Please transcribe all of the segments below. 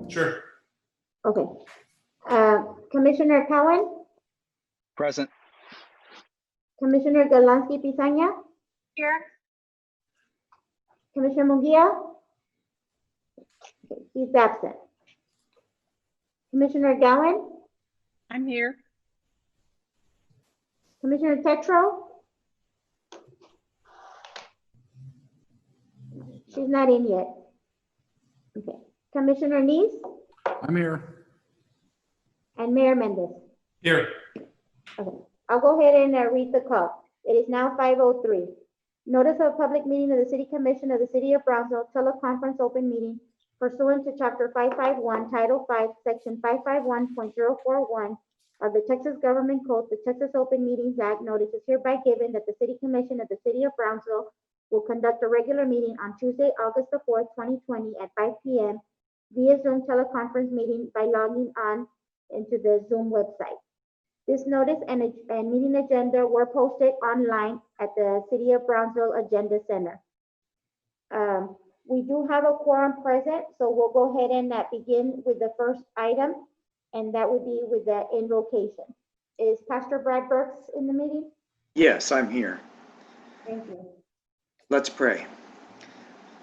Sure. Okay. Commissioner Cowan, Present. Commissioner Galansky Pisanya, Here. Commissioner Munguia. Okay, he's absent. Commissioner Gowan, I'm here. Commissioner Tetro. She's not in yet. Okay. Commissioner Neese I'm here. and Mayor Mendez. Here. Okay, I'll go ahead and read the call. It is now 5:03. Notice of public meeting of the City Commission of the City of Brownsville, teleconference open meeting pursuant to Chapter 551, Title 5, Section 551.041 of the Texas Government Code, the Texas Open Meetings Act. Notice is hereby given that the City Commission of the City of Brownsville will conduct a regular meeting on Tuesday, August the 4th, 2020 at 5 p.m. via Zoom teleconference meeting by logging on into the Zoom website. This notice and meeting agenda were posted online at the City of Brownsville Agenda Center. We do have a quorum present, so we'll go ahead and begin with the first item, and that would be with the invocation. Is Pastor Brad Burks in the meeting? Yes, I'm here. Thank you. Let's pray.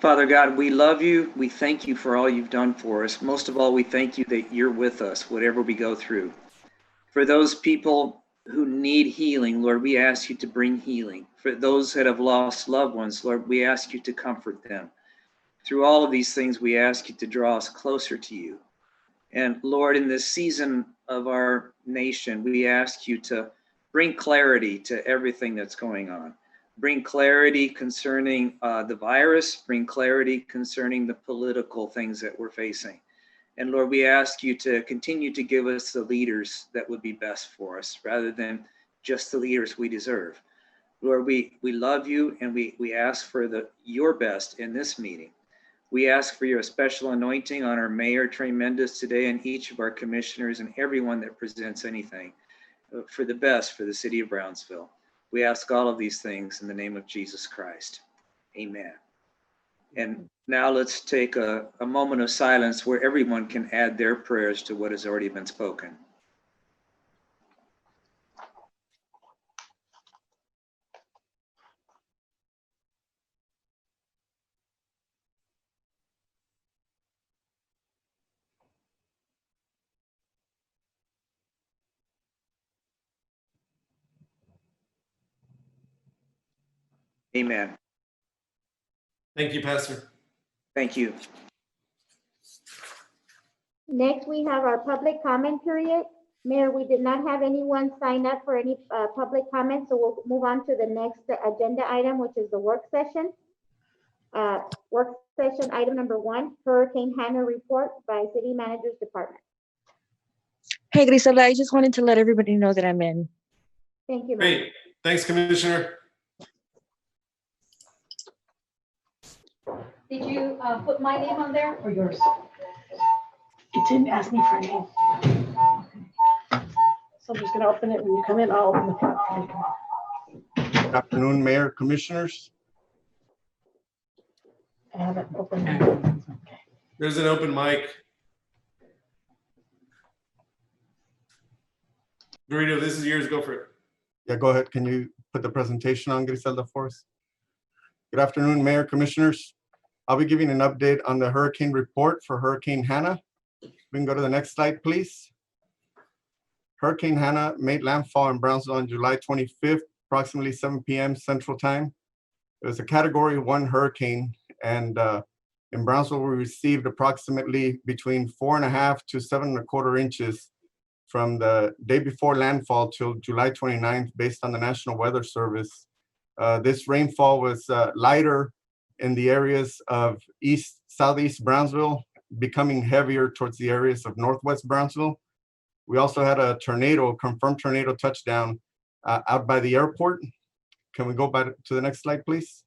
Father God, we love you. We thank you for all you've done for us. Most of all, we thank you that you're with us, whatever we go through. For those people who need healing, Lord, we ask you to bring healing. For those that have lost loved ones, Lord, we ask you to comfort them. Through all of these things, we ask you to draw us closer to you. And Lord, in this season of our nation, we ask you to bring clarity to everything that's going on. Bring clarity concerning the virus, bring clarity concerning the political things that we're facing. And Lord, we ask you to continue to give us the leaders that would be best for us, rather than just the leaders we deserve. Lord, we love you, and we ask for your best in this meeting. We ask for your special anointing on our Mayor, Trey Mendez, today, and each of our commissioners and everyone that presents anything for the best for the City of Brownsville. We ask all of these things in the name of Jesus Christ. Amen. And now let's take a moment of silence where everyone can add their prayers to what has already been spoken. Amen. Thank you, Pastor. Thank you. Next, we have our public comment period. Mayor, we did not have anyone sign up for any public comments, so we'll move on to the next agenda item, which is the work session. Work session item number 1, Hurricane Hannah report by City Manager's Department. Hey, Griselda, I just wanted to let everybody know that I'm in. Thank you, Mayor. Great. Thanks, Commissioner. Did you put my name on there or yours? It didn't ask me for a name. So I'm just gonna open it when you come in. I'll open the front. Good afternoon, Mayor, Commissioners. I haven't opened it. There's an open mic. Dorito, this is yours. Go for it. Yeah, go ahead. Can you put the presentation on, Griselda, for us? Good afternoon, Mayor, Commissioners. I'll be giving an update on the hurricane report for Hurricane Hannah. We can go to the next slide, please. Hurricane Hannah made landfall in Brownsville on July 25th, approximately 7 p.m. Central Time. It was a Category 1 hurricane, and in Brownsville, we received approximately between 4.5 to 7.25 inches from the day before landfall till July 29th, based on the National Weather Service. This rainfall was lighter in the areas of southeast Brownsville, becoming heavier towards the areas of northwest Brownsville. We also had a confirmed tornado touchdown out by the airport. Can we go back to the next slide, please?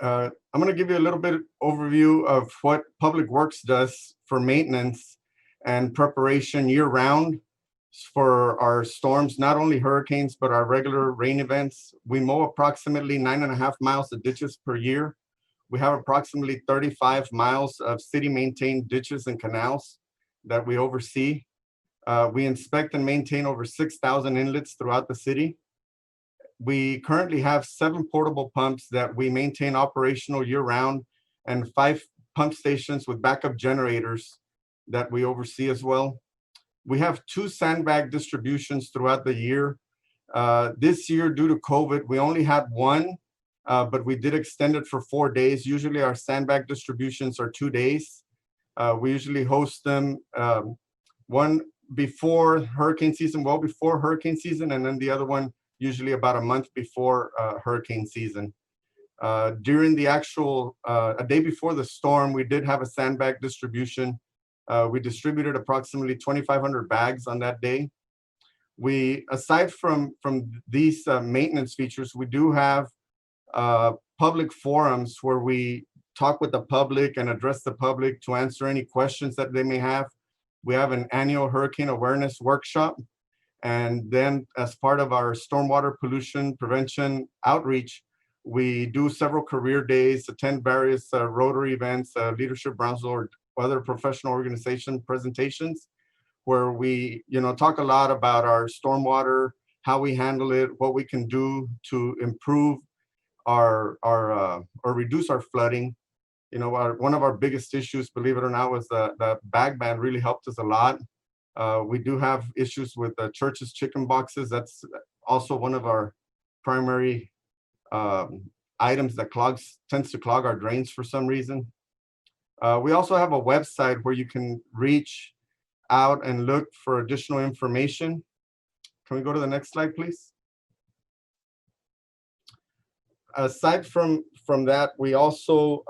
I'm going to give you a little bit overview of what Public Works does for maintenance and preparation year-round for our storms, not only hurricanes, but our regular rain events. We mow approximately 9.5 miles of ditches per year. We have approximately 35 miles of city-maintained ditches and canals that we oversee. We inspect and maintain over 6,000 inlets throughout the city. We currently have 7 portable pumps that we maintain operational year-round and 5 pump stations with backup generators that we oversee as well. We have 2 sandbag distributions throughout the year. This year, due to COVID, we only had 1, but we did extend it for 4 days. Usually our sandbag distributions are 2 days. We usually host them one before hurricane season, well before hurricane season, and then the other one usually about a month before hurricane season. During the actual, a day before the storm, we did have a sandbag distribution. We distributed approximately 2,500 bags on that day. We, aside from these maintenance features, we do have public forums where we talk with the public and address the public to answer any questions that they may have. We have an annual hurricane awareness workshop. And then as part of our stormwater pollution prevention outreach, we do several career days, attend various Rotary events, Leadership Brownsville, or other professional organization presentations, where we talk a lot about our stormwater, how we handle it, what we can do to improve or reduce our flooding. One of our biggest issues, believe it or not, was the bag ban really helped us a lot. We do have issues with the church's chicken boxes. That's also one of our primary items that tends to clog our drains for some reason. We also have a website where you can reach out and look for additional information. Can we go to the next slide, please? Aside from that, we also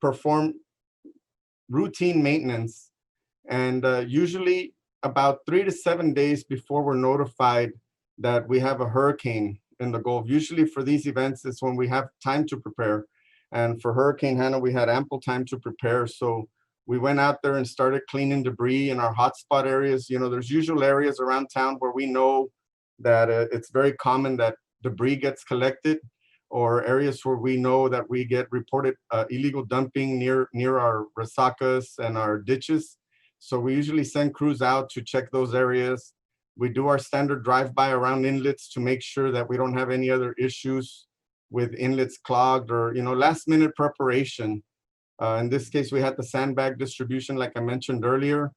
perform routine maintenance, and usually about 3 to 7 days before we're notified that we have a hurricane in the Gulf. Usually for these events, it's when we have time to prepare. And for Hurricane Hannah, we had ample time to prepare. So we went out there and started cleaning debris in our hotspot areas. There's usual areas around town where we know that it's very common that debris gets collected, or areas where we know that we get reported illegal dumping near our resacas and our ditches. So we usually send crews out to check those areas. We do our standard drive-by around inlets to make sure that we don't have any other issues with inlets clogged, or last-minute preparation. In this case, we had the sandbag distribution, like I mentioned earlier.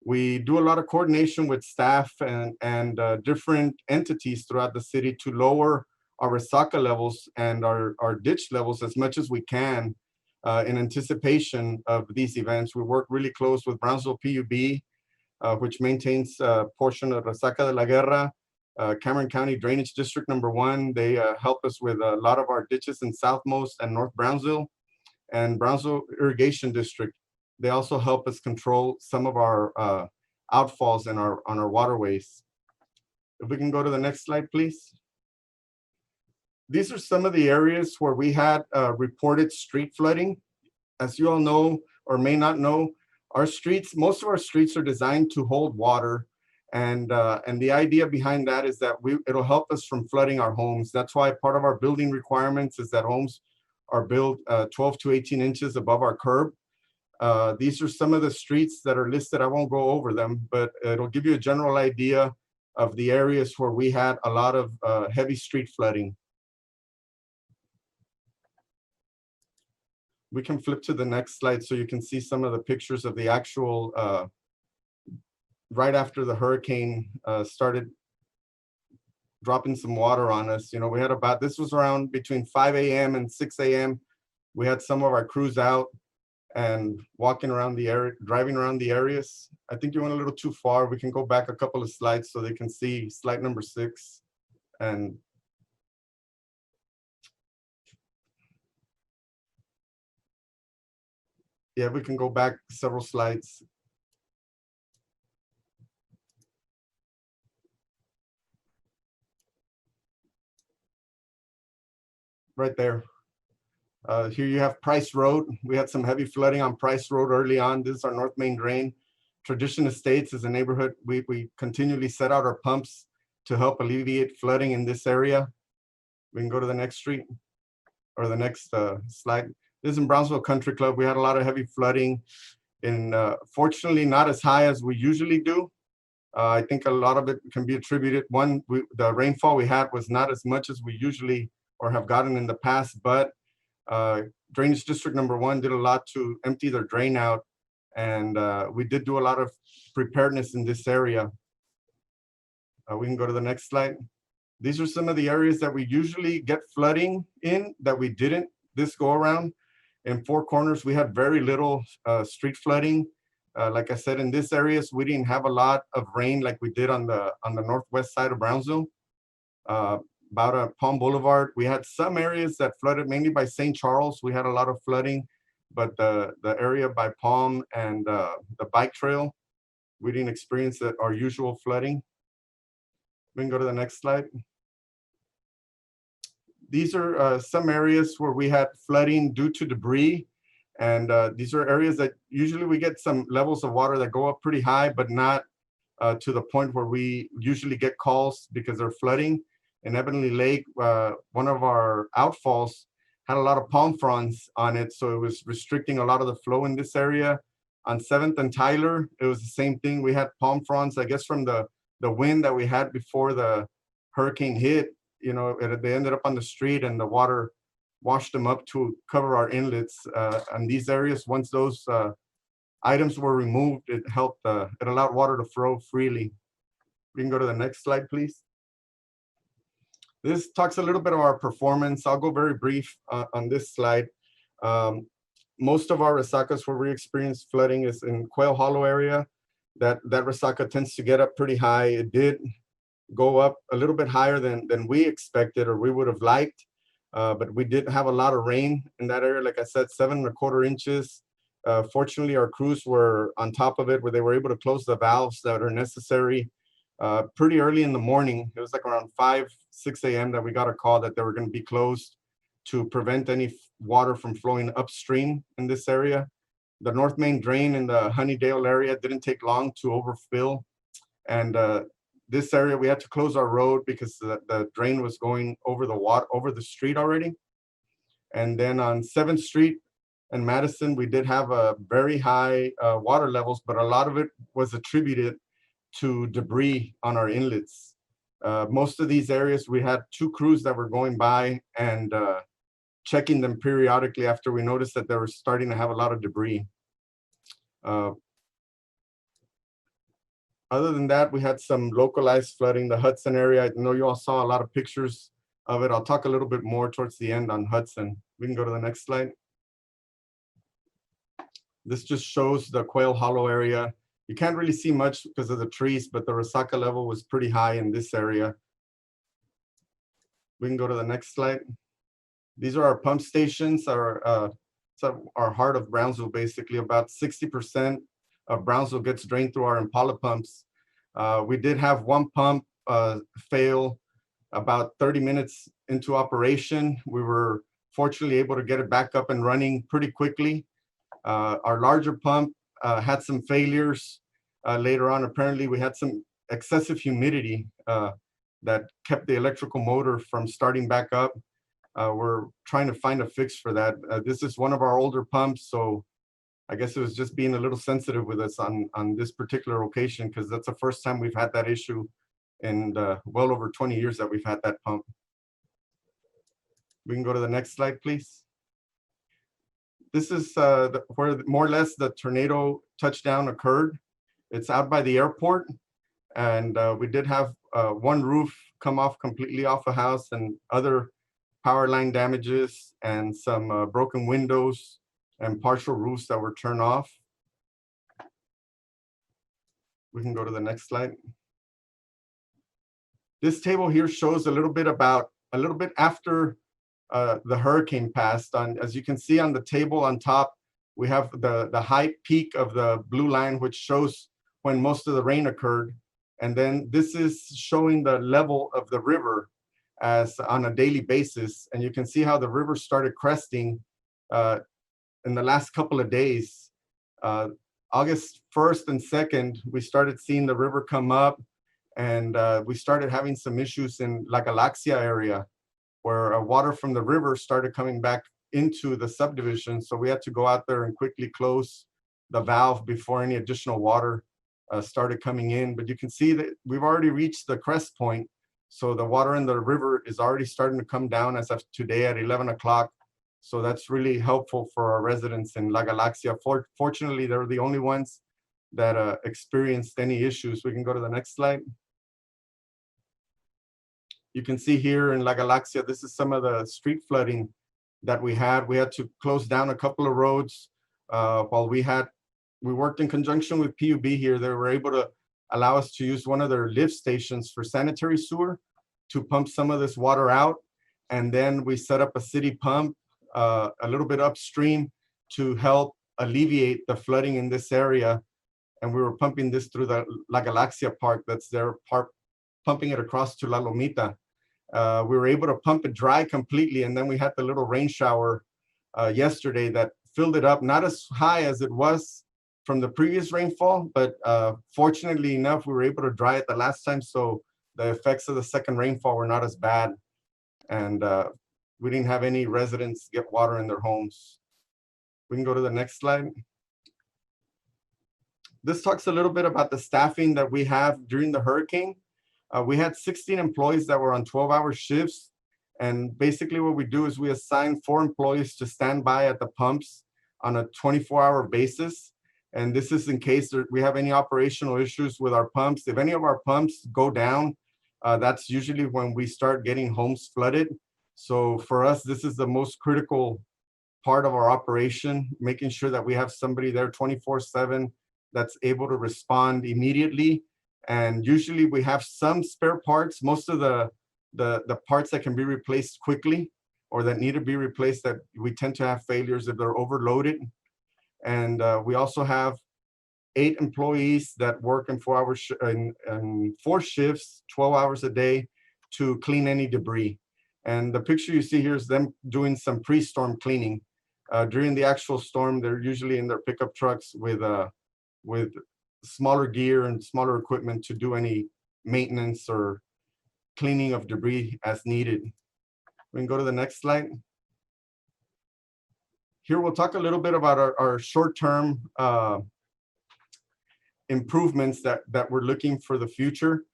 We do a lot of coordination with staff and different entities throughout the city to lower our resaca levels and our ditch levels as much as we can in anticipation of these events. We work really close with Brownsville PUB, which maintains a portion of Resaca de la Guerra, Cameron County Drainage District number 1. They help us with a lot of our ditches in Southmost and North Brownsville, and Brownsville Irrigation District. They also help us control some of our outfalls on our waterways. If we can go to the next slide, please. These are some of the areas where we had reported street flooding. As you all know, or may not know, most of our streets are designed to hold water. And the idea behind that is that it'll help us from flooding our homes. That's why part of our building requirements is that homes are built 12 to 18 inches above our curb. These are some of the streets that are listed. I won't go over them, but it'll give you a general idea of the areas where we had a lot of heavy street flooding. We can flip to the next slide so you can see some of the pictures of the actual, right after the hurricane started dropping some water on us. We had this was around between 5 a.m. and 6 a.m. We had some of our crews out and walking around the area, driving around the areas. I think you went a little too far. We can go back a couple of slides so they can see slide number 6. And yeah, we can go back several slides. Right there. Here you have Price Road. We had some heavy flooding on Price Road early on. This is our North Main drain. Tradition Estates is a neighborhood. We continually set out our pumps to help alleviate flooding in this area. We can go to the next street or the next slide. This is in Brownsville Country Club. We had a lot of heavy flooding, and fortunately not as high as we usually do. I think a lot of it can be attributed. One, the rainfall we had was not as much as we usually or have gotten in the past, but Drainage District number 1 did a lot to empty their drain out, and we did do a lot of preparedness in this area. We can go to the next slide. These are some of the areas that we usually get flooding in that we didn't this go around. In Four Corners, we had very little street flooding. Like I said, in this areas, we didn't have a lot of rain like we did on the northwest side of Brownsville. About Palm Boulevard, we had some areas that flooded, mainly by St. Charles. We had a lot of flooding, but the area by Palm and the bike trail, we didn't experience our usual flooding. We can go to the next slide. These are some areas where we had flooding due to debris. And these are areas that usually we get some levels of water that go up pretty high, but not to the point where we usually get calls because they're flooding. In Ebony Lake, one of our outfalls had a lot of palm fronds on it, so it was restricting a lot of the flow in this area. On 7th and Tyler, it was the same thing. We had palm fronds, I guess, from the wind that we had before the hurricane hit. You know, they ended up on the street, and the water washed them up to cover our inlets. And these areas, once those items were removed, it helped. It allowed water to flow freely. We can go to the next slide, please. This talks a little bit of our performance. I'll go very brief on this slide. Most of our resacas where we experience flooding is in Quail Hollow area. That resaca tends to get up pretty high. It did go up a little bit higher than we expected or we would have liked. But we did have a lot of rain in that area. Like I said, 7¼ inches. Fortunately, our crews were on top of it where they were able to close the valves that are necessary pretty early in the morning. It was like around 6 a.m. that we got a call that they were going to be closed to prevent any water from flowing upstream in this area. The North Main drain in the Honeydale area didn't take long to overfill. And this area, we had to close our road because the drain was going over the street already. And then on 7th Street and Madison, we did have a very high water levels, but a lot of it was attributed to debris on our inlets. Most of these areas, we had 2 crews that were going by and checking them periodically after we noticed that they were starting to have a lot of debris. Other than that, we had some localized flooding. The Hudson area, I know you all saw a lot of pictures of it. I'll talk a little bit more towards the end on Hudson. We can go to the next slide. This just shows the Quail Hollow area. You can't really see much because of the trees, but the resaca level was pretty high in this area. We can go to the next slide. These are our pump stations, our heart of Brownsville, basically. About 60% of Brownsville gets drained through our Impala pumps. We did have one pump fail about 30 minutes into operation. We were fortunately able to get it back up and running pretty quickly. Our larger pump had some failures later on. Apparently, we had some excessive humidity that kept the electrical motor from starting back up. We're trying to find a fix for that. This is one of our older pumps, so I guess it was just being a little sensitive with us on this particular occasion, because that's the first time we've had that issue in well over 20 years that we've had that pump. We can go to the next slide, please. This is where more or less the tornado touchdown occurred. It's out by the airport, and we did have one roof come off completely off a house and other power line damages and some broken windows and partial roofs that were turned off. We can go to the next slide. This table here shows a little bit after the hurricane passed. As you can see on the table on top, we have the high peak of the blue line, which shows when most of the rain occurred. And then this is showing the level of the river as on a daily basis. And you can see how the river started cresting in the last couple of days. August 1st and 2nd, we started seeing the river come up, and we started having some issues in La Galaxia area, where water from the river started coming back into the subdivision. So we had to go out there and quickly close the valve before any additional water started coming in. But you can see that we've already reached the crest point. So the water in the river is already starting to come down as of today at 11 o'clock. So that's really helpful for our residents in La Galaxia. Fortunately, they're the only ones that experienced any issues. We can go to the next slide. You can see here in La Galaxia, this is some of the street flooding that we had. We had to close down a couple of roads while we worked in conjunction with PUB here. They were able to allow us to use one of their lift stations for sanitary sewer to pump some of this water out. And then we set up a city pump a little bit upstream to help alleviate the flooding in this area. And we were pumping this through the La Galaxia Park that's there, pumping it across to La Lomita. We were able to pump it dry completely, and then we had the little rain shower yesterday that filled it up, not as high as it was from the previous rainfall, but fortunately enough, we were able to dry it the last time, so the effects of the second rainfall were not as bad, and we didn't have any residents get water in their homes. We can go to the next slide. This talks a little bit about the staffing that we have during the hurricane. We had 16 employees that were on 12-hour shifts. And basically what we do is we assign 4 employees to stand by at the pumps on a 24-hour basis. And this is in case we have any operational issues with our pumps. If any of our pumps go down, that's usually when we start getting homes flooded. So for us, this is the most critical part of our operation, making sure that we have somebody there 24/7 that's able to respond immediately. And usually we have some spare parts. Most of the parts that can be replaced quickly or that need to be replaced, that we tend to have failures if they're overloaded. And we also have 8 employees that work in 4 shifts, 12 hours a day to clean any debris. And the picture you see here is them doing some pre-storm cleaning. During the actual storm, they're usually in their pickup trucks with smaller gear and smaller equipment to do any maintenance or cleaning of debris as needed. We can go to the next slide. Here we'll talk a little bit about our short-term improvements that we're looking for the future.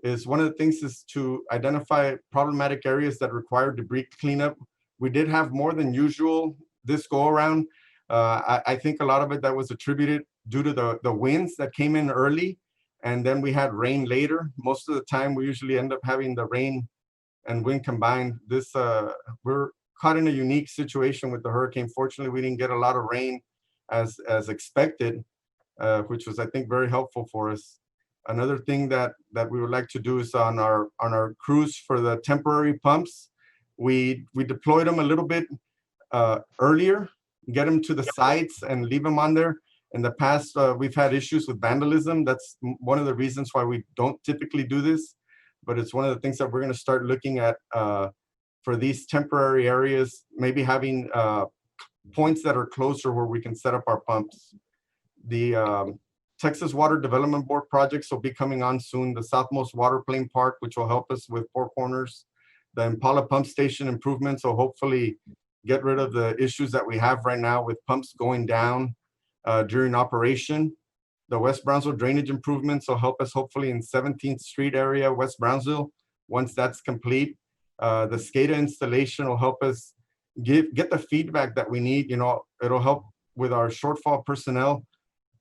Is one of the things is to identify problematic areas that require debris cleanup. We did have more than usual this go around. I think a lot of it that was attributed due to the winds that came in early, and then we had rain later. Most of the time we usually end up having the rain and wind combined. We're caught in a unique situation with the hurricane. Fortunately, we didn't get a lot of rain as expected, which was, I think, very helpful for us. Another thing that we would like to do is on our crews for the temporary pumps, we deployed them a little bit earlier, get them to the sites and leave them on there. In the past, we've had issues with vandalism. That's one of the reasons why we don't typically do this, but it's one of the things that we're going to start looking at for these temporary areas, maybe having points that are closer where we can set up our pumps. The Texas Water Development Board projects will be coming on soon. The Southmost Water Plane Park, which will help us with Four Corners. The Impala Pump Station improvements will hopefully get rid of the issues that we have right now with pumps going down during operation. The West Brownsville drainage improvements will help us hopefully in 17th Street area, West Brownsville, once that's complete. The SCADA installation will help us get the feedback that we need. It'll help with our shortfall personnel.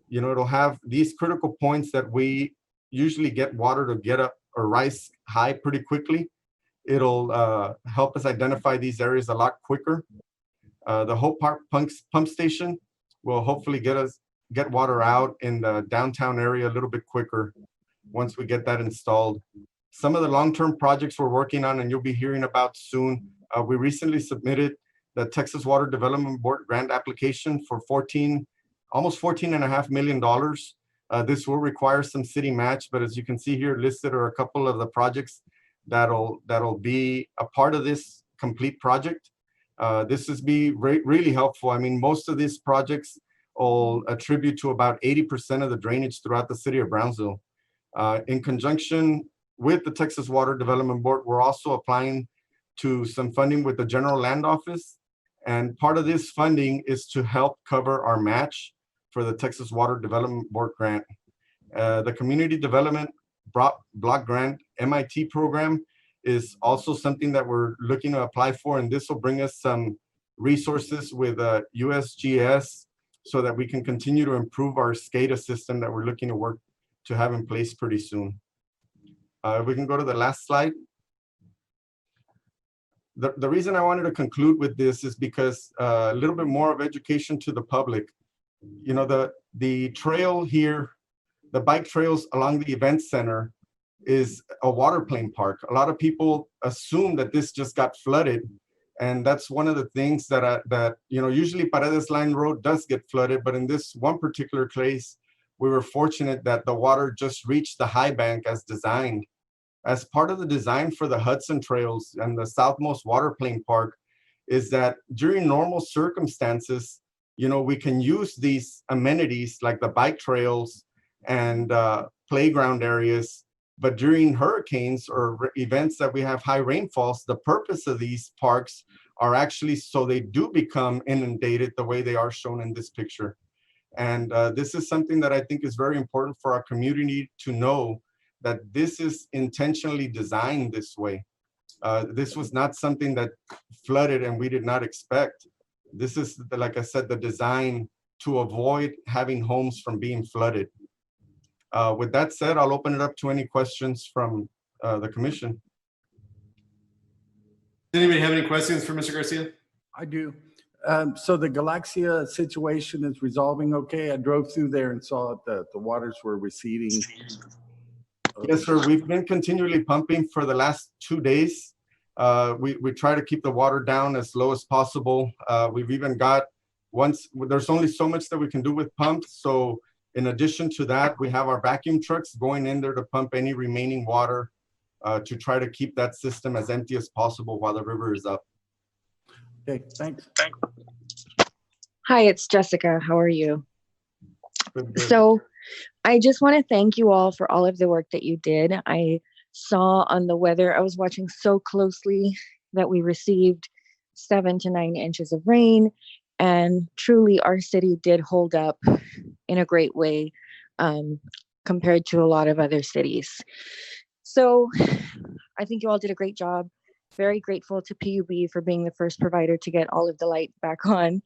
It'll have these critical points that we usually get water to get up or rise high pretty quickly. It'll help us identify these areas a lot quicker. The Hope Park pump station will hopefully get water out in the downtown area a little bit quicker once we get that installed. Some of the long-term projects we're working on and you'll be hearing about soon. We recently submitted the Texas Water Development Board grant application for almost $14.5 million. This will require some city match, but as you can see here listed are a couple of the projects that'll be a part of this complete project. This is really helpful. I mean, most of these projects will attribute to about 80% of the drainage throughout the city of Brownsville. In conjunction with the Texas Water Development Board, we're also applying to some funding with the General Land Office And part of this funding is to help cover our match for the Texas Water Development Board grant. The Community Development Block Grant MIT program is also something that we're looking to apply for, and this will bring us some resources with USGS so that we can continue to improve our SCADA system that we're looking to work to have in place pretty soon. We can go to the last slide. The reason I wanted to conclude with this is because a little bit more of education to the public. You know, the trail here, the bike trails along the event center is a water plane park. A lot of people assume that this just got flooded. And that's one of the things that you know, usually Paredes Line Road does get flooded, but in this one particular case, we were fortunate that the water just reached the high bank as designed. As part of the design for the Hudson Trails and the Southmost Water Plane Park is that during normal circumstances, you know, we can use these amenities like the bike trails and playground areas. But during hurricanes or events that we have high rainfalls, the purpose of these parks are actually so they do become inundated the way they are shown in this picture. And this is something that I think is very important for our community to know, that this is intentionally designed this way. This was not something that flooded and we did not expect. This is, like I said, the design to avoid having homes from being flooded. With that said, I'll open it up to any questions from the commission. Does anybody have any questions for Mr. Garcia? I do. So the Galaxia situation is resolving okay? I drove through there and saw that the waters were receding. Yes, sir. We've been continually pumping for the last 2 days. We try to keep the water down as low as possible. We've even got there's only so much that we can do with pumps. So in addition to that, we have our vacuum trucks going in there to pump any remaining water to try to keep that system as empty as possible while the river is up. Okay, thanks. Hi, it's Jessica. How are you? Good, good. So I just want to thank you all for all of the work that you did. I saw on the weather, I was watching so closely that we received 7 to 9 inches of rain, and truly our city did hold up in a great way compared to a lot of other cities. So I think you all did a great job. Very grateful to PUB for being the first provider to get all of the light back on.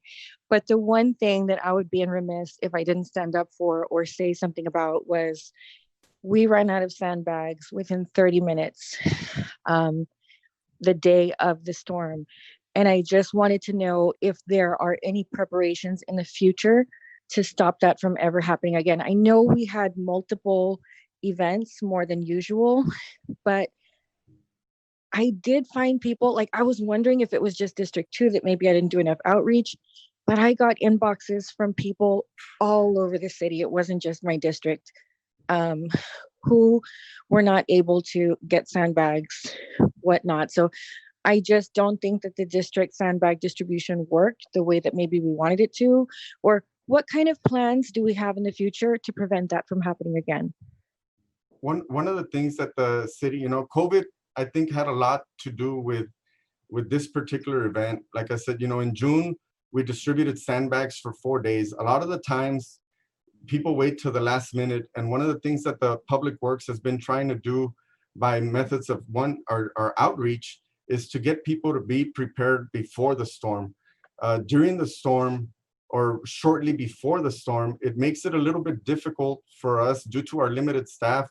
But the one thing that I would be remiss if I didn't stand up for or say something about was we ran out of sandbags within 30 minutes the day of the storm. And I just wanted to know if there are any preparations in the future to stop that from ever happening again. I know we had multiple events more than usual, but I did find people, like I was wondering if it was just District 2 that maybe I didn't do enough outreach, but I got inboxes from people all over the city. It wasn't just my district, who were not able to get sandbags, whatnot. So I just don't think that the district sandbag distribution worked the way that maybe we wanted it to. Or what kind of plans do we have in the future to prevent that from happening again? One of the things that the city, you know, COVID, I think had a lot to do with this particular event. Like I said, you know, in June, we distributed sandbags for 4 days. A lot of the times people wait till the last minute. And one of the things that the Public Works has been trying to do by methods of our outreach is to get people to be prepared before the storm. During the storm or shortly before the storm, it makes it a little bit difficult for us due to our limited staff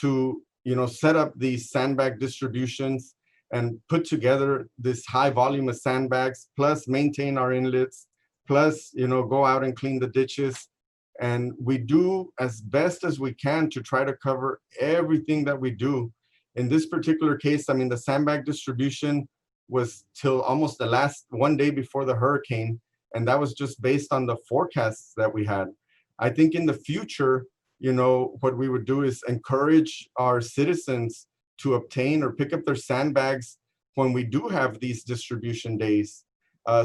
to, you know, set up these sandbag distributions and put together this high volume of sandbags, plus maintain our inlets, plus, you know, go out and clean the ditches. And we do as best as we can to try to cover everything that we do. In this particular case, I mean, the sandbag distribution was till almost the last 1 day before the hurricane. And that was just based on the forecasts that we had. I think in the future, you know, what we would do is encourage our citizens to obtain or pick up their sandbags when we do have these distribution days,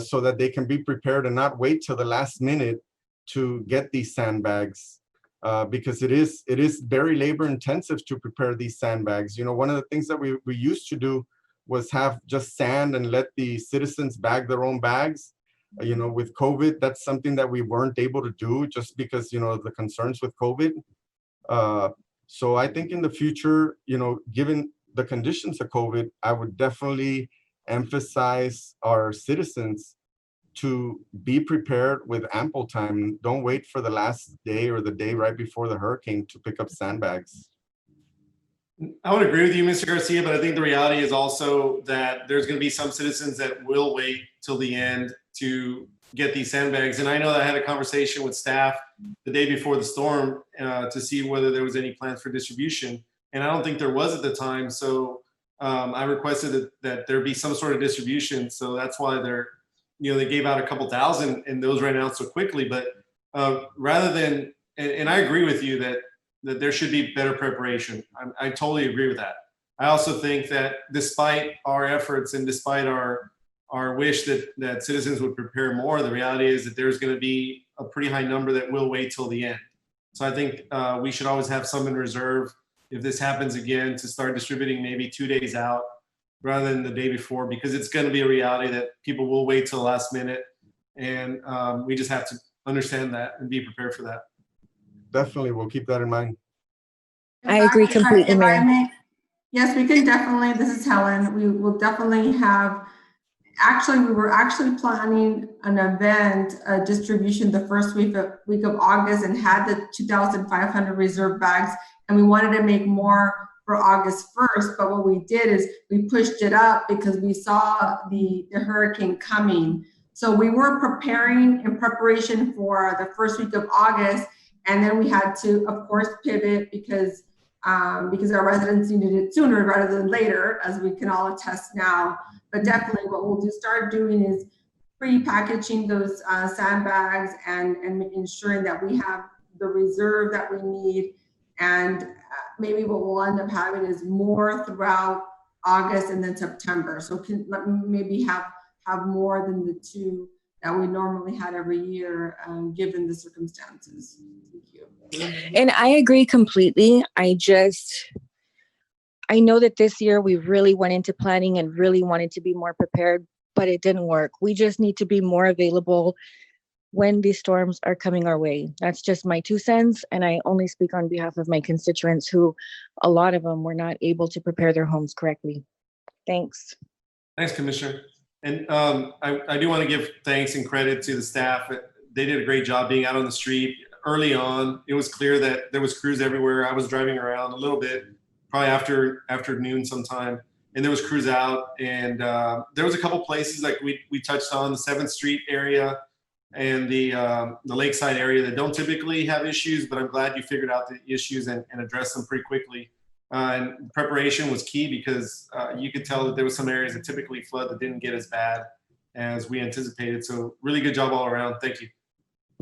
so that they can be prepared and not wait till the last minute to get these sandbags, because it is very labor intensive to prepare these sandbags. You know, one of the things that we used to do was have just sand and let the citizens bag their own bags. With COVID, that's something that we weren't able to do just because, of the concerns with COVID. So I think in the future, given the conditions of COVID, I would definitely emphasize our citizens to be prepared with ample time. Don't wait for the last day or the day right before the hurricane to pick up sandbags. I would agree with you, Mr. Garcia, but I think the reality is also that there's going to be some citizens that will wait till the end to get these sandbags. And I know that I had a conversation with staff the day before the storm to see whether there was any plans for distribution. And I don't think there was at the time. So I requested that there be some sort of distribution. So that's why they gave out a couple thousand and those ran out so quickly. But rather than, and I agree with you that there should be better preparation. I totally agree with that. I also think that despite our efforts and despite our wish that citizens would prepare more, the reality is that there's going to be a pretty high number that will wait till the end. So I think we should always have some in reserve if this happens again, to start distributing maybe 2 days out rather than the day before, because it's going to be a reality that people will wait till the last minute. And we just have to understand that and be prepared for that. Definitely, we'll keep that in mind. I agree completely, If I Mayor. may, yes, we can definitely, this is Helen, we will definitely have, we were actually planning an event, a distribution the first week of August, and had the 2,500 reserve bags, and we wanted to make more for August 1st, but what we did is we pushed it up because we saw the hurricane coming. So we were preparing in preparation for the first week of August, and then we had to, of course, pivot because our residents needed it sooner rather than later, as we can all attest now. But definitely what we'll start doing is pre-packaging those sandbags and ensuring that we have the reserve that we need. And maybe what we'll end up having is more throughout August and then September. So maybe have more than the 2 that we normally had every year, given the circumstances. Thank you. And I agree completely. I know that this year we really went into planning and really wanted to be more prepared, but it didn't work. We just need to be more available when these storms are coming our way. That's just my 2 cents. And I only speak on behalf of my constituents, who a lot of them were not able to prepare their homes correctly. Thanks. Thanks, Commissioner. And I do want to give thanks and credit to the staff. They did a great job being out on the street early on. It was clear that there was crews everywhere. I was driving around a little bit, probably after noon sometime, and there was crews out. And there was a couple places like we touched on, the 7th Street area and the Lakeside area, that don't typically have issues, but I'm glad you figured out the issues and addressed them pretty quickly. And preparation was key because you could tell that there were some areas that typically flood that didn't get as bad as we anticipated. So really good job all around. Thank you.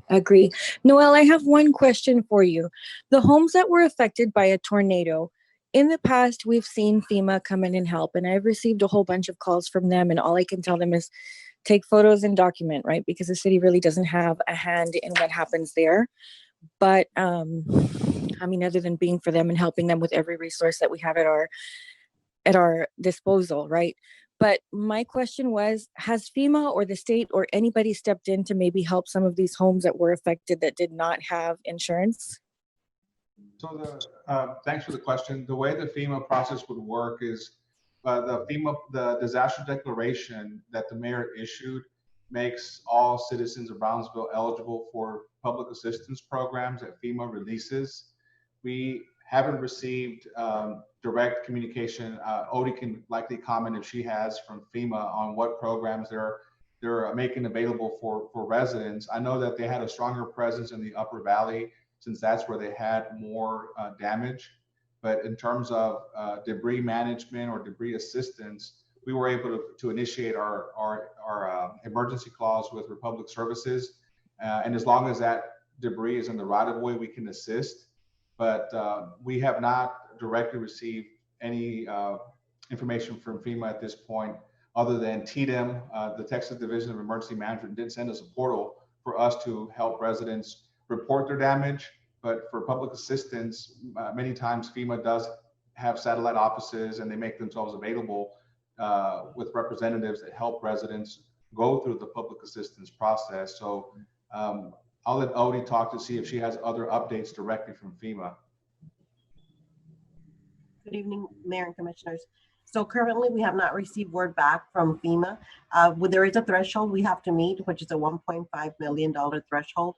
Agree. Noelle, I have one question for you. The homes that were affected by a tornado, in the past, we've seen FEMA come in and help, and I've received a whole bunch of calls from them, and all I can tell them is take photos and document, right? Because the city really doesn't have a hand in what happens there. But other than being for them and helping them with every resource that we have at our disposal, right? But my question was, has FEMA or the state or anybody stepped in to maybe help some of these homes that were affected that did not have insurance? So thanks for the question. The way the FEMA process would work is the disaster declaration that the mayor issued makes all citizens of Brownsville eligible for public assistance programs that FEMA releases. We haven't received direct communication. Odie can likely comment if she has from FEMA on what programs they're making available for residents. I know that they had a stronger presence in the Upper Valley since that's where they had more damage. But in terms of debris management or debris assistance, we were able to initiate our emergency clause with Republic Services. And as long as that debris is in the right of way, we can assist. But we have not directly received any information from FEMA at this point, other than TDEM, the Texas Division of Emergency Management, did send us a portal for us to help residents report their damage. But for public assistance, many times FEMA does have satellite offices, and they make themselves available with representatives that help residents go through the public assistance process. So I'll let Odie talk to see if she has other updates directly from FEMA. Good evening, Mayor and Commissioners. So currently, we have not received word back from FEMA. There is a threshold we have to meet, which is a $1.5 million threshold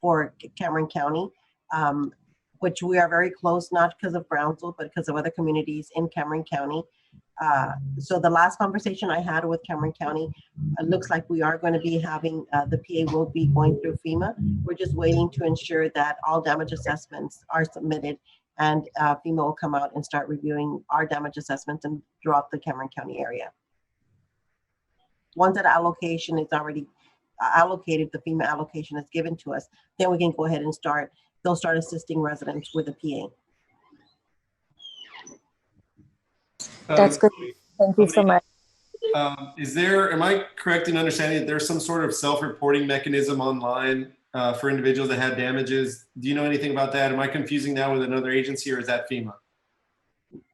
for Cameron County, which we are very close, not because of Brownsville, but because of other communities in Cameron County. So the last conversation I had with Cameron County, it looks like we are going to be having, the PA will be going through FEMA. We're just waiting to ensure that all damage assessments are submitted, and FEMA will come out and start reviewing our damage assessments and throughout the Cameron County area. Once that allocation is already allocated, the FEMA allocation is given to us, then we can go ahead and they'll start assisting residents with a PA. That's good. Thank you so much. Am I correct in understanding that there's some sort of self-reporting mechanism online for individuals that had damages? Do you know anything about that? Am I confusing that with another agency, or is that FEMA?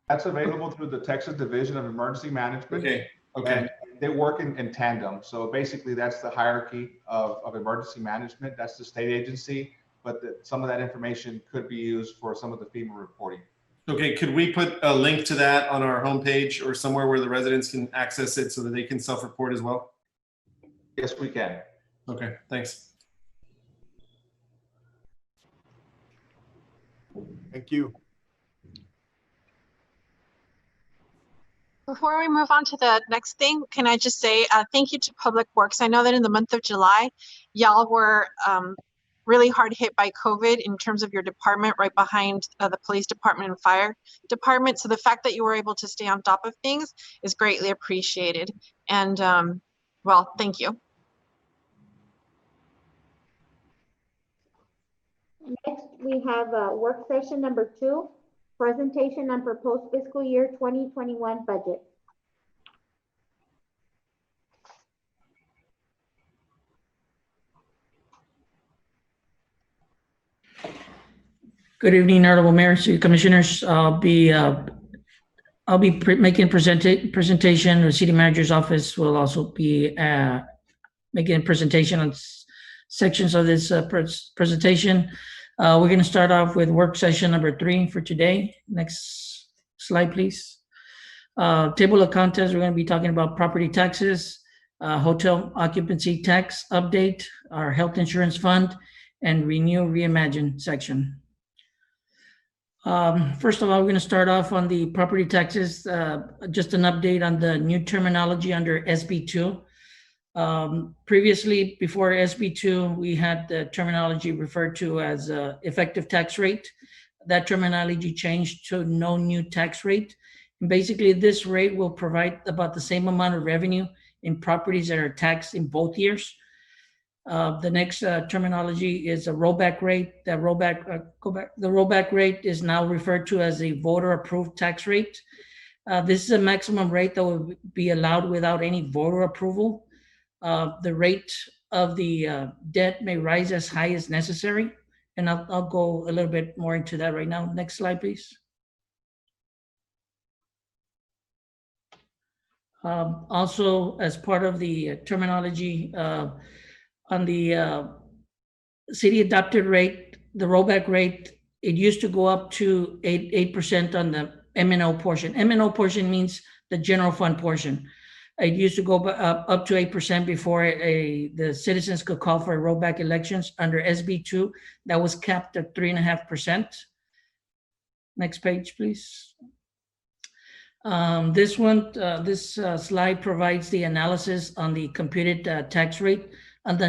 That's available through the Texas Division of Emergency Management. Okay. Okay. And they work in tandem. So basically that's the hierarchy of emergency management. That's the state agency, but some of that information could be used for some of the FEMA reporting. Okay, could we put a link to that on our homepage or somewhere where the residents can access it so that they can self-report as well? Yes, we can. Okay, thanks. Thank you. Before we move on to the next thing, can I just say thank you to Public Works. I know that in the month of July, y'all were really hard hit by COVID in terms of your department, right behind the police department and fire department. So the fact that you were able to stay on top of things is greatly appreciated. And well, thank you. Next, we have work session number 2, presentation on proposed fiscal year 2021 budget. Good evening, Honorable Mayor, City Commissioners. I'll be making presentation. The City Manager's Office will also be making a presentation on sections of this presentation. We're going to start off with work session number 3 for today. Next slide, please. Table of contents, we're going to be talking about property taxes, hotel occupancy tax update, our health insurance fund, and renew reimagine section. First of all, we're going to start off on the property taxes, just an update on the new terminology under SB2. Previously, before SB2, we had the terminology referred to as effective tax rate. That terminology changed to no new tax rate. And basically, this rate will provide about the same amount of revenue in properties that are taxed in both years. The next terminology is a rollback rate. The rollback rate is now referred to as a voter-approved tax rate. This is a maximum rate that will be allowed without any voter approval. The rate of the debt may rise as high as necessary, and I'll go a little bit more into that right now. Next slide, please. Also, as part of the terminology, on the city adopted rate, the rollback rate, it used to go up to 8% on the M&O portion. M&O portion means the general fund portion. It used to go up to 8% before the citizens could call for rollback elections. Under SB2, that was capped at 3.5%. Next page, please. This slide provides the analysis on the computed tax rate. On the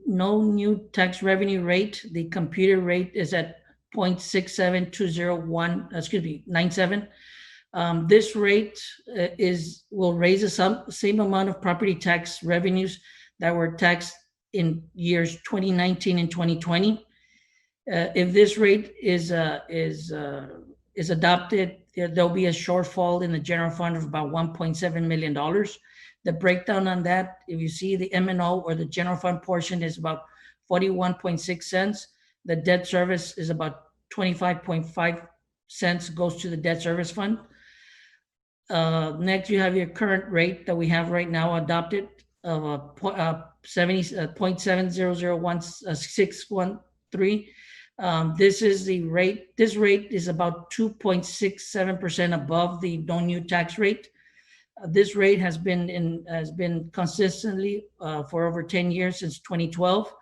no new tax revenue rate, the computed rate is at 0.67201, 97. This rate will raise the same amount of property tax revenues that were taxed in years 2019 and 2020. If this rate is adopted, there'll be a shortfall in the general fund of about $1.7 million. The breakdown on that, if you see the M&O or the general fund portion is about 41.6 cents. The debt service is about 25.5 cents goes to the debt service fund. Next, you have your current rate that we have right now adopted. of a 0.7001613. This is the rate. This rate is about 2.67% above the no new tax rate. This rate has been consistently for over 10 years, since 2012.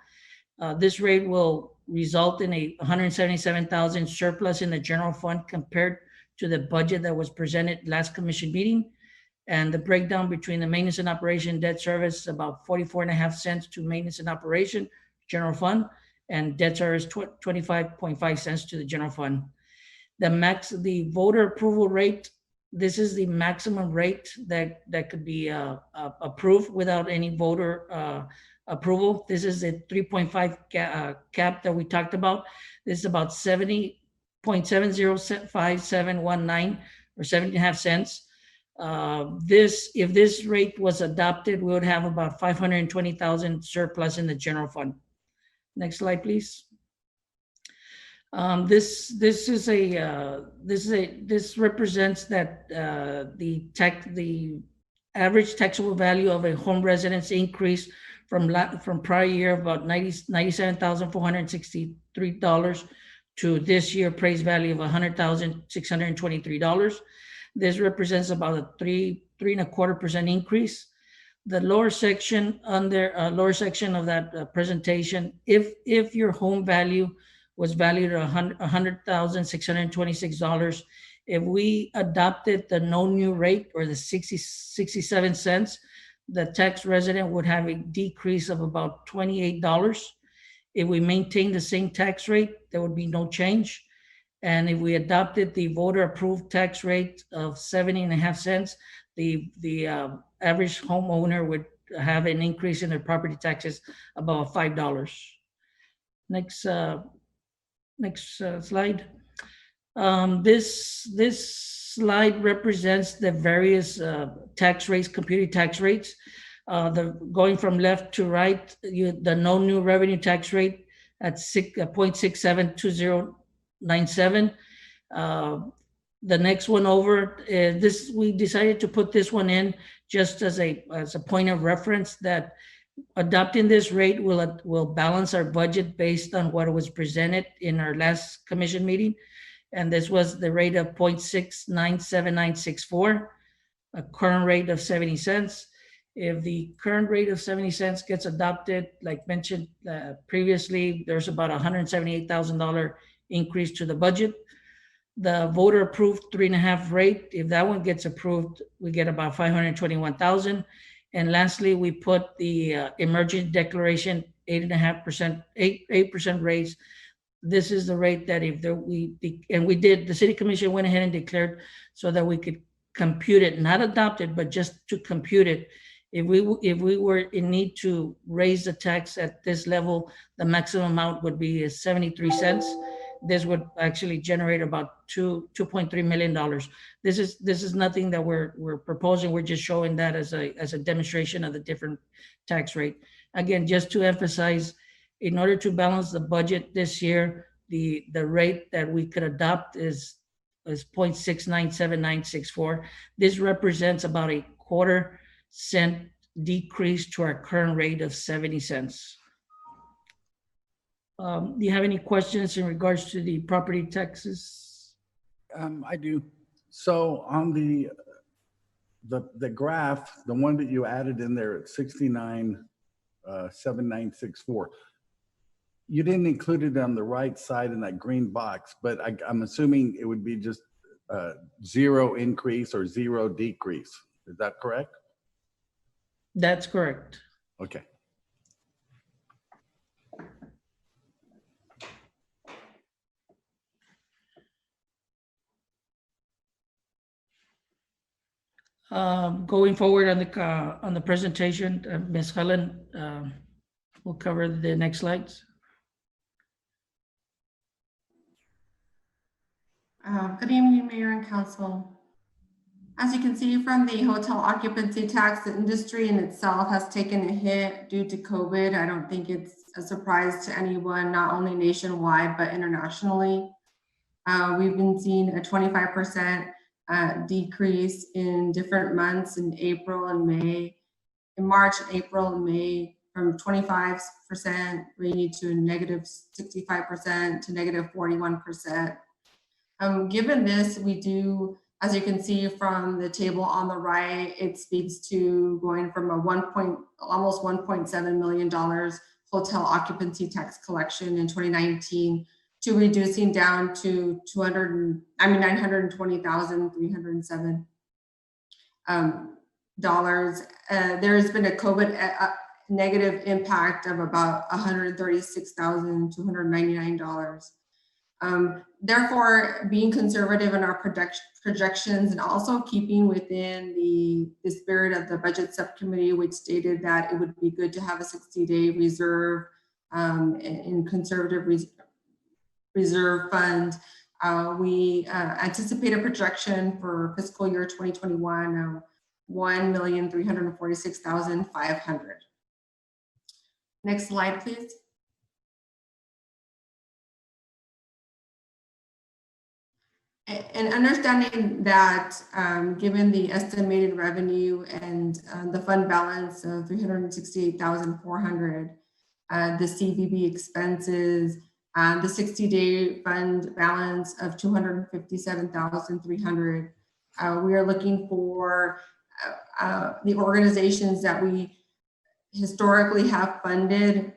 This rate will result in a 177,000 surplus in the general fund compared to the budget that was presented last commission meeting. And the breakdown between the maintenance and operation debt service, about 44.5 cents to maintenance and operation general fund, and debt service 25.5 cents to the general fund. The voter approval rate, this is the maximum rate that could be approved without any voter approval. This is a 3.5 cap that we talked about. This is about 70.705719 or 17.5 cents. If this rate was adopted, we would have about 520,000 surplus in the general fund. Next slide, please. This represents that the average taxable value of a home residence increased from prior year about $97,463 to this year appraised value of $100,623. This represents about a 3.25% increase. The lower section of that presentation, if your home value was valued at $100,626, if we adopted the no new rate or the 67 cents, the tax resident would have a decrease of about $28. If we maintain the same tax rate, there would be no change. And if we adopted the voter approved tax rate of 70.5 cents, the average homeowner would have an increase in their property taxes about $5. Next slide. This slide represents the various tax rates, computed tax rates. Going from left to right, the no new revenue tax rate at 0.672097. The next one over, we decided to put this one in just as a point of reference, that adopting this rate will balance our budget based on what was presented in our last commission meeting. And this was the rate of 0.697964, a current rate of 70 cents. If the current rate of 70 cents gets adopted, like mentioned previously, there's about $178,000 increase to the budget. The voter approved 3.5 rate, if that one gets approved, we get about 521,000. And lastly, we put the emergency declaration 8.5%, 8% raise. This is the rate that the city commission went ahead and declared so that we could compute it, not adopt it, but just to compute it. If we were in need to raise the tax at this level, the maximum amount would be 73 cents. This would actually generate about $2.3 million. This is nothing that we're proposing. We're just showing that as a demonstration of the different tax rate. Again, just to emphasize, in order to balance the budget this year, the rate that we could adopt is 0.697964. This represents about a 1/4 cent decrease to our current rate of 70 cents. Do you have any questions in regards to the property taxes? I do. So on the graph, the one that you added in there at 697964, you didn't include it on the right side in that green box, but I'm assuming it would be just zero increase or zero decrease. Is that correct? That's correct. Okay. Going forward on the presentation, Ms. Helen will cover the next slides. Good evening, Mayor and Council. As you can see from the hotel occupancy tax, the industry in itself has taken a hit due to COVID. I don't think it's a surprise to anyone, not only nationwide, but internationally. We've been seeing a 25% decrease in different months in April and May. in March, April, and May from 25% rainy to negative 65% to negative 41%. Given this, we do, as you can see from the table on the right, it speaks to going from a almost $1.7 million hotel occupancy tax collection in 2019 to reducing down to $920,307 dollars. There has been a COVID negative impact of about $136,299. Therefore, being conservative in our projections and also keeping within the spirit of the budget subcommittee, which stated that it would be good to have a 60-day reserve in conservative reserve fund. We anticipate a projection for fiscal year 2021 of $1,346,500. Next slide, please. And understanding that given the estimated revenue and the fund balance of $368,400, the CVB expenses, the 60-day fund balance of $257,300, we are looking for the organizations that we historically have funded.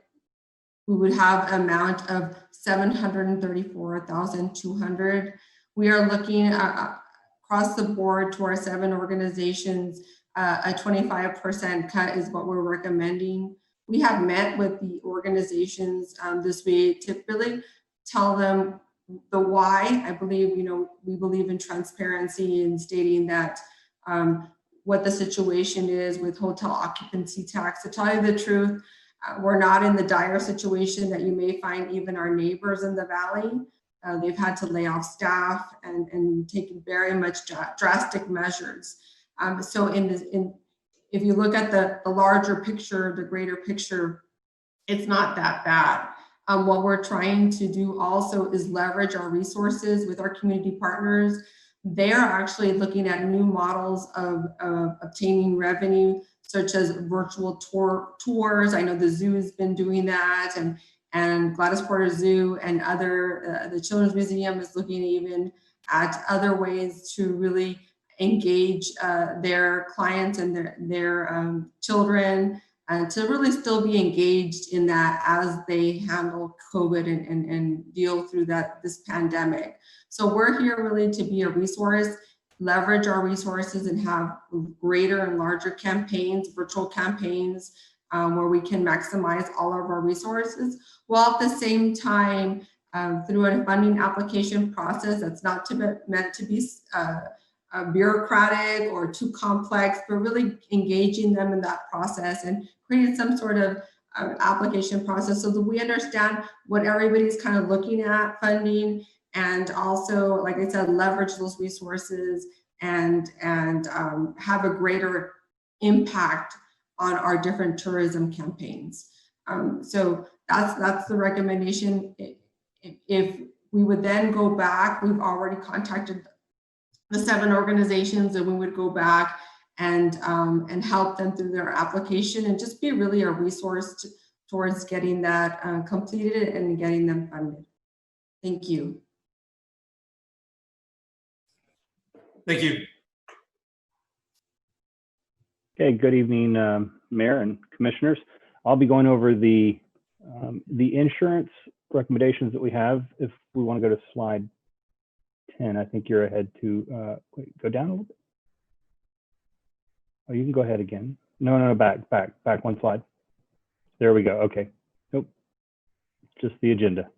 We would have an amount of $734,200. We are looking across the board to our 7 organizations. A 25% cut is what we're recommending. We have met with the organizations this week to really tell them the why. I believe, we believe in transparency and stating that what the situation is with hotel occupancy tax. To tell you the truth, we're not in the dire situation that you may find even our neighbors in the valley. They've had to lay off staff and taken very much drastic measures. So if you look at the larger picture, the greater picture, it's not that bad. What we're trying to do also is leverage our resources with our community partners. They're actually looking at new models of obtaining revenue, such as virtual tours. I know the zoo has been doing that, and Gladys Porter Zoo and the Children's Museum is looking even at other ways to really engage their clients and their children, and to really still be engaged in that as they handle COVID and deal through this pandemic. So we're here really to be a resource, leverage our resources, and have greater and larger campaigns, virtual campaigns, where we can maximize all of our resources, while at the same time, through a funding application process that's not meant to be bureaucratic or too complex, but really engaging them in that process and creating some sort of application process so that we understand what everybody's kind of looking at funding, and also, like I said, leverage those resources and have a greater impact on our different tourism campaigns. So that's the recommendation. If we would then go back, we've already contacted the 7 organizations, and we would go back and help them through their application and just be really a resource towards getting that completed and getting them funded. Thank you. Thank you. Okay, good evening, Mayor and Commissioners. I'll be going over the insurance recommendations that we have. If we want to go to slide 10, I think you're ahead to, wait, go down a little bit. Oh, you can go ahead again. No, back one slide. There we go, okay. Nope, just the agenda.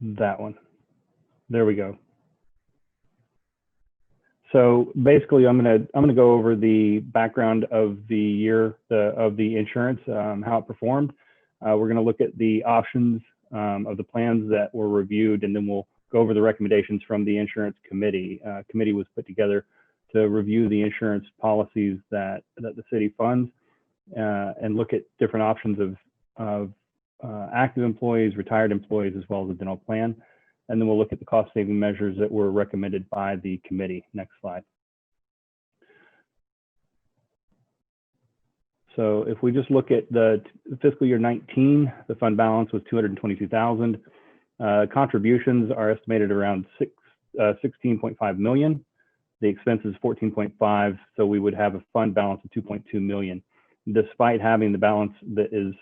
That one, there we go. So basically, I'm gonna go over the background of the year of the insurance, how it performed. We're gonna look at the options of the plans that were reviewed, and then we'll go over the recommendations from the insurance committee. Committee was put together to review the insurance policies that the city funds, and look at different options of active employees, retired employees, as well as a dental plan. and then we'll look at the cost saving measures that were recommended by the committee. Next slide. So if we just look at the fiscal year 19, the fund balance was 222,000. Contributions are estimated around 16.5 million. The expense is 14.5, so we would have a fund balance of 2.2 million. Despite having the balance that is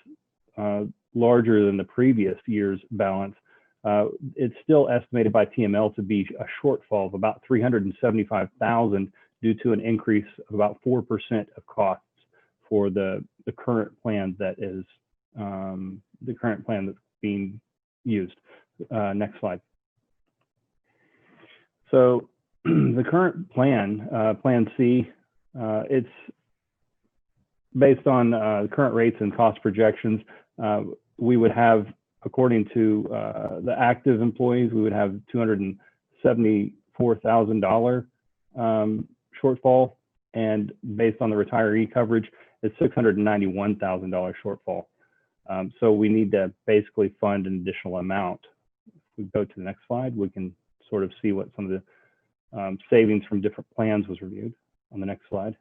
larger than the previous year's balance, it's still estimated by TML to be a shortfall of about 375,000 due to an increase of about 4% of costs for the current plan that is that's being used. Next slide. So the current plan, Plan C, it's based on current rates and cost projections. We would have, according to the active employees, we would have $274,000 shortfall, and based on the retiree coverage, it's $691,000 shortfall. So we need to basically fund an additional amount. If we go to the next slide, we can sort of see what some of the savings from different plans was reviewed on the next slide.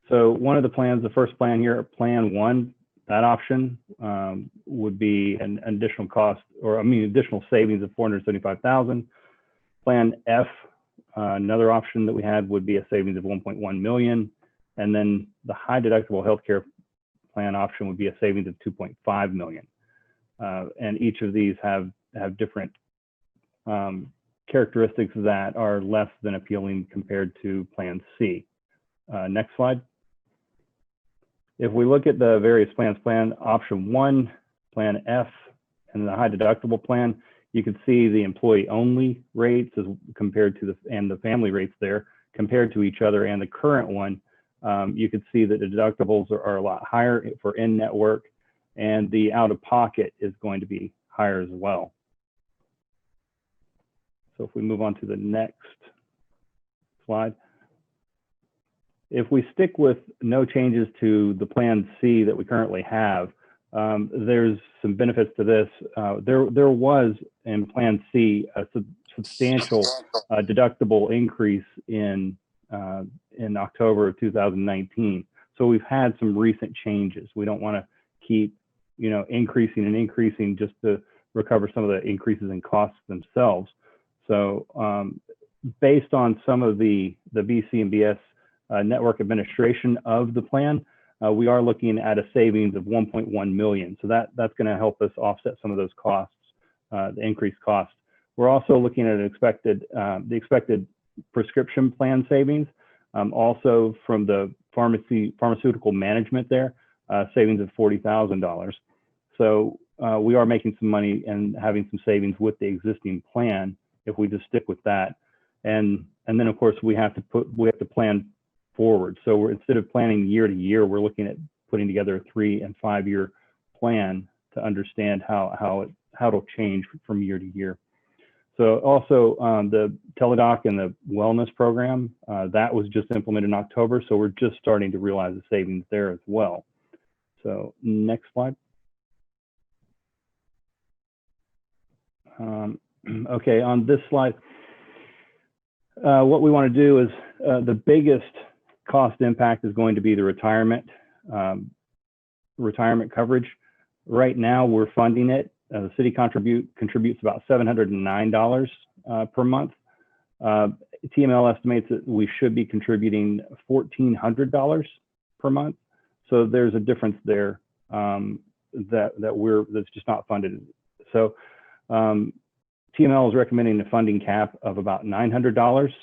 So one of the plans, the first plan here, Plan 1, that option would be an additional cost, or additional savings of 475,000. Plan F, another option that we had would be a savings of 1.1 million. And then the high deductible healthcare plan option would be a savings of 2.5 million. And each of these have different characteristics that are less than appealing compared to Plan C. Next slide. If we look at the various plans, Plan Option 1, Plan F, and the high deductible plan, you can see the employee only rates as compared to the family rates there compared to each other, and the current one, you can see that the deductibles are a lot higher for in-network, and the out-of-pocket is going to be higher as well. So if we move on to the next slide. If we stick with no changes to the Plan C that we currently have, there's some benefits to this. There was in Plan C a substantial deductible increase in October of 2019. So we've had some recent changes. We don't want to keep, increasing and increasing just to recover some of the increases in costs themselves. So based on some of the BC and BS network administration of the plan, we are looking at a savings of 1.1 million. So that's going to help us offset some of those costs, the increased costs. We're also looking at the expected prescription plan savings, also from the pharmaceutical management there, savings of $40,000. So we are making some money and having some savings with the existing plan if we just stick with that. And then of course we have to plan forward. So instead of planning year to year, we're looking at putting together a 3- and 5-year plan to understand how it'll change from year to year. So also the Teledoc and the wellness program, that was just implemented in October. So we're just starting to realize the savings there as well. So next slide. Okay, on this slide, what we want to do is the biggest cost impact is going to be the retirement coverage. Right now, we're funding it. The city contributes about $709 per month. TML estimates that we should be contributing $1,400 per month. So there's a difference there that's just not funded. So TML is recommending a funding cap of about $900.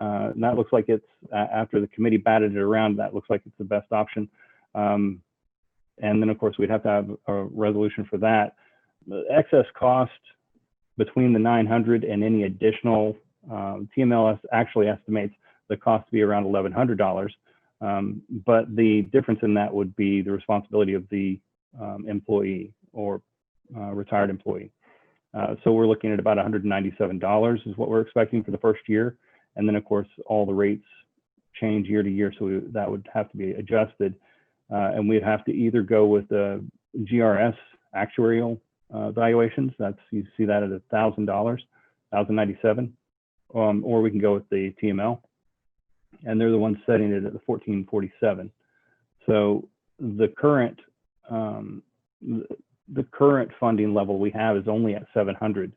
And that looks like it's, after the committee batted it around, that looks like it's the best option. And then of course we'd have to have a resolution for that. The excess cost between the 900 and any additional, TML actually estimates the cost to be around $1,100. But the difference in that would be the responsibility of the employee or retired employee. So we're looking at about $197 is what we're expecting for the first year. And then of course, all the rates change year to year. So that would have to be adjusted. And we'd have to either go with the GRS actuarial valuations. You see that at $1,000, $1,097, or we can go with the TML, and they're the ones setting it at the 1447. So the current funding level we have is only at 700.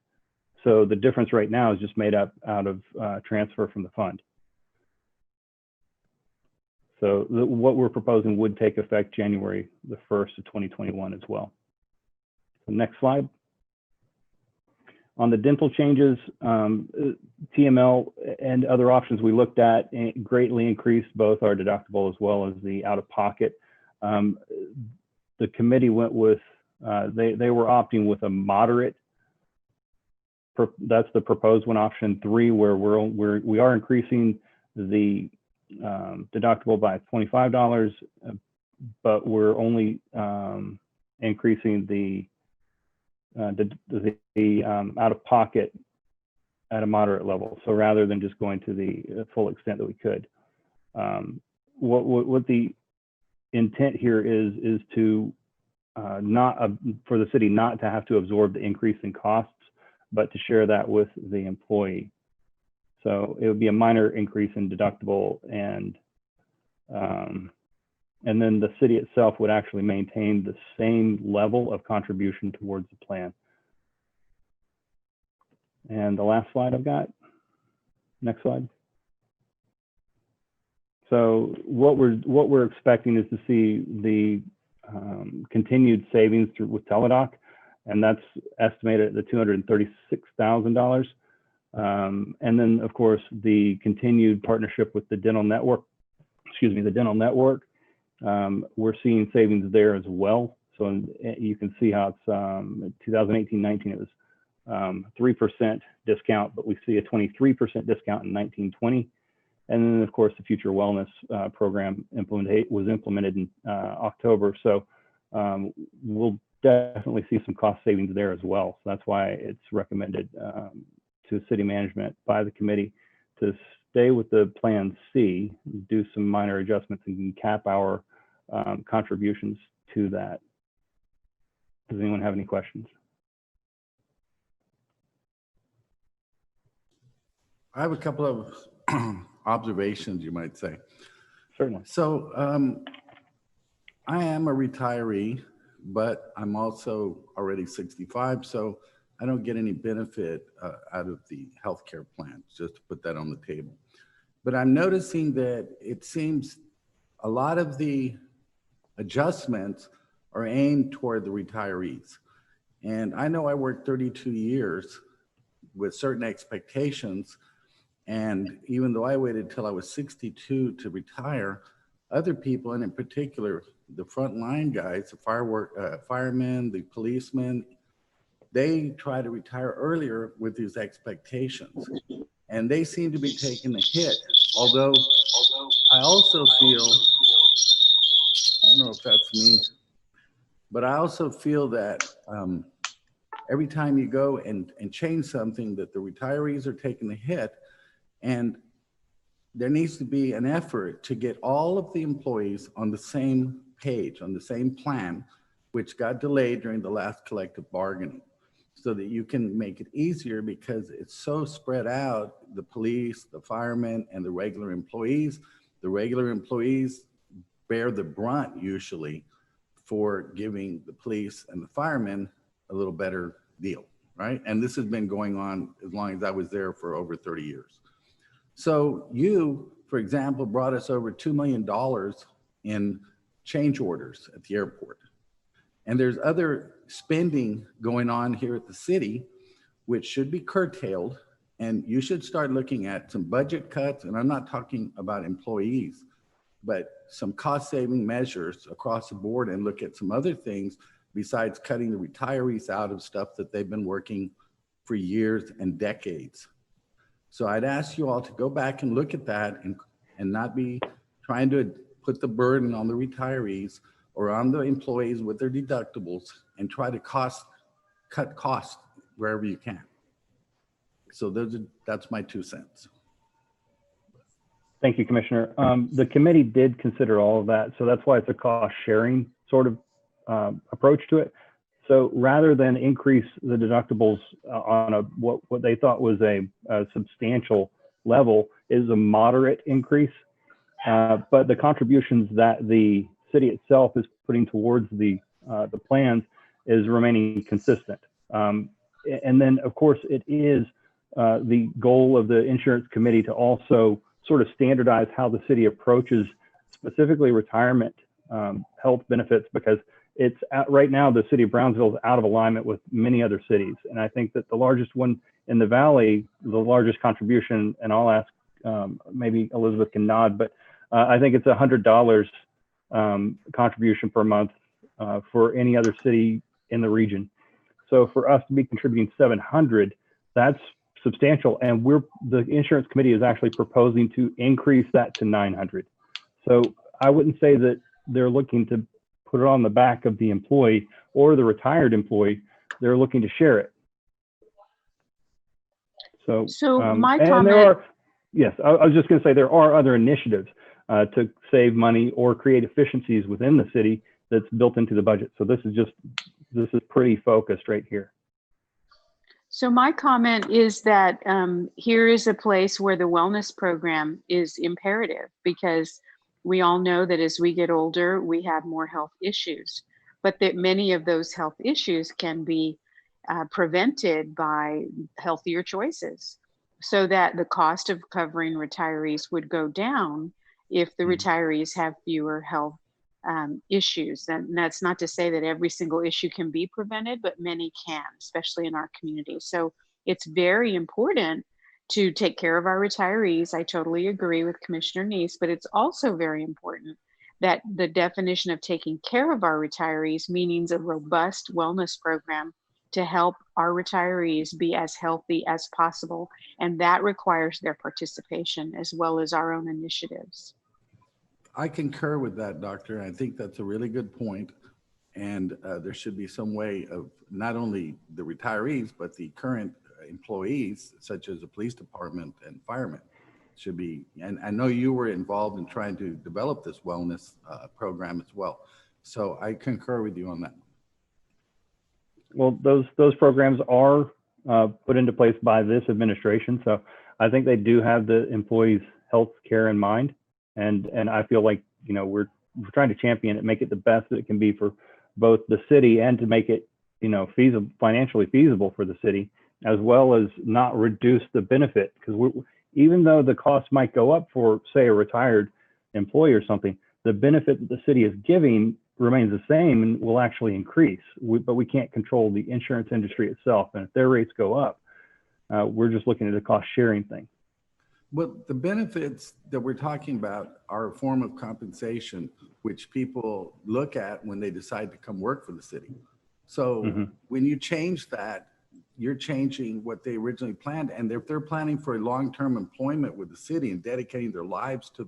So the difference right now is just made up out of transfer from the fund. So what we're proposing would take effect January the 1st of 2021 as well. So next slide. On the dental changes, TML and other options we looked at greatly increased both our deductible as well as the out-of-pocket. The committee went with, they were opting with a moderate, that's the proposed one, option 3, where we are increasing the deductible by $25, but we're only increasing the out-of-pocket at a moderate level. So rather than just going to the full extent that we could, what the intent here is to for the city not to have to absorb the increase in costs, but to share that with the employee. So it would be a minor increase in deductible, and then the city itself would actually maintain the same level of contribution towards the plan. And the last slide I've got, next slide. So what we're expecting is to see the continued savings with Teladoc, and that's estimated at the $236,000. And then of course the continued partnership with the dental network, we're seeing savings there as well. So you can see how it's 2018-19, it was 3% discount, but we see a 23% discount in 19-20. And then of course the future wellness program was implemented in October. So we'll definitely see some cost savings there as well. So that's why it's recommended to city management by the committee to stay with the plan C, do some minor adjustments, and cap our contributions to that. Does anyone have any questions? I have a couple of observations, you might say. Certainly. So I am a retiree, but I'm also already 65, so I don't get any benefit out of the healthcare plan, just to put that on the table. But I'm noticing that it seems a lot of the adjustments are aimed toward the retirees. And I know I worked 32 years with certain expectations. And even though I waited till I was 62 to retire, other people, and in particular, the frontline guys, the firemen, the policemen, they try to retire earlier with these expectations. And they seem to be taking a hit. Although I also feel, I don't know if that's me, but I also feel that every time you go and change something, that the retirees are taking the hit. And there needs to be an effort to get all of the employees on the same page, on the same plan, which got delayed during the last collective bargaining, so that you can make it easier, because it's so spread out, the police, the firemen, and the regular employees. The regular employees bear the brunt usually for giving the police and the firemen a little better deal, right? And this has been going on as long as I was there, for over 30 years. So you, for example, brought us over $2 million in change orders at the airport. And there's other spending going on here at the city, which should be curtailed. And you should start looking at some budget cuts. And I'm not talking about employees, but some cost saving measures across the board, and look at some other things besides cutting the retirees out of stuff that they've been working for years and decades. So I'd ask you all to go back and look at that, and not be trying to put the burden on the retirees or on the employees with their deductibles, and try to cut costs wherever you can. So that's my 2 cents. Thank you, Commissioner. The committee did consider all of that. So that's why it's a cost sharing sort of approach to it. So rather than increase the deductibles on what they thought was a substantial level, is a moderate increase. But the contributions that the city itself is putting towards the plans is remaining consistent. And then, of course, it is the goal of the insurance committee to also sort of standardize how the city approaches specifically retirement health benefits, because it's right now the city of Brownsville is out of alignment with many other cities. And I think that the largest one in the valley, the largest contribution, and I'll ask maybe Elizabeth can nod, but I think it's $100 contribution per month for any other city in the region. So for us to be contributing $700, that's substantial. And the insurance committee is actually proposing to increase that to $900. So I wouldn't say that they're looking to put it on the back of the employee or the retired employee. They're looking to share it. So my and comment. there are, yes, I was just going to say there are other initiatives to save money or create efficiencies within the city that's built into the budget. So this is pretty focused right here. So my comment is that here is a place where the wellness program is imperative, because we all know that as we get older, we have more health issues, but that many of those health issues can be prevented by healthier choices, so that the cost of covering retirees would go down if the retirees have fewer health issues. And that's not to say that every single issue can be prevented, but many can, especially in our community. So it's very important to take care of our retirees. I totally agree with Commissioner Neese, but it's also very important that the definition of taking care of our retirees means a robust wellness program to help our retirees be as healthy as possible. And that requires their participation as well as our own initiatives. I concur with that, Doctor. I think that's a really good point. And there should be some way of not only the retirees, but the current employees, such as the police department and firemen, should be. And I know you were involved in trying to develop this wellness program as well. So I concur with you on that. Well, those programs are put into place by this administration. So I think they do have the employees' health care in mind. And I feel like, you know, we're trying to champion it, make it the best that it can be for both the city and to make it, you know, feasible, financially feasible for the city, as well as not reduce the benefit. Because even though the cost might go up for, say, a retired employee or something, the benefit that the city is giving remains the same and will actually increase. But we can't control the insurance industry itself. And if their rates go up, we're just looking at a cost sharing thing. Well, the benefits that we're talking about are a form of compensation, which people look at when they decide to come work for the city. So when you change that, you're changing what they originally planned. And if they're planning for a long-term employment with the city and dedicating their lives to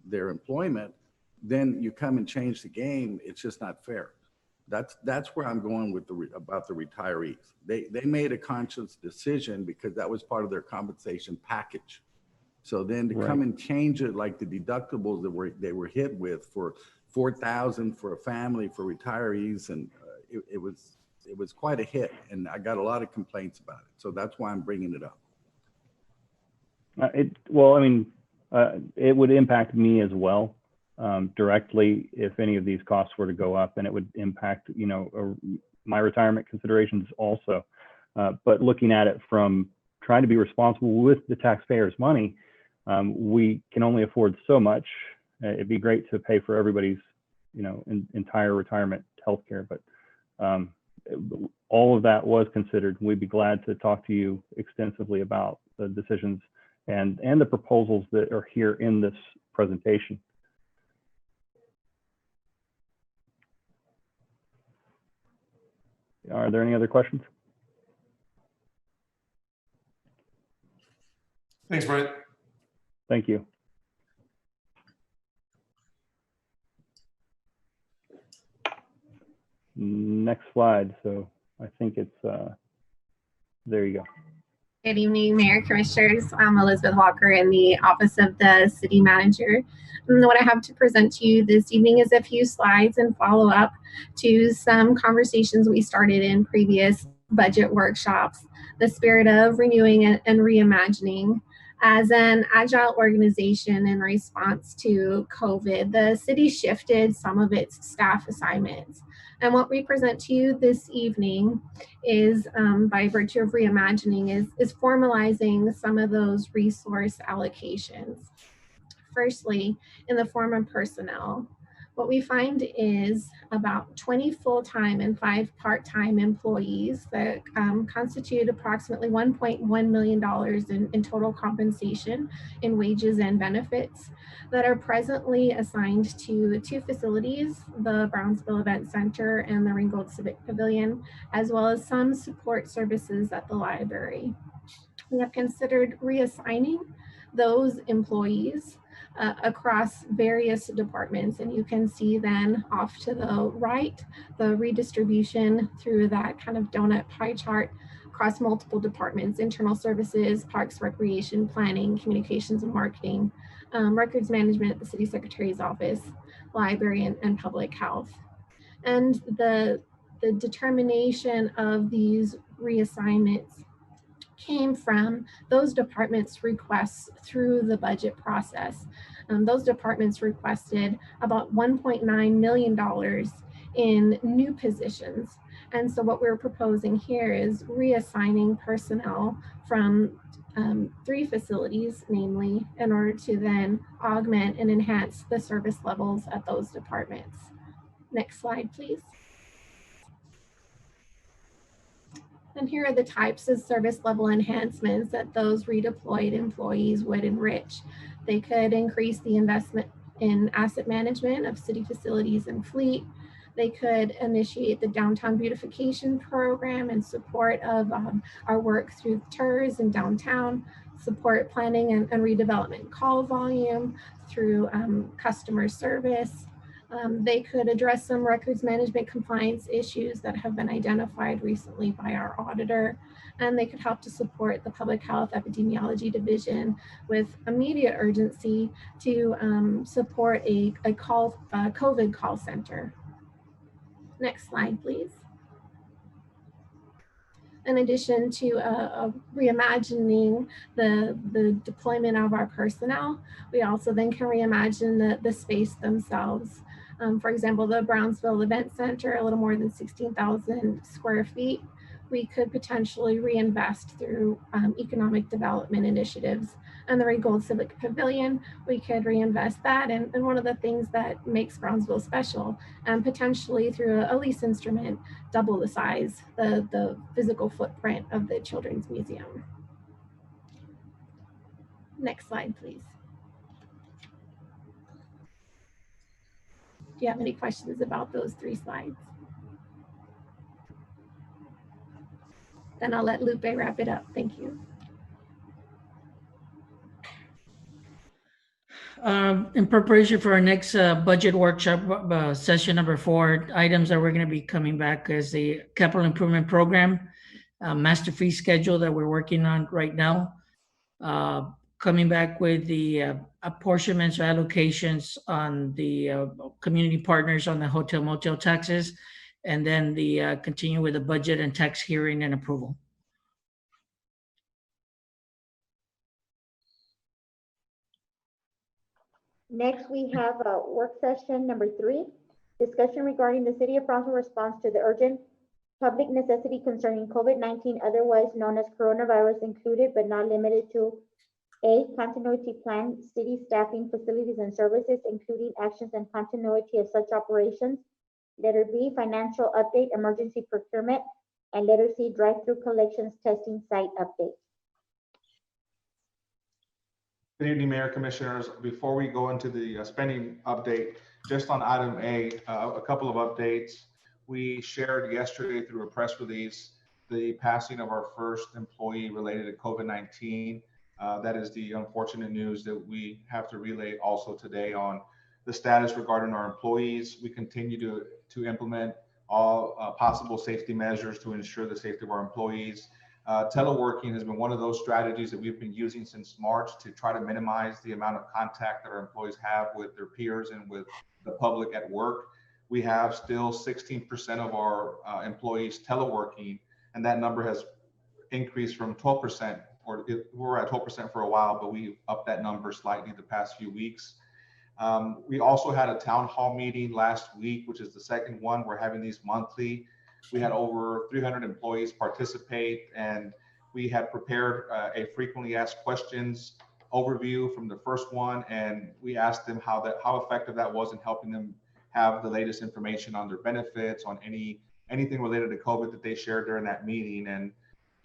their employment, then you come and change the game. It's just not fair. That's where I'm going with about the retirees. They made a conscious decision because that was part of their compensation package. So then to come and change it, like the deductibles that they were hit with for $4,000 for a family for retirees, and it was quite a hit, and I got a lot of complaints about it. So that's why I'm bringing it up. It would impact me as well directly if any of these costs were to go up, and it would impact, you know, my retirement considerations also. But looking at it from trying to be responsible with the taxpayers' money, we can only afford so much. It'd be great to pay for everybody's, you know, entire retirement health care, but all of that was considered. We'd be glad to talk to you extensively about the decisions and the proposals that are here in this presentation. Are there any other questions? Thanks, Brent. Thank you. Next slide. So I think it's, there you go. Good evening, Mayor, Commissioners. I'm Elizabeth Walker in the Office of the City Manager. And what I have to present to you this evening is a few slides and follow up to some conversations we started in previous budget workshops. The spirit of renewing and reimagining. As an agile organization in response to COVID, the city shifted some of its staff assignments. And what we present to you this evening is by virtue of reimagining is formalizing some of those resource allocations. Firstly, in the form of personnel, what we find is about 20 full-time and 5 part-time employees that constitute approximately $1.1 million in total compensation in wages and benefits that are presently assigned to 2 facilities, the Brownsville Event Center and the Ringgold Civic Pavilion, as well as some support services at the library. We have considered reassigning those employees across various departments. And you can see then off to the right, the redistribution through that kind of donut pie chart across multiple departments: internal services, parks, recreation, planning, communications and marketing, records management at the city secretary's office, library, and public health. And the determination of these reassignments came from those departments' requests through the budget process. Those departments requested about $1.9 million in new positions. And so what we're proposing here is reassigning personnel from 3 facilities, namely, in order to then augment and enhance the service levels at those departments. Next slide, please. And here are the types of service level enhancements that those redeployed employees would enrich. They could increase the investment in asset management of city facilities and fleet. They could initiate the downtown beautification program in support of our work through TERS in downtown, support planning and redevelopment call volume through customer service. They could address some records management compliance issues that have been identified recently by our auditor, and they could help to support the public health epidemiology division with immediate urgency to support a COVID call center. Next slide, please. In addition to reimagining the deployment of our personnel, we also then can reimagine the space themselves. For example, the Brownsville Event Center, a little more than 16,000 square feet, we could potentially reinvest through economic development initiatives. And the Ringgold Civic Pavilion, we could reinvest that. And one of the things that makes Brownsville special, potentially through a lease instrument, double the size, the physical footprint of the Children's Museum. Next slide, please. Do you have any questions about those 3 slides? Then I'll let Lupe wrap it up. Thank you. In preparation for our next budget workshop, session number 4, items that we're going to be coming back is the capital improvement program, master fee schedule that we're working on right now, coming back with the apportionments or allocations on the community partners on the hotel motel taxes, and then the continue with the budget and tax hearing and approval. Next, we have work session number 3, discussion regarding the City of Brownsville response to the urgent public necessity concerning COVID-19, otherwise known as coronavirus, included but not limited to: A, continuity plan, city staffing, facilities and services, including actions and continuity of such operations. Letter B, financial update, emergency procurement. And letter C, drive-through collections testing site update. Good evening, Mayor, Commissioners. Before we go into the spending update, just on item A, a couple of updates. We shared yesterday through a press release the passing of our first employee related to COVID-19. That is the unfortunate news that we have to relay also today on the status regarding our employees. We continue to implement all possible safety measures to ensure the safety of our employees. Teleworking has been one of those strategies that we've been using since March to try to minimize the amount of contact that our employees have with their peers and with the public at work. We have still 16% of our employees teleworking, and that number has increased from 12%, we were at 12% for a while, but we upped that number slightly the past few weeks. We also had a town hall meeting last week, which is the second one. We're having these monthly. We had over 300 employees participate, and we had prepared a frequently asked questions overview from the first one, and we asked them how effective that was in helping them have the latest information on their benefits, on anything related to COVID that they shared during that meeting. And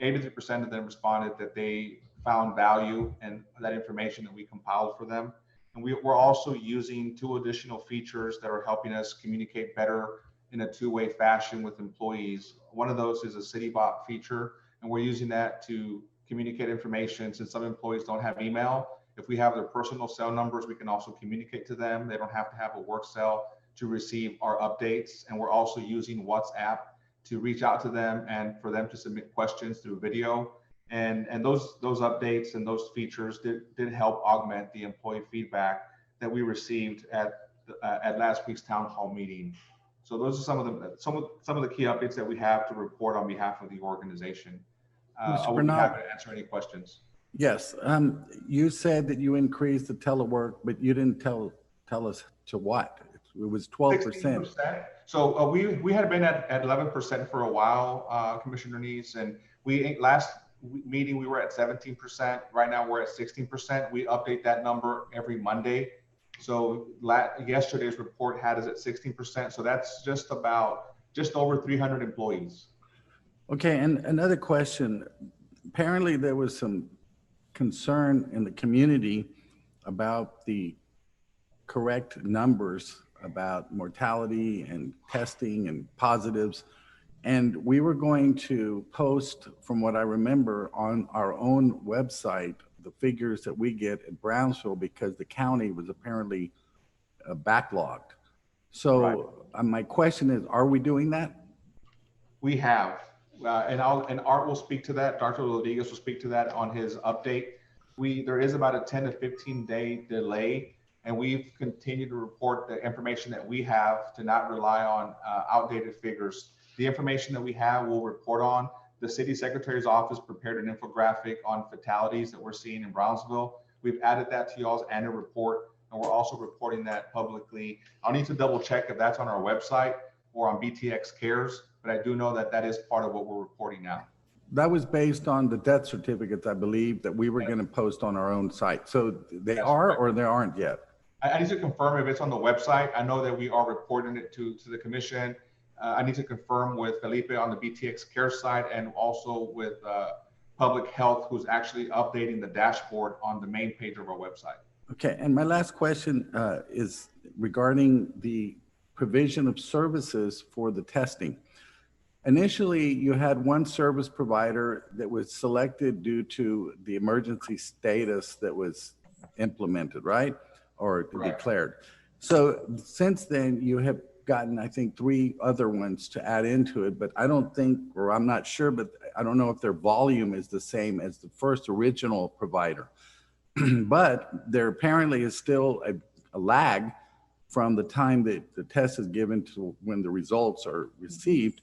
83% of them responded that they found value in that information that we compiled for them. And we're also using 2 additional features that are helping us communicate better in a 2-way fashion with employees. One of those is a CityBot feature, and we're using that to communicate information. Since some employees don't have email, if we have their personal cell numbers, we can also communicate to them. They don't have to have a work cell to receive our updates. And we're also using WhatsApp to reach out to them and for them to submit questions through video. And those updates and those features did help augment the employee feedback that we received at last week's town hall meeting. So those are some of the key updates that we have to report on behalf of the organization. I would be happy to answer any questions. Yes, you said that you increased the telework, but you didn't tell us to what. It was 12%. So we had been at 11% for a while, Commissioner Neese, and last meeting we were at 17%. Right now we're at 16%. We update that number every Monday. So yesterday's report had us at 16%. So that's just over 300 employees. Okay, and another question. Apparently there was some concern in the community about the correct numbers about mortality and testing and positives. And we were going to post, from what I remember, on our own website, the figures that we get at Brownsville, because the county was apparently backlogged. So my question is, are we doing that? We have, and Art will speak to that. Dr. Rodriguez will speak to that on his update. There is about a 10 to 15 day delay, and we've continued to report the information that we have to not rely on outdated figures. The information that we have, we'll report on. The city secretary's office prepared an infographic on fatalities that we're seeing in Brownsville. We've added that to y'all's annual report, and we're also reporting that publicly. I'll need to double check if that's on our website or on BTX Cares, but I do know that that is part of what we're reporting now. That was based on the death certificates, I believe, that we were going to post on our own site. So they are or they aren't yet? I need to confirm if it's on the website. I know that we are reporting it to the commission. I need to confirm with Felipe on the BTX Care side and also with Public Health, who's actually updating the dashboard on the main page of our website. Okay, and my last question is regarding the provision of services for the testing. Initially, you had one service provider that was selected due to the emergency status that was implemented, right? Or declared. So since then, you have gotten, I think, 3 other ones to add into it, but I don't think, or I'm not sure, but I don't know if their volume is the same as the first original provider. But there apparently is still a lag from the time that the test is given to when the results are received.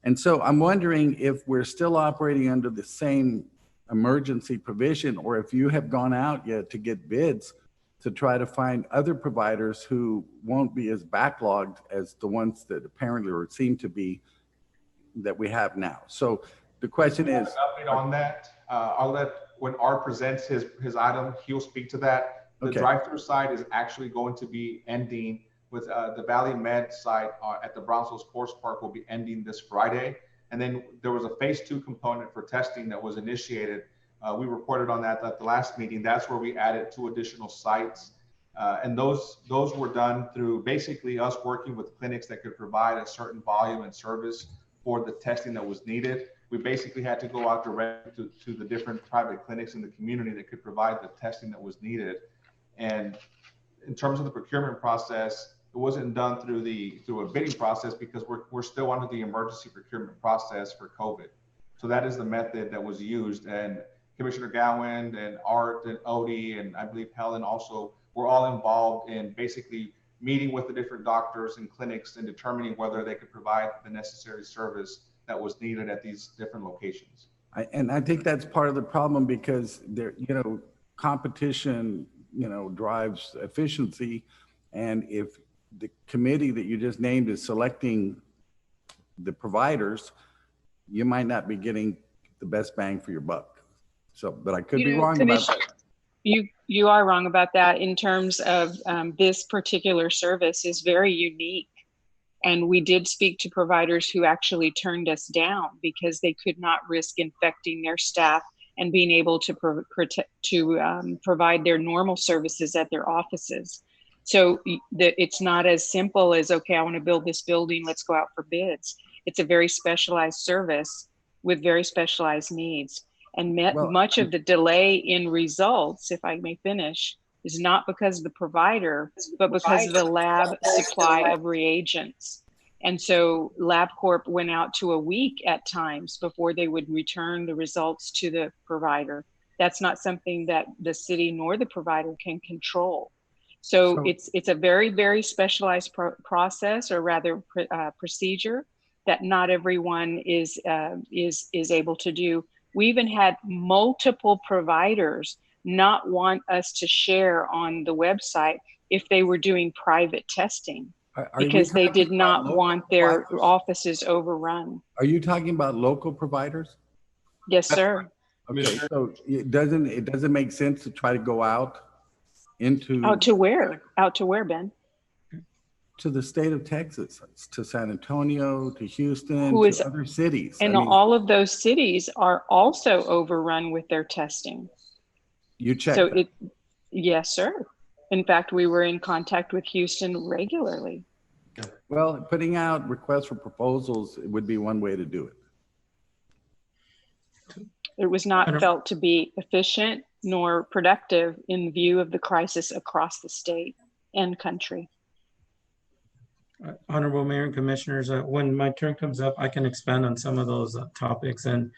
And so I'm wondering if we're still operating under the same emergency provision, or if you have gone out yet to get bids to try to find other providers who won't be as backlogged as the ones that apparently or seem to be that we have now. So the question is, an update on that. I'll let, when Art presents his item, he'll speak to that. The drive-through side is actually going to be ending with the Valley Med site at the Brownsville Sports Park will be ending this Friday. And then there was a phase 2 component for testing that was initiated. We reported on that at the last meeting. That's where we added 2 additional sites. And those were done through basically us working with clinics that could provide a certain volume and service for the testing that was needed. We basically had to go out direct to the different private clinics in the community that could provide the testing that was needed. And in terms of the procurement process, it wasn't done through a bidding process because we're still under the emergency procurement process for COVID. So that is the method that was used. And Commissioner Gowan and Art and Odie, and I believe Helen also, were all involved in basically meeting with the different doctors and clinics and determining whether they could provide the necessary service that was needed at these different locations. And I think that's part of the problem, because there, competition, drives efficiency. And if the committee that you just named is selecting the providers, you might not be getting the best bang for your buck. So, but I could be wrong about that. You are wrong about that. In terms of this particular service is very unique. And we did speak to providers who actually turned us down because they could not risk infecting their staff and being able to provide their normal services at their offices. So it's not as simple as, okay, I want to build this building, let's go out for bids. It's a very specialized service with very specialized needs. And much of the delay in results, if I may finish, is not because of the provider, but because of the lab supply of reagents. And so LabCorp went out to a week at times before they would return the results to the provider. That's not something that the city nor the provider can control. So it's a very, very specialized process, or rather procedure, that not everyone is able to do. We even had multiple providers not want us to share on the website if they were doing private testing, because they did not want their offices overrun. Are you talking about local providers? Yes, sir. Okay, so it doesn't make sense to try to go out into Out to where? Out to where, Ben? To the state of Texas, to San Antonio, to Houston, to other cities. And all of those cities are also overrun with their testing. You check. Yes, sir. In fact, we were in contact with Houston regularly. Well, putting out requests for proposals would be one way to do it. It was not felt to be efficient nor productive in view of the crisis across the state and country. Honorable Mayor and Commissioners, when my turn comes up, I can expand on some of those topics. And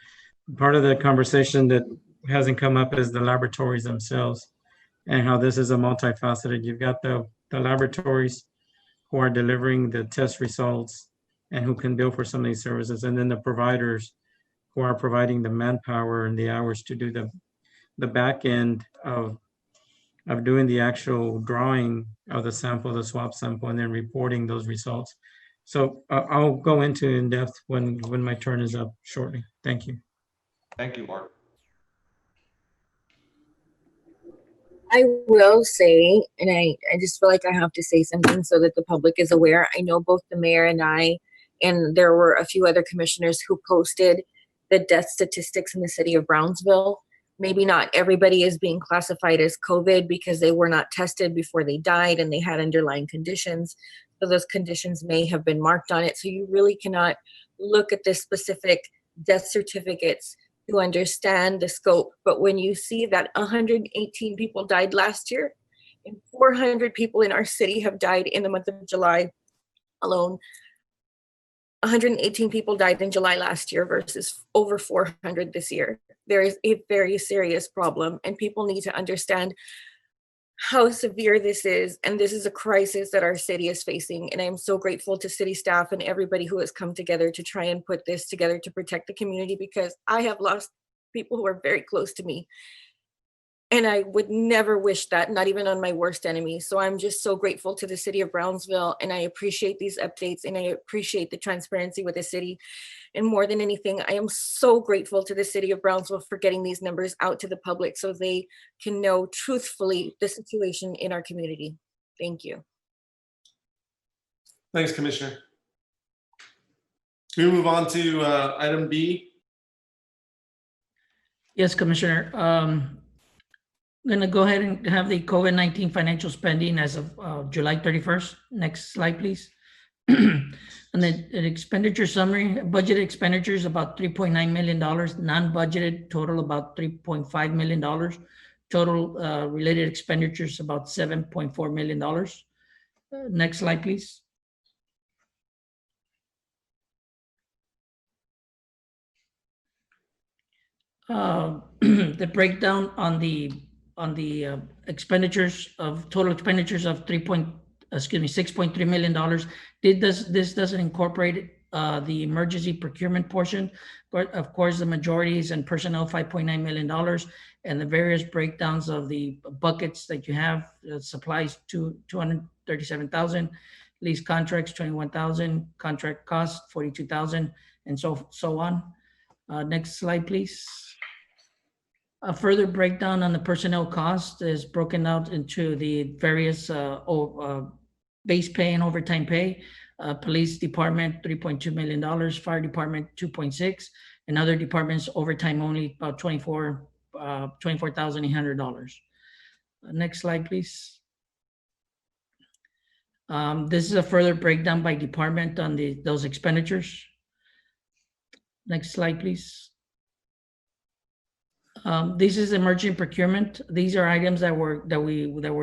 part of the conversation that hasn't come up is the laboratories themselves and how this is a multifaceted. You've got the laboratories who are delivering the test results and who can bill for some of these services, and then the providers who are providing the manpower and the hours to do the back end of doing the actual drawing of the sample, the swab sample, and then reporting those results. So I'll go into in depth when my turn is up shortly. Thank you. Thank you, Art. I will say, and I just feel like I have to say something so that the public is aware. I know both the mayor and I, and there were a few other commissioners who posted the death statistics in the city of Brownsville. Maybe not everybody is being classified as COVID because they were not tested before they died and they had underlying conditions. So those conditions may have been marked on it. So you really cannot look at the specific death certificates to understand the scope. But when you see that 118 people died last year and 400 people in our city have died in the month of July alone, 118 people died in July last year versus over 400 this year. There is a very serious problem, and people need to understand how severe this is. And this is a crisis that our city is facing. And I'm so grateful to city staff and everybody who has come together to try and put this together to protect the community, because I have lost people who are very close to me. And I would never wish that, not even on my worst enemy. So I'm just so grateful to the city of Brownsville, and I appreciate these updates, and I appreciate the transparency with the city. And more than anything, I am so grateful to the city of Brownsville for getting these numbers out to the public so they can know truthfully the situation in our community. Thank you. Thanks, Commissioner. Can we move on to item B? Yes, Commissioner. I'm going to go ahead and have the COVID-19 financial spending as of July 31st. Next slide, please. And the expenditure summary, budgeted expenditures about $3.9 million, non-budgeted total about $3.5 million, total related expenditures about $7.4 million. Next slide, please. The breakdown on the expenditures of total expenditures of $6.3 million. This doesn't incorporate the emergency procurement portion, but of course the majority is in personnel, $5.9 million, and the various breakdowns of the buckets that you have, supplies to 237,000, lease contracts 21,000, contract costs 42,000, and so on. Next slide, please. A further breakdown on the personnel cost is broken out into the various base pay and overtime pay. Police department, $3.2 million, fire department, 2.6, and other departments overtime only about $24,800. Next slide, please. This is a further breakdown by department on those expenditures. Next slide, please. This is emergent procurement. These are items that were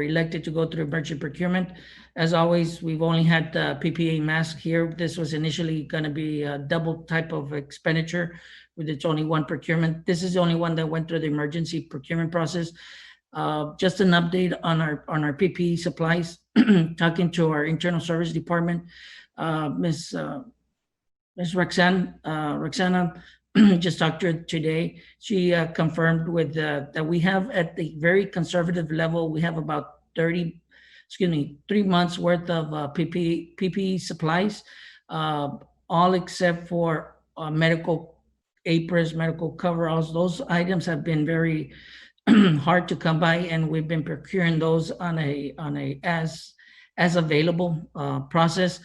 elected to go through emergent procurement. As always, we've only had PPE mask here. This was initially going to be a double type of expenditure with its only one procurement. This is the only one that went through the emergency procurement process. Just an update on our PPE supplies. Talking to our internal service department, Ms. Roxana just talked to her today. She confirmed with that we have at the very conservative level, we have about 3 months worth of PPE supplies, all except for medical aprons, medical coveralls. Those items have been very hard to come by, and we've been procuring those on a as available process.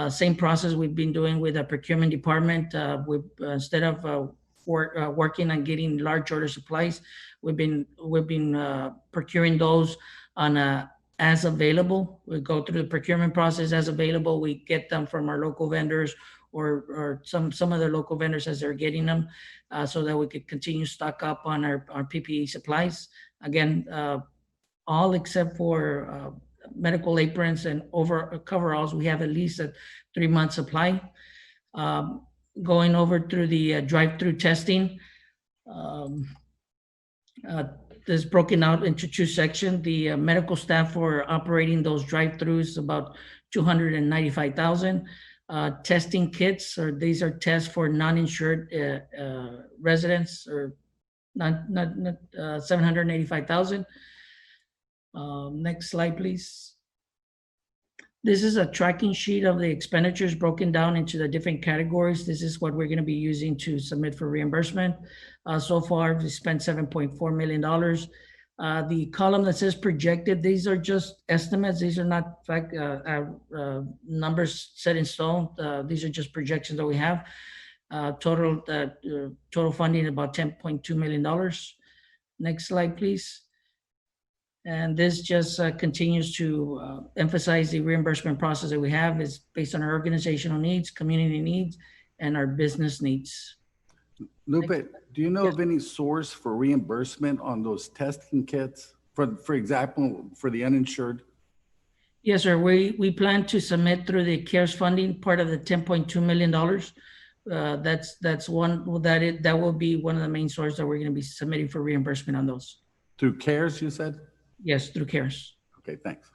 Same process we've been doing with the procurement department. Instead of working on getting large order supplies, we've been procuring those on a as available. We go through the procurement process as available. We get them from our local vendors or some other local vendors as they're getting them, so that we could continue stock up on our PPE supplies. Again, all except for medical aprons and coveralls, we have at least a 3-month supply. Going over through the drive-through testing, this is broken out into 2 sections. The medical staff for operating those drive-throughs, about $295,000. Testing kits, or these are tests for non-insured residents, or not $785,000. Next slide, please. This is a tracking sheet of the expenditures broken down into the different categories. This is what we're going to be using to submit for reimbursement. So far, we spent $7.4 million. The column that says projected, these are just estimates. These are not numbers set in stone. These are just projections that we have. Total funding about $10.2 million. Next slide, please. And this just continues to emphasize the reimbursement process that we have is based on our organizational needs, community needs, and our business needs. Lupe, do you know of any source for reimbursement on those testing kits, for example, for the uninsured? Yes, sir. We plan to submit through the CARES funding, part of the $10.2 million. That's one that will be one of the main sources that we're going to be submitting for reimbursement on those. Through CARES, you said? Yes, through CARES. Okay, thanks.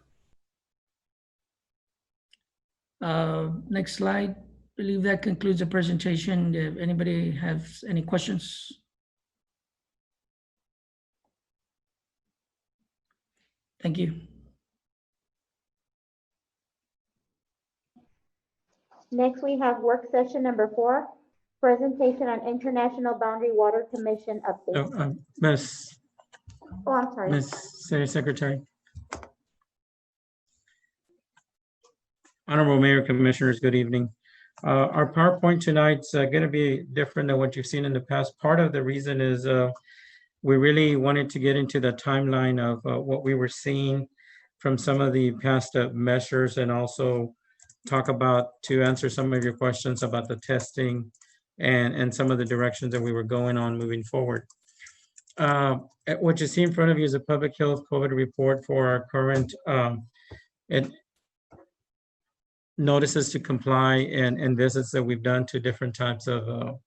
Next slide. I believe that concludes the presentation. If anybody has any questions? Thank you. Next, we have work session number 4, presentation on International Boundary Water Commission update. Ms. Oh, I'm sorry. Ms. City Secretary. Honorable Mayor, Commissioners, good evening. Our PowerPoint tonight's going to be different than what you've seen in the past. Part of the reason is we really wanted to get into the timeline of what we were seeing from some of the past measures, and also talk about, to answer some of your questions about the testing and some of the directions that we were going on moving forward. What you see in front of you is a public health COVID report for our current notices to comply and visits that we've done to different types of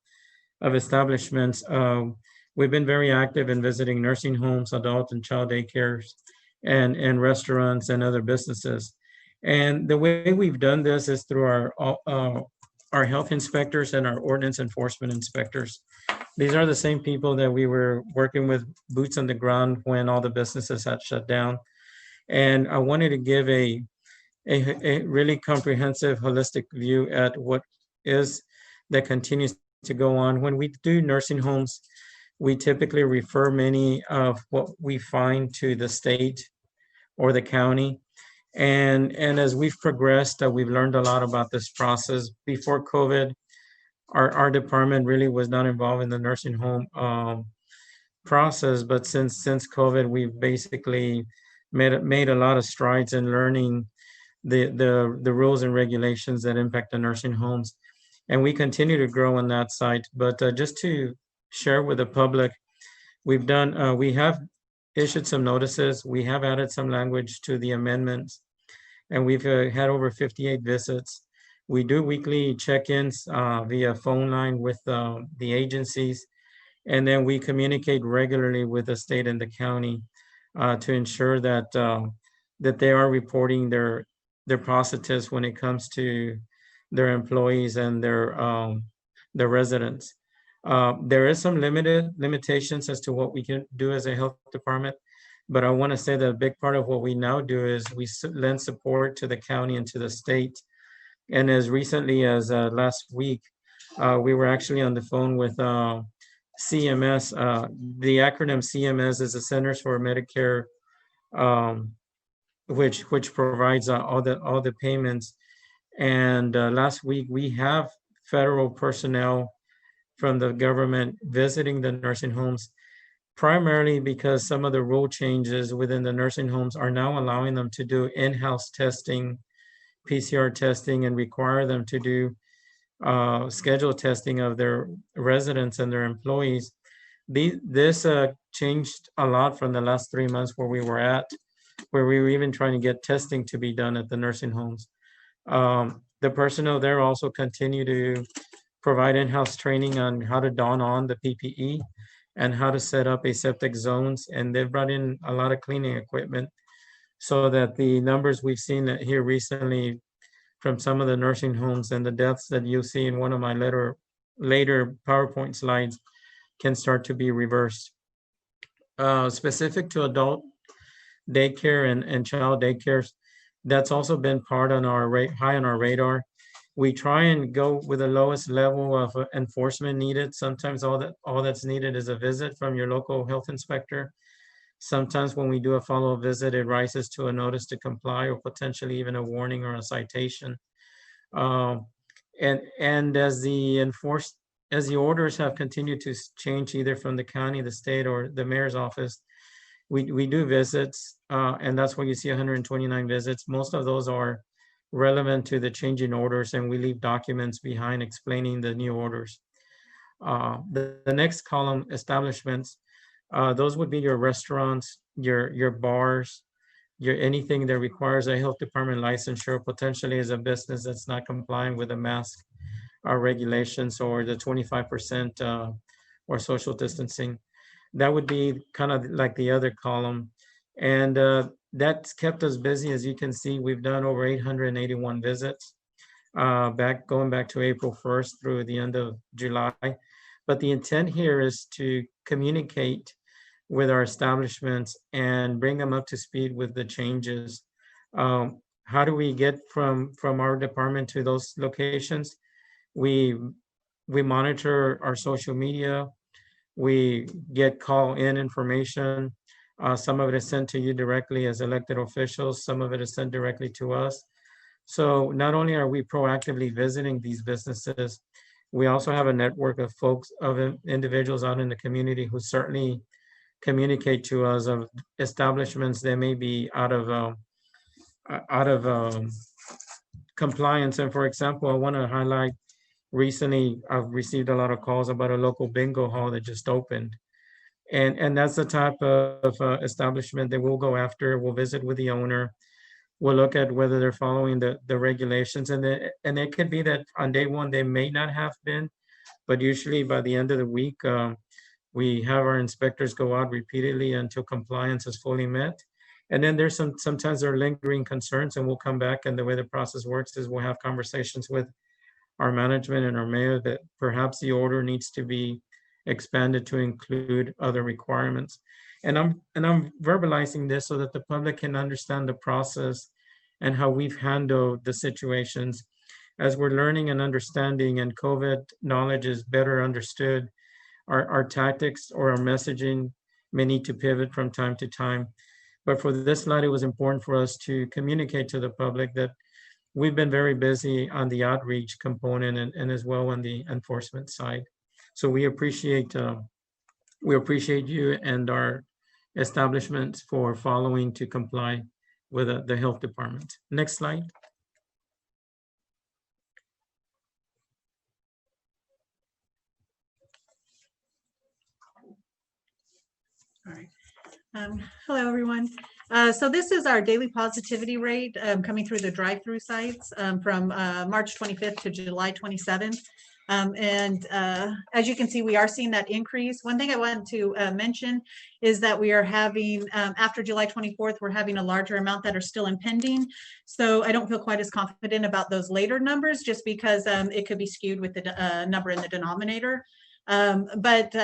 establishments. we've been very active in visiting nursing homes, adult and child daycares, and restaurants and other businesses. And the way we've done this is through our health inspectors and our ordinance enforcement inspectors. These are the same people that we were working with, boots on the ground, when all the businesses had shut down. And I wanted to give a really comprehensive, holistic view at what is that continues to go on. When we do nursing homes, we typically refer many of what we find to the state or the county. And as we've progressed, we've learned a lot about this process. Before COVID, our department really was not involved in the nursing home process, but since COVID, we've basically made a lot of strides in learning the rules and regulations that impact the nursing homes, and we continue to grow on that side. But just to share with the public, we have issued some notices. We have added some language to the amendments, and we've had over 58 visits. We do weekly check-ins via phone line with the agencies, and then we communicate regularly with the state and the county to ensure that that they are reporting their positives when it comes to their employees and their residents. There is some limitations as to what we can do as a health department, but I want to say that a big part of what we now do is we lend support to the county and to the state. And as recently as last week, we were actually on the phone with CMS. The acronym CMS is the Centers for Medicare, which provides all the payments. And last week we have federal personnel from the government visiting the nursing homes, primarily because some of the rule changes within the nursing homes are now allowing them to do in-house testing, PCR testing, and require them to do scheduled testing of their residents and their employees. This changed a lot from the last 3 months where we were even trying to get testing to be done at the nursing homes. The personnel there also continue to provide in-house training on how to don on the PPE and how to set up aseptic zones. And they've brought in a lot of cleaning equipment so that the numbers we've seen here recently from some of the nursing homes and the deaths that you'll see in one of my later PowerPoint slides can start to be reversed. Specific to adult daycare and child daycares, that's also been part on high on our radar. We try and go with the lowest level of enforcement needed. Sometimes all that's needed is a visit from your local health inspector. Sometimes when we do a follow-up visit, it rises to a notice to comply or potentially even a warning or a citation. And as the orders have continued to change either from the county, the state, or the mayor's office, we do visits, and that's where you see 129 visits. Most of those are relevant to the changing orders, and we leave documents behind explaining the new orders. The next column, establishments, those would be your restaurants, your bars, anything that requires a health department licensure, potentially as a business that's not complying with the mask regulations or the 25% or social distancing. That would be kind of like the other column. And that's kept us busy. As you can see, we've done over 881 visits going back to April 1st through the end of July. But the intent here is to communicate with our establishments and bring them up to speed with the changes. How do we get from our department to those locations? We monitor our social media. We get call-in information. Some of it is sent to you directly as elected officials. Some of it is sent directly to us. So not only are we proactively visiting these businesses, we also have a network of individuals out in the community who certainly communicate to us of establishments that may be out of compliance. And for example, I want to highlight, recently I've received a lot of calls about a local bingo hall that just opened. And that's the type of establishment that we'll go after. We'll visit with the owner. We'll look at whether they're following the regulations. And it could be that on day one, they may not have been, but usually by the end of the week, We have our inspectors go out repeatedly until compliance is fully met. And then there's sometimes there are lingering concerns, and we'll come back, and the way the process works is we'll have conversations with our management and our mayor that perhaps the order needs to be expanded to include other requirements. And I'm verbalizing this so that the public can understand the process and how we've handled the situations. As we're learning and understanding and COVID knowledge is better understood, our tactics or our messaging may need to pivot from time to time. But for this slide, it was important for us to communicate to the public that we've been very busy on the outreach component and as well on the enforcement side. So we appreciate you and our establishments for following to comply with the health department. Next slide. All right. Hello, everyone. So this is our daily positivity rate coming through the drive-through sites from March 25th to July 27th. As you can see, we are seeing that increase. One thing I want to mention is that we are having, after July 24th, we're having a larger amount that are still impending. So I don't feel quite as confident about those later numbers just because it could be skewed with the number in the denominator. But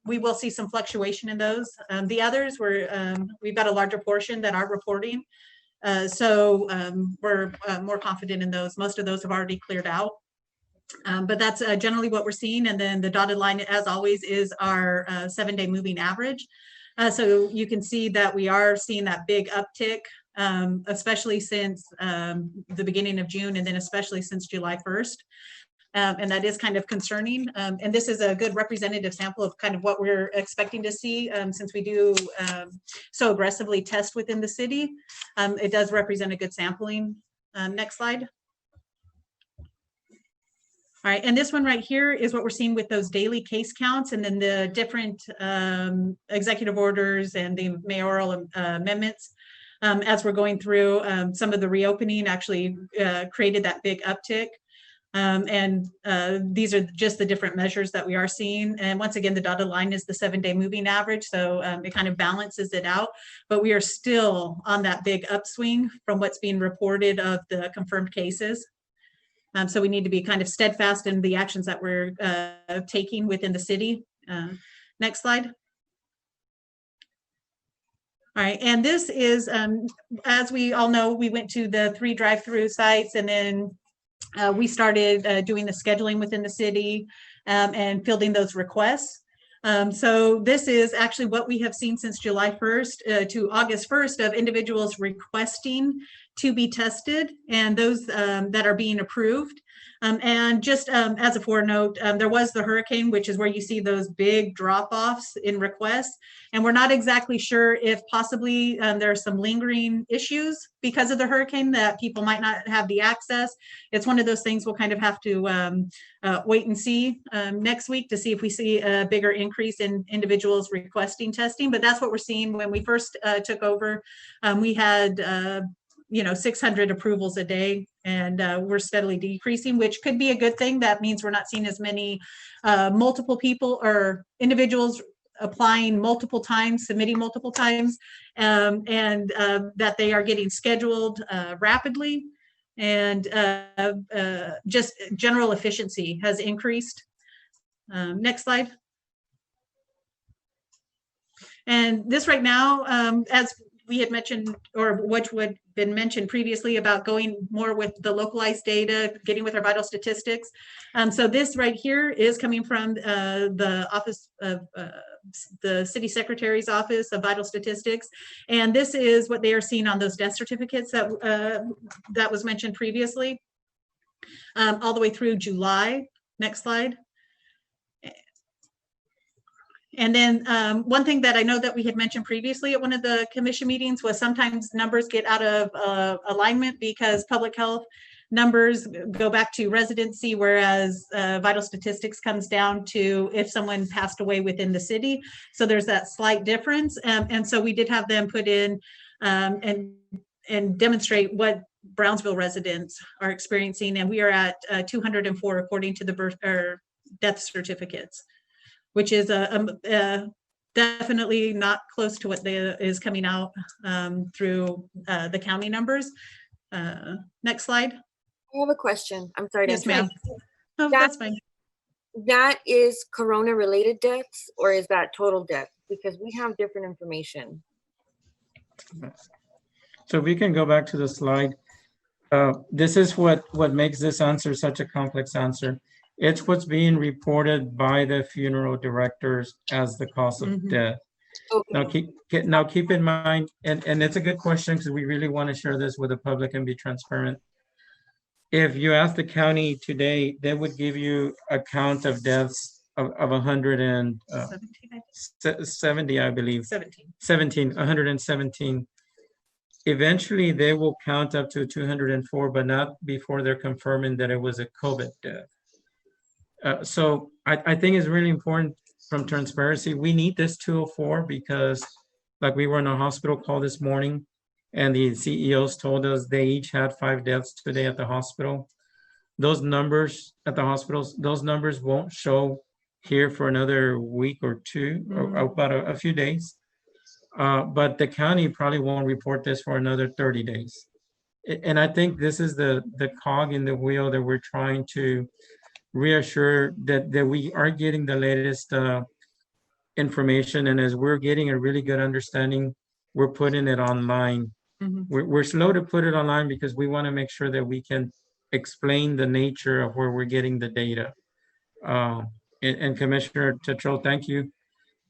we will see some fluctuation in those. The others, we've got a larger portion that are reporting. So we're more confident in those. Most of those have already cleared out. But that's generally what we're seeing. And then the dotted line, as always, is our 7-day moving average. So you can see that we are seeing that big uptick, especially since the beginning of June, and then especially since July 1st. And that is kind of concerning. And this is a good representative sample of kind of what we're expecting to see since we do so aggressively test within the city. It does represent a good sampling. Next slide. All right, and this one right here is what we're seeing with those daily case counts and then the different executive orders and the mayoral amendments. As we're going through, some of the reopening actually created that big uptick. These are just the different measures that we are seeing. And once again, the dotted line is the 7-day moving average. So it kind of balances it out, but we are still on that big upswing from what's being reported of the confirmed cases. So we need to be kind of steadfast in the actions that we're taking within the city. Next slide. All right, and this is, as we all know, we went to the 3 drive-through sites, and then we started doing the scheduling within the city and fielding those requests. So this is actually what we have seen since July 1st to August 1st of individuals requesting to be tested and those that are being approved. And just as a forenote, there was the hurricane, which is where you see those big drop-offs in requests. And we're not exactly sure if possibly there are some lingering issues because of the hurricane that people might not have the access. It's one of those things we'll kind of have to wait and see next week to see if we see a bigger increase in individuals requesting testing. But that's what we're seeing. When we first took over, we had 600 approvals a day, and we're steadily decreasing, which could be a good thing. That means we're not seeing as many multiple people or individuals applying multiple times, submitting multiple times, and that they are getting scheduled rapidly, and just general efficiency has increased. Next slide. And this right now, as we had mentioned, or which would been mentioned previously about going more with the localized data, getting with our vital statistics. So this right here is coming from the office of the city secretary's office of vital statistics. And this is what they are seeing on those death certificates that was mentioned previously, all the way through July. Next slide. And then one thing that I know that we had mentioned previously at one of the commission meetings was sometimes numbers get out of alignment because public health numbers go back to residency, whereas vital statistics comes down to if someone passed away within the city. So there's that slight difference. And so we did have them put in and demonstrate what Brownsville residents are experiencing. And we are at 204 according to the birth or death certificates. which is definitely not close to what is coming out through the county numbers. Next slide. I have a question. I'm sorry to Yes, interrupt. ma'am. No, that's fine. That is corona-related deaths, or is that total death? Because we have different information. So we can go back to the slide. This is what makes this answer such a complex answer. It's what's being reported by the funeral directors as the cause of death. Okay. Now keep in mind, and it's a good question because we really want to share this with the public and be transparent. If you ask the county today, they would give you a count of deaths of 170, I believe. 117. Eventually, they will count up to 204, but not before they're confirming that it was a COVID death. So I think it's really important from transparency. We need this 204 because, like, we were in a hospital call this morning, and the CEOs told us they each had 5 deaths today at the hospital. Those numbers at the hospitals, those numbers won't show here for another week or two, or about a few days. But the county probably won't report this for another 30 days. And I think this is the cog in the wheel that we're trying to reassure that we are getting the latest information. And as we're getting a really good understanding, we're putting it online. We're slow to put it online because we want to make sure that we can explain the nature of where we're getting the data. And Commissioner Tetreault, thank you.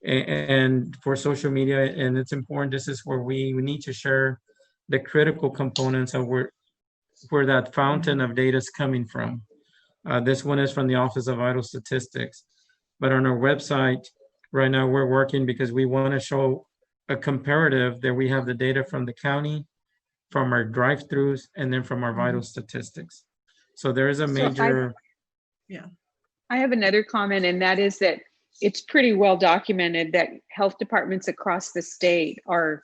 And for social media, and it's important, this is where we need to share the critical components of where that fountain of data is coming from. This one is from the Office of Vital Statistics. But on our website, right now we're working because we want to show a comparative that we have the data from the county, from our drive-throughs, and then from our vital statistics. So there is a major. I have another comment, and that is that it's pretty well documented that health departments across the state are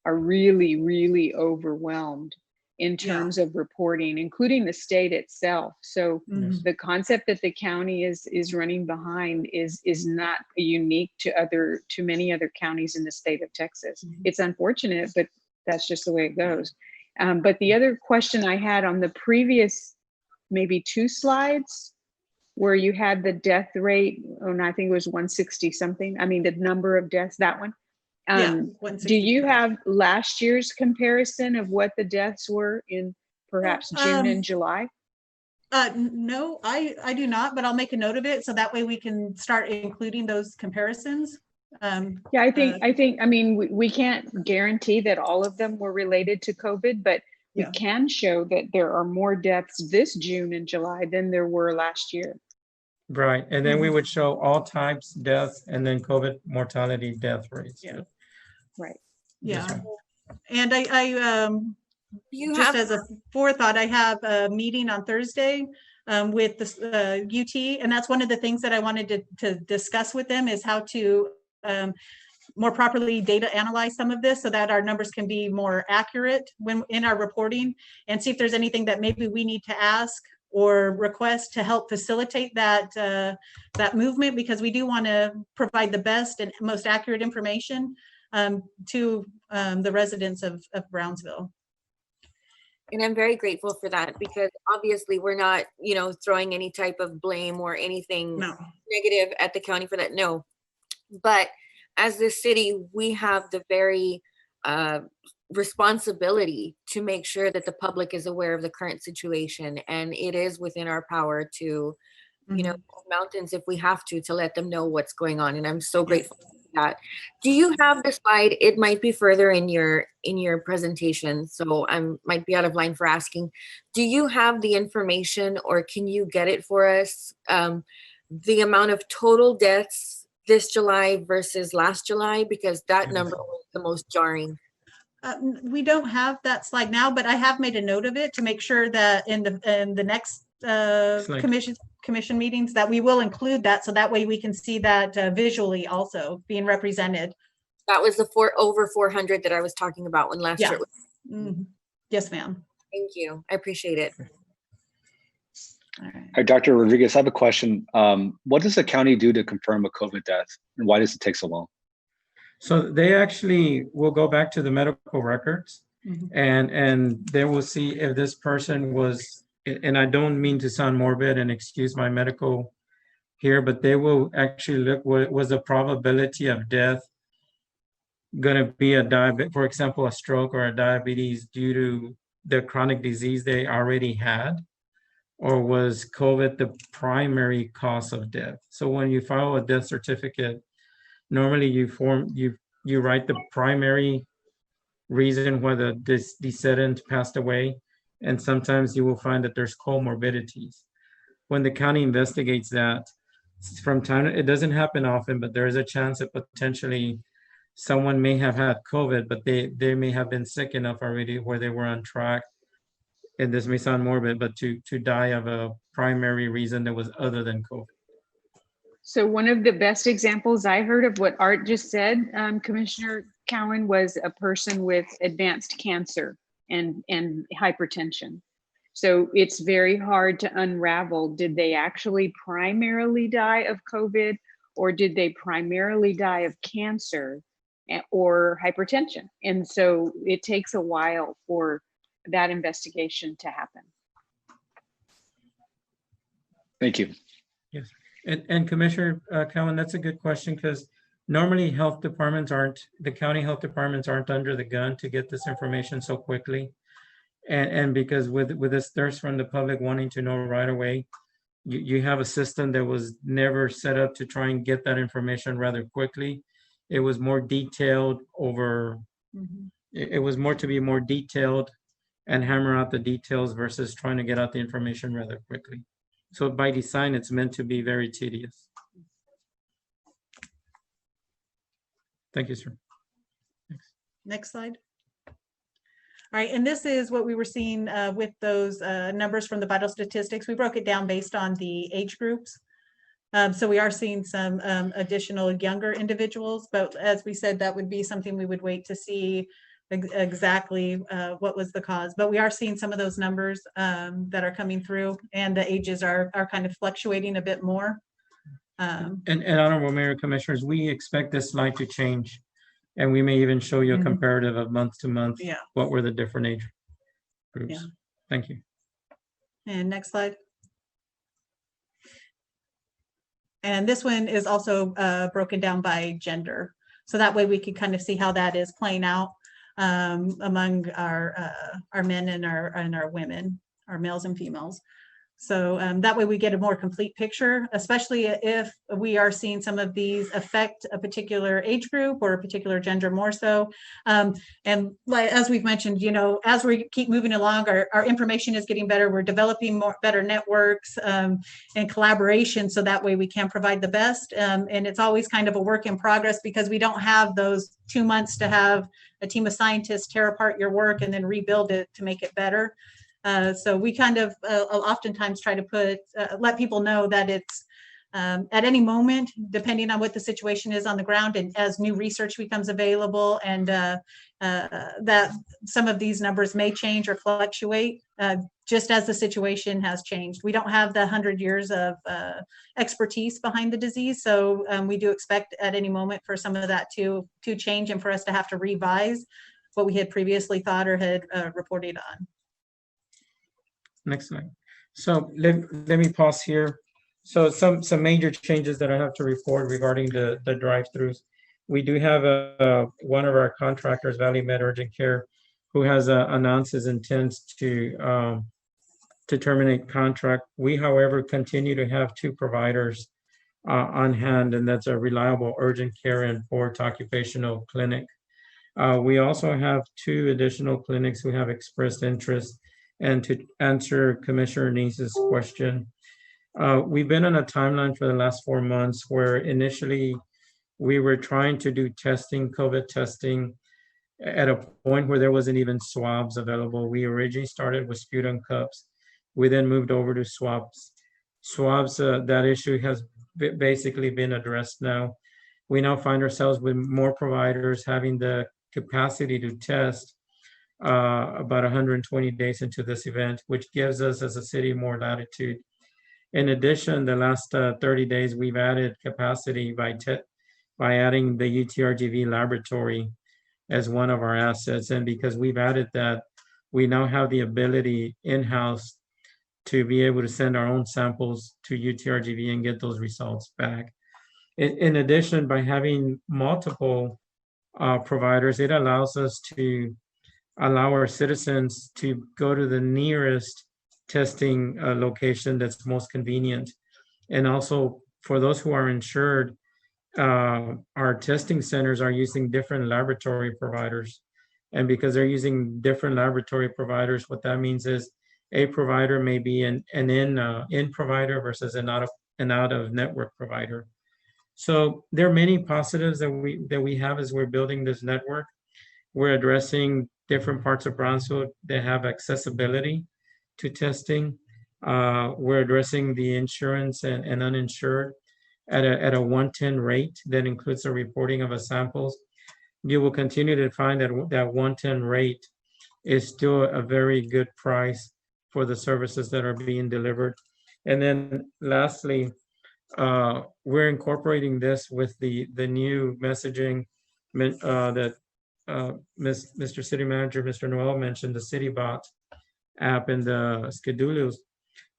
really, really overwhelmed in terms of reporting, including the state itself. So the concept that the county is running behind is not unique to many other counties in the state of Texas. It's unfortunate, but that's just the way it goes. But the other question I had on the previous maybe 2 slides, where you had the death rate, and I think it was 160 something. I mean, the number of deaths, that one. Do you have last year's comparison of what the deaths were in perhaps June and July? No, I do not, but I'll make a note of it so that way we can start including those comparisons. Yeah, I mean, we can't guarantee that all of them were related to COVID, but we can show that there are more deaths this June and July than there were last year. Right, and then we would show all types deaths and then COVID mortality death rates. Yeah. Right. Yeah. And I just as a forethought, I have a meeting on Thursday with the UT, and that's one of the things that I wanted to discuss with them is how to more properly data analyze some of this so that our numbers can be more accurate when in our reporting, and see if there's anything that maybe we need to ask or request to help facilitate that that movement, because we do want to provide the best and most accurate information to the residents of Brownsville. And I'm very grateful for that, because obviously we're not, throwing any type of blame or anything negative at the county for that. No, but as the city, we have the very responsibility to make sure that the public is aware of the current situation, and it is within our power to, mountains if we have to let them know what's going on. And I'm so grateful for that. Do you have the slide? It might be further in your presentation, so I might be out of line for asking. Do you have the information, or can you get it for us? The amount of total deaths this July versus last July, because that number was the most jarring. We don't have that slide now, but I have made a note of it to make sure that in the next commission meetings that we will include that, so that way we can see that visually also being represented. That was the over 400 that I was talking about when last year. Yes, ma'am. Thank you. I appreciate it. Hi, Dr. Rodriguez, I have a question. What does the county do to confirm a COVID death, and why does it take so long? So they actually will go back to the medical records and they will see if this person was, and I don't mean to sound morbid and excuse my medical here, but they will actually look what was the probability of death going to be a diabetes, for example, a stroke or a diabetes due to the chronic disease they already had, or was COVID the primary cause of death? So when you file a death certificate, normally you write the primary reason why this decedent passed away, and sometimes you will find that there's comorbidities. When the county investigates that, from time, it doesn't happen often, but there is a chance that potentially someone may have had COVID, but they may have been sick enough already where they were on track, and this may sound morbid, but to die of a primary reason that was other than COVID. So one of the best examples I heard of what Art just said, Commissioner Cowan, was a person with advanced cancer and hypertension. So it's very hard to unravel. Did they actually primarily die of COVID, or did they primarily die of cancer or hypertension? And so it takes a while for that investigation to happen. Thank you. Yes, and Commissioner Cowan, that's a good question, because normally the county health departments aren't under the gun to get this information so quickly. And because with this thirst from the public wanting to know right away, you have a system that was never set up to try and get that information rather quickly. It was more detailed it was more to be more detailed and hammer out the details versus trying to get out the information rather quickly. So by design, it's meant to be very tedious. Thank you, sir. Next slide. All right, and this is what we were seeing with those numbers from the vital statistics. We broke it down based on the age groups. So we are seeing some additional younger individuals, but as we said, that would be something we would wait to see exactly what was the cause. But we are seeing some of those numbers that are coming through, and the ages are kind of fluctuating a bit more. And Honorable Mayor, Commissioners, we expect this slide to change. And we may even show you a comparative of month to month. Yeah. What were the different age groups? Yeah. Thank you. And next slide. And this one is also broken down by gender. So that way we can kind of see how that is playing out among our men and our women, our males and females. So that way we get a more complete picture, especially if we are seeing some of these affect a particular age group or a particular gender more so. And like, as we've mentioned, you know, as we keep moving along, our information is getting better. We're developing better networks and collaboration, so that way we can provide the best. And it's always kind of a work in progress, because we don't have those 2 months to have a team of scientists tear apart your work and then rebuild it to make it better. So we kind of oftentimes try to let people know that it's at any moment, depending on what the situation is on the ground, and as new research becomes available, and that some of these numbers may change or fluctuate just as the situation has changed. We don't have the 100 years of expertise behind the disease, so we do expect at any moment for some of that to change, and for us to have to revise what we had previously thought or had reported on. Next slide. So let me pause here. So some major changes that I have to report regarding the drive-throughs. We do have one of our contractors, Valley Med Urgent Care, who has announced his intents to terminate contract. We, however, continue to have 2 providers on hand, and that's a Reliable Urgent Care and Fort Occupational Clinic. We also have 2 additional clinics who have expressed interest. And to answer Commissioner Nice's question, we've been on a timeline for the last 4 months where initially we were trying to do COVID testing at a point where there wasn't even swabs available. We originally started with sputum cups. We then moved over to swabs. That issue has basically been addressed now. We now find ourselves with more providers having the capacity to test about 120 days into this event, which gives us as a city more latitude In addition, the last 30 days, we've added capacity by adding the UTRGV laboratory as one of our assets. And because we've added that, we now have the ability in-house to be able to send our own samples to UTRGV and get those results back. In addition, by having multiple providers, it allows us to allow our citizens to go to the nearest testing location that's most convenient. And also for those who are insured, our testing centers are using different laboratory providers. And because they're using different laboratory providers, what that means is a provider may be an in provider versus an out of network provider. So there are many positives that we have as we're building this network. We're addressing different parts of Brownsville that have accessibility to testing. We're addressing the insurance and uninsured at a 110 rate that includes the reporting of a samples. You will continue to find that 110 rate is still a very good price for the services that are being delivered. And then lastly, we're incorporating this with the new messaging that Mr. City Manager, Mr. Noel mentioned, the CityBot app and the schedules,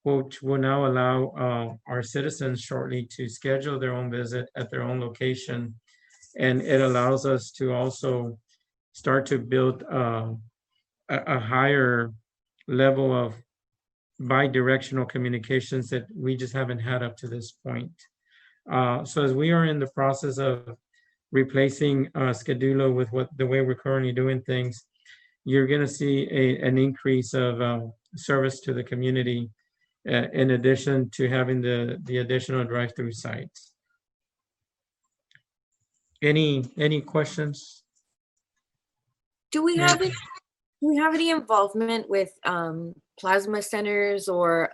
which will now allow our citizens shortly to schedule their own visit at their own location. And it allows us to also start to build a higher level of bi-directional communications that we just haven't had up to this point. So as we are in the process of replacing Schedulo with the way we're currently doing things, you're going to see an increase of service to the community in addition to having the additional drive-through sites. Any questions? Do we have any involvement with plasma centers or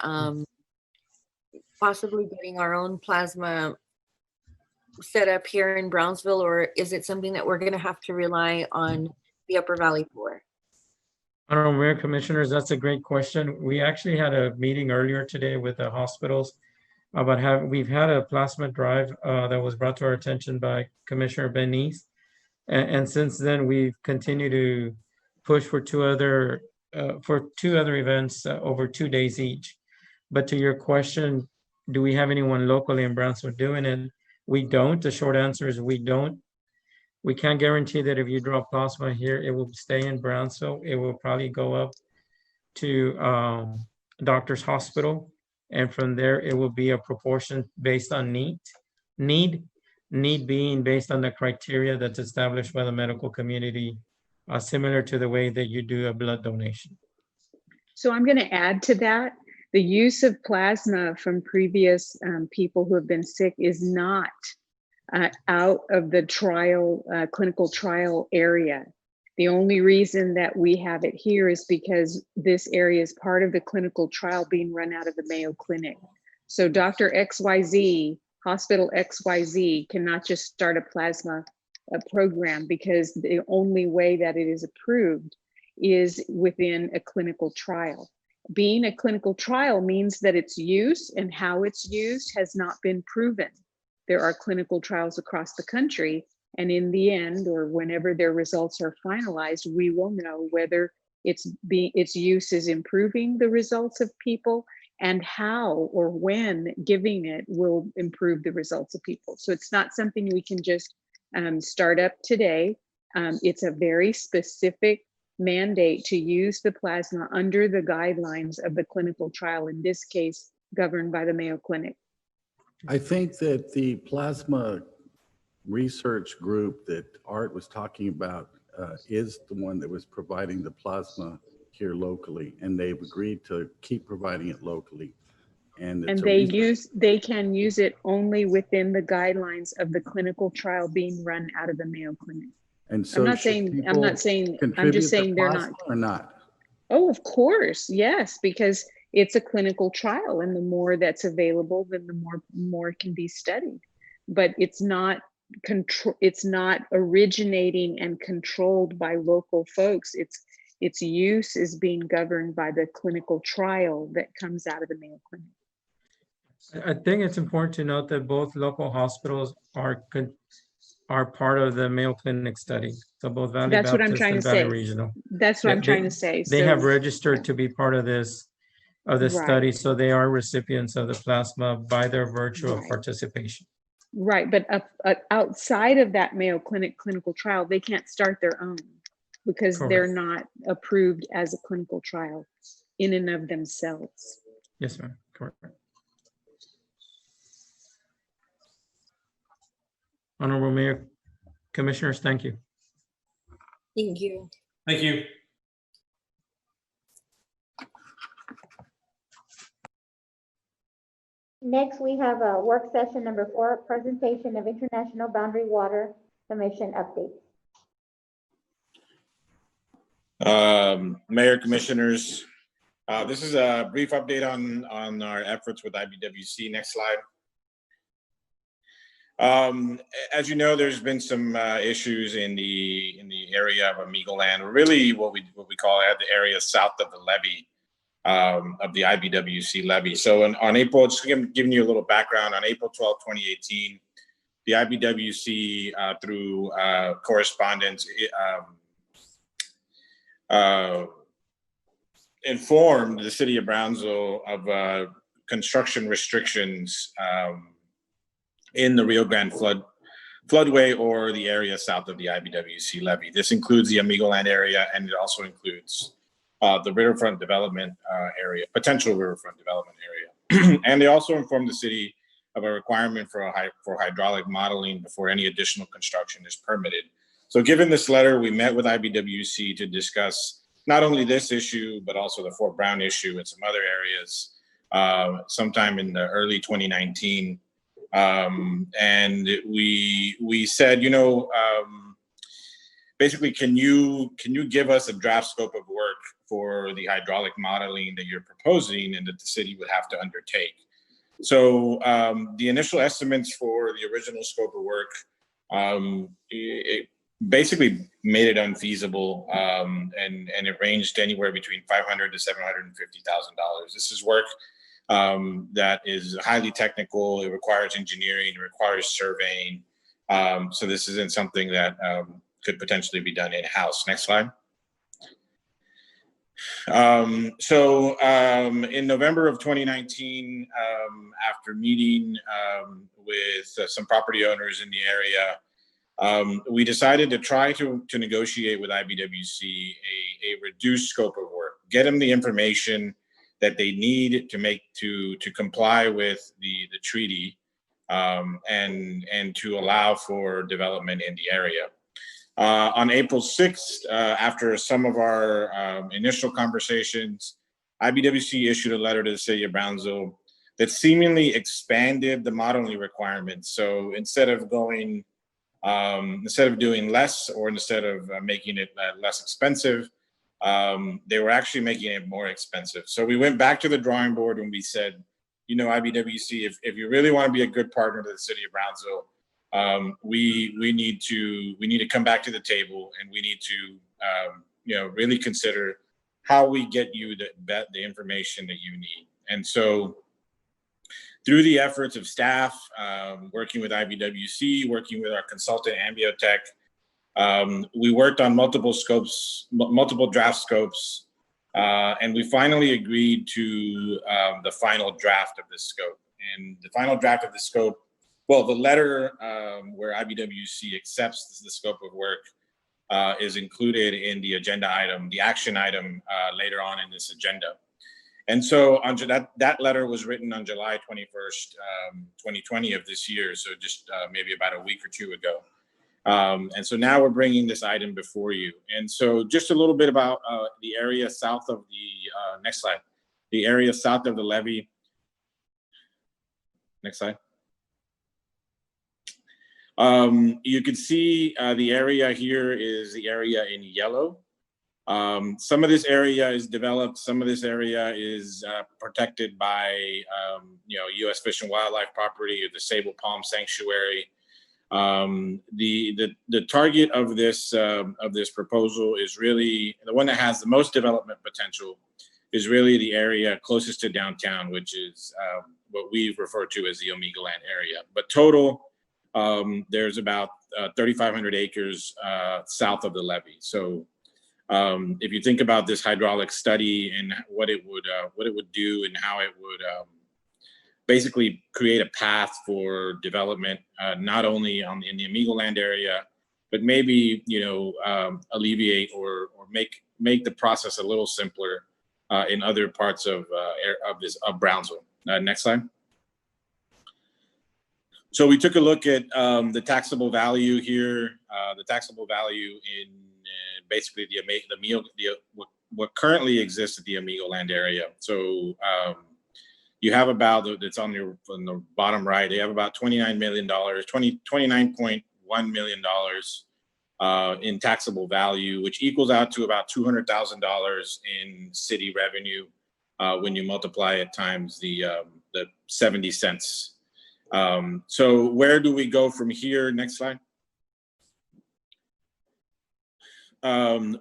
possibly getting our own plasma set up here in Brownsville, or is it something that we're going to have to rely on the Upper Valley for? Honorable Mayor, Commissioners, that's a great question. We actually had a meeting earlier today with the hospitals about how we've had a plasma drive that was brought to our attention by Commissioner Benice. And since then, we've continued to push for two other events over 2 days each. But to your question, do we have anyone locally in Brownsville doing it? We don't. The short answer is we don't. We can't guarantee that if you draw plasma here, it will stay in Brownsville. It will probably go up to Doctor's Hospital. And from there, it will be a proportion based on need being based on the criteria that's established by the medical community, similar to the way that you do a blood donation. So I'm going to add to that. The use of plasma from previous people who have been sick is not out of the clinical trial area. The only reason that we have it here is because this area is part of the clinical trial being run out of the Mayo Clinic. So Dr. XYZ, Hospital XYZ cannot just start a plasma program because the only way that it is approved is within a clinical trial. Being a clinical trial means that its use and how it's used has not been proven. There are clinical trials across the country, and in the end, or whenever their results are finalized, we will know whether its use is improving the results of people and how or when giving it will improve the results of people. So it's not something we can just start up today. It's a very specific mandate to use the plasma under the guidelines of the clinical trial, in this case, governed by the Mayo Clinic. I think that the plasma research group that Art was talking about is the one that was providing the plasma here locally, and they've agreed to keep providing it locally. And they can use it only within the guidelines of the clinical trial being run out of the Mayo Clinic. And so I'm not saying I'm just saying they're not or not. Oh, of course, yes, because it's a clinical trial, and the more that's available, then the more can be studied. But it's not originating and controlled by local folks. Its use is being governed by the clinical trial that comes out of the Mayo Clinic. I think it's important to note that both local hospitals are part of the Mayo Clinic study. So both Valley That's what I'm Baptist trying and to Valley say. Regional. That's what Yeah, I'm trying to say. They have So, registered to be part of this right, study, so they are recipients of the plasma by their virtue of right, participation. right. But outside of that Mayo Clinic clinical trial, they can't start their own because they're Correct. not approved as a clinical trial in and of themselves. Yes, ma'am. Correct. Honorable Mayor, Commissioners, thank you. Thank you. Thank you. Next, we have a work session number 4, presentation of International Boundary Water Commission updates. Mayor, Commissioners, this is a brief update on our efforts with IBWC. Next slide. As you know, there's been some issues in the area of Amigo Land, or really what we call the area south of the levee, of the IBWC levee. So on April, just giving you a little background, on April 12, 2018, the IBWC through correspondence informed the city of Brownsville of construction restrictions in the Rio Grande floodway or the area south of the IBWC levee. This includes the Amigo Land area, and it also includes the riverfront development area, potential riverfront development area. And they also informed the city of a requirement for hydraulic modeling before any additional construction is permitted. So given this letter, we met with IBWC to discuss not only this issue, but also the Fort Brown issue and some other areas sometime in the early 2019. And we said, basically, can you give us a draft scope of work for the hydraulic modeling that you're proposing and that the city would have to undertake? So the initial estimates for the original scope of work, it basically made it unfeasible, and it ranged anywhere between $500,000 to $750,000. This is work that is highly technical. It requires engineering, it requires surveying. So this isn't something that could potentially be done in-house. Next slide. In November of 2019, after meeting with some property owners in the area, we decided to try to negotiate with IBWC a reduced scope of work, get them the information that they need to comply with the treaty, and to allow for development in the area. On April 6th, after some of our initial conversations, IBWC issued a letter to the city of Brownsville that seemingly expanded the modeling requirements. So instead of doing less, or instead of making it less expensive, they were actually making it more expensive. So we went back to the drawing board and we said, IBWC, if you really want to be a good partner to the city of Brownsville, we need to come back to the table, and we need to really consider how we get you the information that you need. And so through the efforts of staff, working with IBWC, working with our consultant Ambiotech, we worked on multiple draft scopes, and we finally agreed to the final draft of this scope. And the final draft of the scope, well, the letter where IBWC accepts the scope of work is included in the agenda item, the action item later on in this agenda. And so that letter was written on July 21st, 2020 of this year, so just maybe about a week or two ago. And so now we're bringing this item before you. And so just a little bit about the area south of the, next slide, the area south of the levee. Next slide. You can see the area here is the area in yellow. Some of this area is developed. Some of this area is protected by, U.S. Fish and Wildlife property, or the Sable Palm Sanctuary. The target of this proposal is really the one that has the most development potential, is really the area closest to downtown, which is what we refer to as the Omegaland area. But total, there's about 3,500 acres south of the levee. So if you think about this hydraulic study and what it would do and how it would basically create a path for development, not only in the Omegaland area, but maybe alleviate or make the process a little simpler in other parts of Brownsville. Next slide. So we took a look at the taxable value here, the taxable value in basically what currently exists at the Omegaland area. So you have about, it's on the bottom right, they have about $29 million, $29.1 million in taxable value, which equals out to about $200,000 in city revenue when you multiply it times the 70 cents. So where do we go from here? Next slide.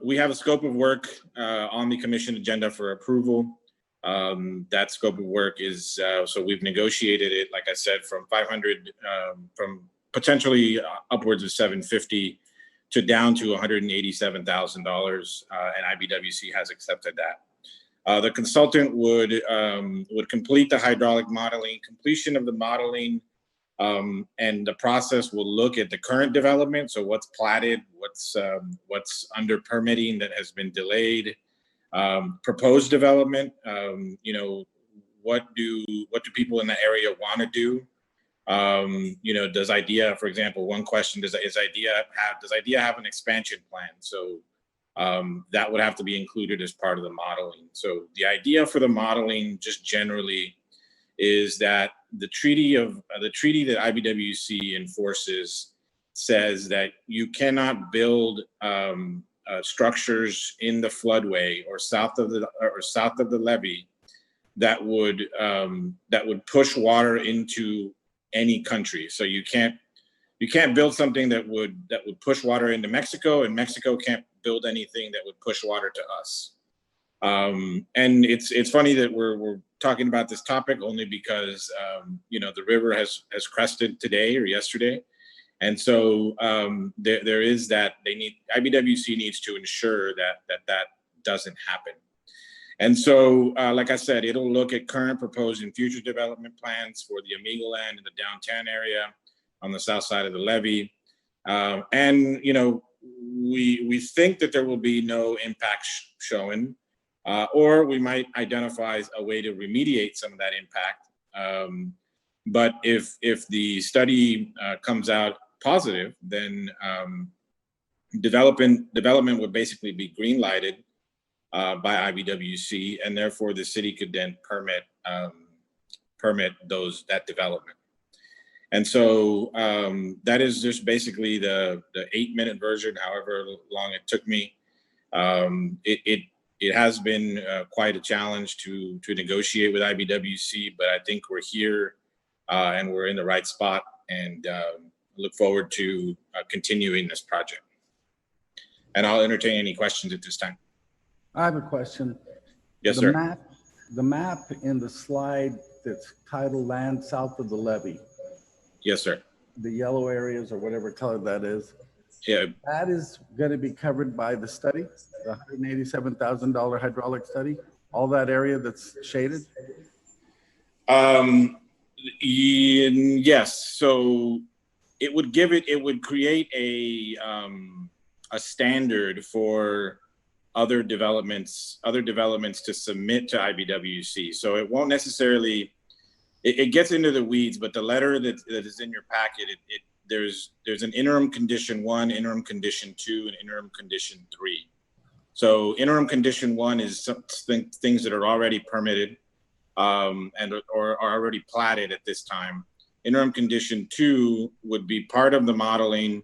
We have a scope of work on the commission agenda for approval. That scope of work is, so we've negotiated it, like I said, from 500, from potentially upwards of 750 to down to $187,000, and IBWC has accepted that. The consultant would complete the hydraulic modeling. Completion of the modeling and the process will look at the current development. So what's platted, what's under permitting that has been delayed, proposed development. What do people in the area want to do? Does IDEA, for example, one question, does IDEA have an expansion plan? So that would have to be included as part of the modeling. So the idea for the modeling, just generally, is that the treaty that IBWC enforces says that you cannot build structures in the floodway or south of the levee that would push water into any country. So you can't build something that would push water into Mexico, and Mexico can't build anything that would push water to us. And it's funny that we're talking about this topic only because the river has crested today or yesterday, and so there is that IBWC needs to ensure that doesn't happen. And so, like I said, it'll look at current, proposed, and future development plans for the Omegaland and the downtown area on the south side of the levee. And we think that there will be no impact shown, or we might identify a way to remediate some of that impact. But if the study comes out positive, then development would basically be green lighted by IBWC, and therefore the city could then permit that development. And so that is just basically the 8-minute version, however long it took me. It has been quite a challenge to negotiate with IBWC, but I think we're here and we're in the right spot, and look forward to continuing this project. And I'll entertain any questions at this time. I have a question. Yes, the sir. The map in the slide that's titled Land South of the Levee. Yes, sir. The yellow areas or whatever color that is. Yeah. That is going to be covered by the study, the $187,000 hydraulic study, all that area that's shaded? Yes. So it would create a standard for other developments to submit to IBWC. So it won't necessarily, it gets into the weeds, but the letter that is in your packet, there's an interim condition 1, interim condition 2, and interim condition 3. So interim condition 1 is things that are already permitted or are already platted at this time. Interim condition 2 would be part of the modeling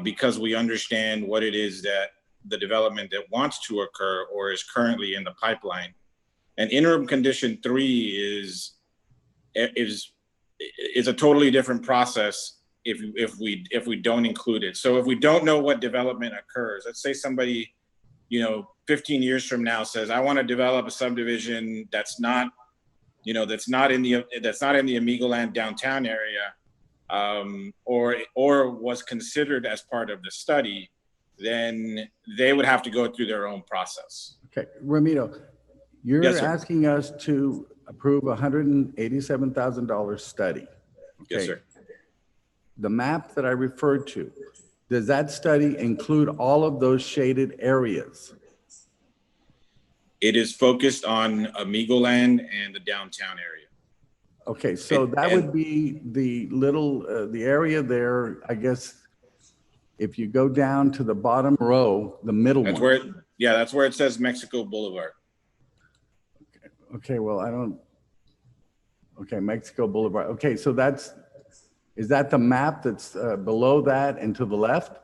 because we understand what it is that the development that wants to occur or is currently in the pipeline. And interim condition 3 is a totally different process if we don't include it. So if we don't know what development occurs, let's say somebody 15 years from now says, I want to develop a subdivision that's not in the Amigoland downtown area, or was considered as part of the study, then they would have to go through their own process. Okay, Ramiro, you're Yes, sir. asking us to approve a $187,000 study. Okay. Yes, sir. The map that I referred to, does that study include all of those shaded areas? It is focused on Amigoland and the downtown area. Okay, so that would be the little, the area there, I guess, if you go down to the bottom row, the middle That's one. that's where it says Mexico Boulevard. Okay, well, okay, Mexico Boulevard. Okay, so is that the map that's below that and to the left?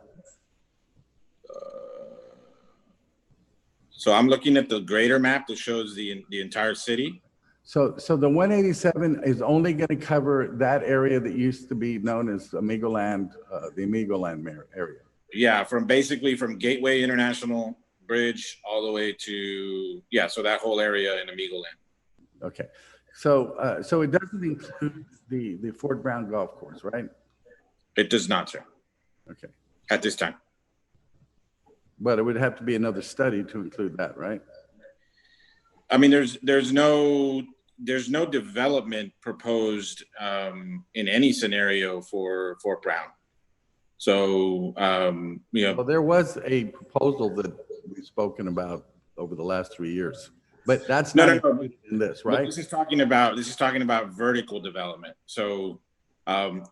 So I'm looking at the greater map that shows the entire city. So the 187 is only going to cover that area that used to be known as Amigoland, the Amigoland area. Yeah, from Gateway International Bridge all the way to, so that whole area in Amigoland. Okay, so it doesn't include the Fort Brown Golf Course, right? It does not, sir. Okay. At this time. But it would have to be another study to include that, right? I mean, there's no development proposed in any scenario for Fort Brown. So Well, there was a proposal that we've spoken about over the last 3 years, but that's not included in this, right? This is talking about vertical development. So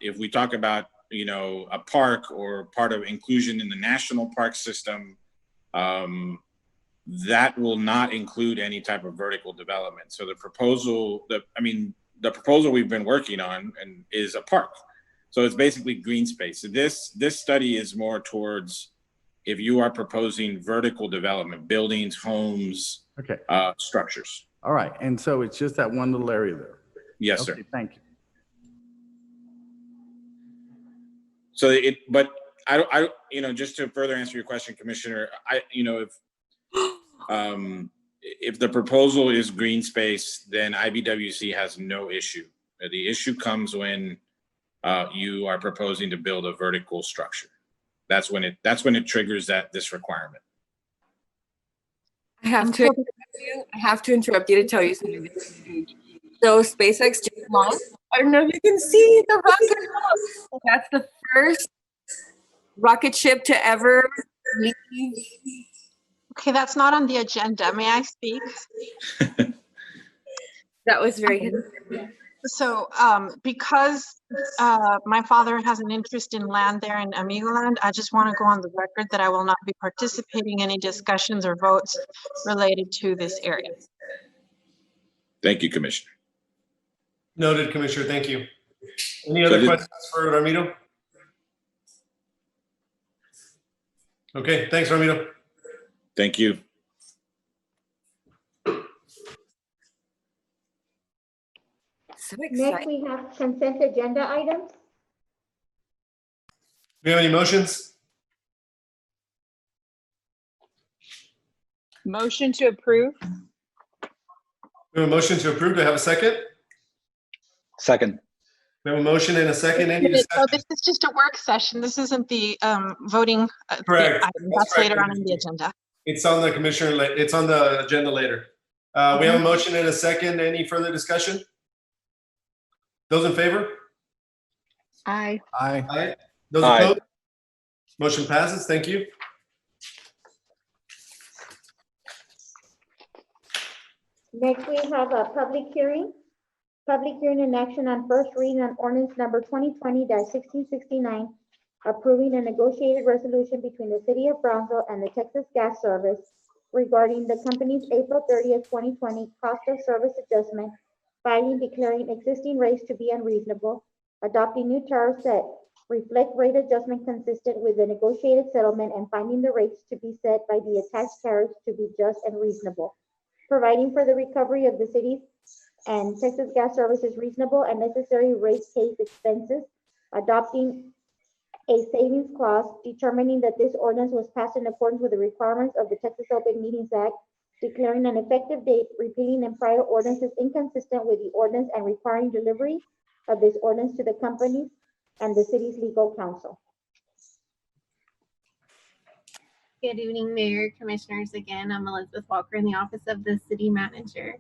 if we talk about a park or part of inclusion in the national park system, that will not include any type of vertical development. So the proposal we've been working on is a park. So it's basically green space. So this study is more towards if you are proposing vertical development, buildings, homes, okay, structures. All right, and so it's just that one little area there. Yes, okay, sir. Thank you. So I just to further answer your question, Commissioner, if the proposal is green space, then IBWC has no issue. The issue comes when you are proposing to build a vertical structure. That's when it triggers this requirement. I have to interrupt you to tell you something. So SpaceX just launched. I don't know if you can see the rocket launch. That's the first rocket ship to ever leave. Okay, that's not on the agenda. May I speak? That was very. So because my father has an interest in land there in Amigoland, I just want to go on the record that I will not be participating in any discussions or votes related to this area. Thank you, Commissioner. Noted, Commissioner. Thank you. Any other questions for Ramiro? Okay, thanks, Ramiro. Thank you. So next, we have consent agenda items. Do we have any motions? Motion to approve. We have a motion to approve. Do I have a second? Second. We have a motion and a second. Any discussion? So this is just a work session. This isn't the voting. Correct. Item. That's correct. later on in the agenda. It's on the commissioner. It's on the agenda later. We have a motion and a second. Any further discussion? Those in favor? Aye. Aye. Aye. Those Aye. opposed? Motion passes. Thank you. Next, we have a public hearing. Public hearing and action on first reading on ordinance number 2020-1669, approving a negotiated resolution between the City of Brownsville and the Texas Gas Service regarding the company's April 30th, 2020 cost of service adjustment, filing declaring existing rates to be unreasonable, adopting new tariffs that reflect rate adjustment consistent with the negotiated settlement, and finding the rates to be set by the attached tariffs to be just and reasonable, providing for the recovery of the city's and Texas Gas Service's reasonable and necessary rate case expenses, adopting a savings clause determining that this ordinance was passed in accordance with the requirements of the Texas Open Meetings Act, declaring an effective date, repealing in prior ordinances inconsistent with the ordinance, and requiring delivery of this ordinance to the company and the city's legal counsel. Good evening, Mayor, Commissioners. Again, I'm Elizabeth Walker in the Office of the City Manager.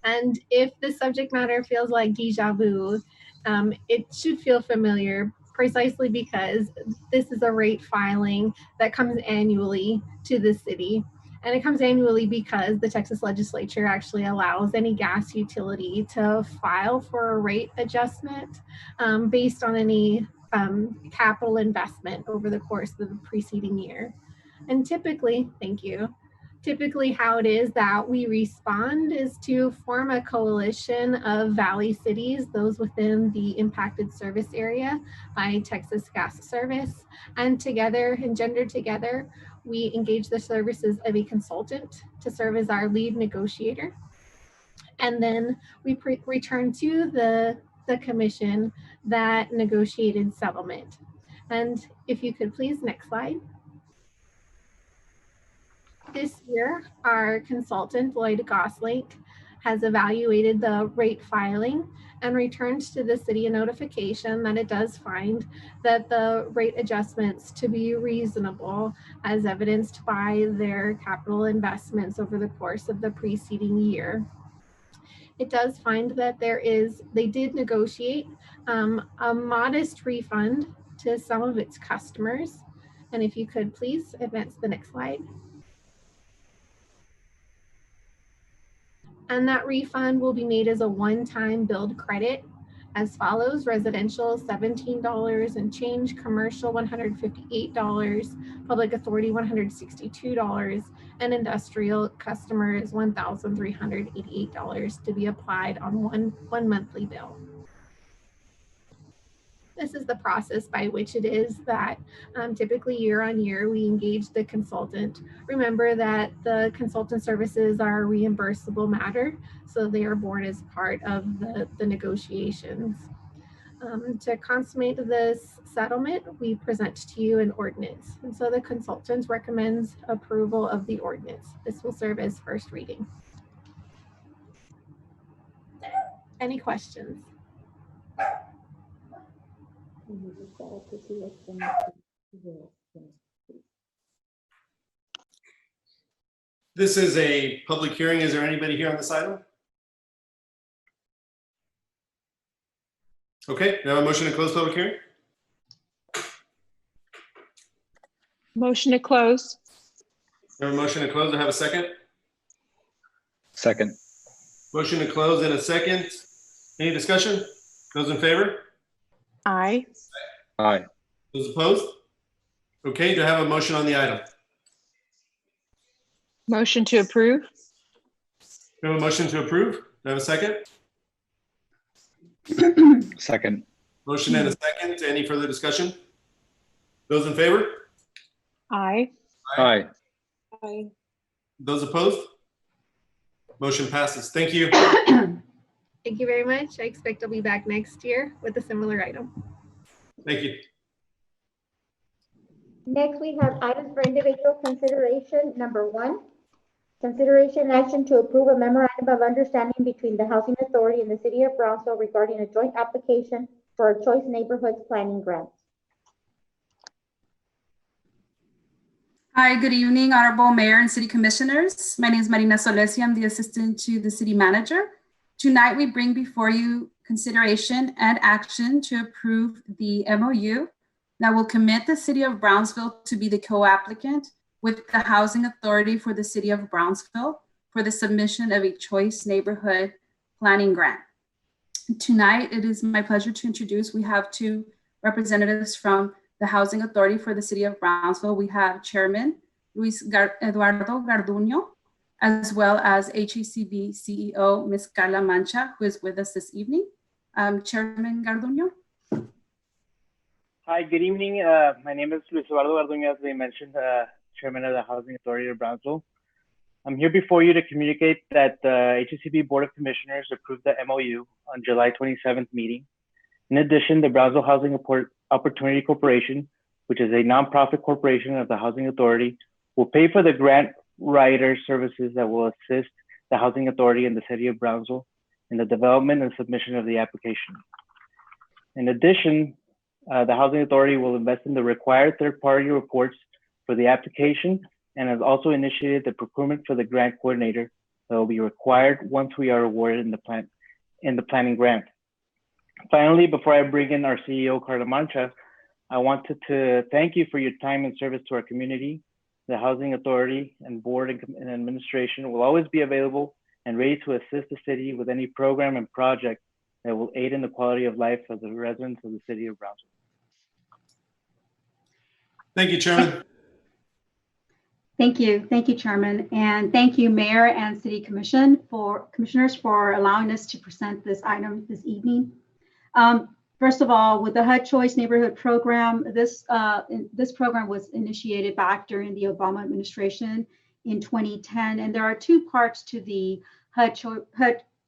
And if the subject matter feels like deja vu, it should feel familiar precisely because this is a rate filing that comes annually to the city. And it comes annually because the Texas legislature actually allows any gas utility to file for a rate adjustment based on any capital investment over the course of the preceding year. And typically, thank you, typically how it is that we respond is to form a coalition of valley cities, those within the impacted service area by Texas Gas Service. And together, engendered together, we engage the services of a consultant to serve as our lead negotiator. And then we return to the commission that negotiated settlement. And if you could please, next slide. This year, our consultant, Lloyd Gosling, has evaluated the rate filing and returns to the city a notification that it does find that the rate adjustments to be reasonable, as evidenced by their capital investments over the course of the preceding year. It does find that they did negotiate a modest refund to some of its customers. And if you could please advance the next slide. And that refund will be made as a one-time billed credit as follows: residential $17 and change, commercial $158, public authority $162, and industrial customers $1,388 to be applied on one monthly bill. This is the process by which it is that typically year on year we engage the consultant. Remember that the consultant services are a reimbursable matter, so they are borne as part of the negotiations. To consummate this settlement, we present to you an ordinance. And so the consultant recommends approval of the ordinance. This will serve as first reading. Any questions? This is a public hearing. Is there anybody here on this item? Okay, now a motion to close public hearing. Motion to close. We have a motion to close. Do I have a second? Second. Motion to close in a second. Any discussion? Those in favor? Aye. Aye. Those opposed? Okay, do I have a motion on the item? Motion to approve. We have a motion to approve. Do I have a second? Second. Motion and a second. Any further discussion? Those in favor? Aye. Aye. Aye. Those opposed? Motion passes. Thank you. Thank you very much. I expect I'll be back next year with a similar item. Thank you. Next, we have items for individual consideration. Number 1, consideration action to approve a memorandum of understanding between the Housing Authority and the City of Brownsville regarding a joint application for a Choice Neighborhoods Planning Grant. Hi, good evening, Honorable Mayor and City Commissioners. My name is Marina Solesi. I'm the Assistant to the City Manager. Tonight, we bring before you consideration and action to approve the MOU that will commit the City of Brownsville to be the co-applicant with the Housing Authority for the City of Brownsville for the submission of a Choice Neighborhood Planning Grant. Tonight, it is my pleasure to introduce, we have 2 representatives from the Housing Authority for the City of Brownsville. We have Chairman Luis Eduardo Garduño, as well as HACB CEO, Ms. Carla Mancha, who is with us this evening. Chairman Garduño. Hi, good evening. My name is Luis Eduardo Garduño, as they mentioned, Chairman of the Housing Authority of Brownsville. I'm here before you to communicate that the HACB Board of Commissioners approved the MOU on July 27th meeting. In addition, the Brownsville Housing Opportunity Corporation, which is a nonprofit corporation of the Housing Authority, will pay for the grant writer services that will assist the Housing Authority in the city of Brownsville in the development and submission of the application. In addition, the Housing Authority will invest in the required third-party reports for the application and has also initiated the procurement for the grant coordinator that will be required once we are awarded in the planning grant. Finally, before I bring in our CEO, Carla Mancha, I wanted to thank you for your time and service to our community. The Housing Authority and Board and Administration will always be available and ready to assist the city with any program and project that will aid in the quality of life of the residents of the city of Brownsville. Thank you, Chairman. Thank you, Chairman, and thank you, Mayor and City Commissioners for allowing us to present this item this evening. First of all, with the HUD Choice Neighborhood Program, this program was initiated back during the Obama administration in 2010, and there are two parts to the HUD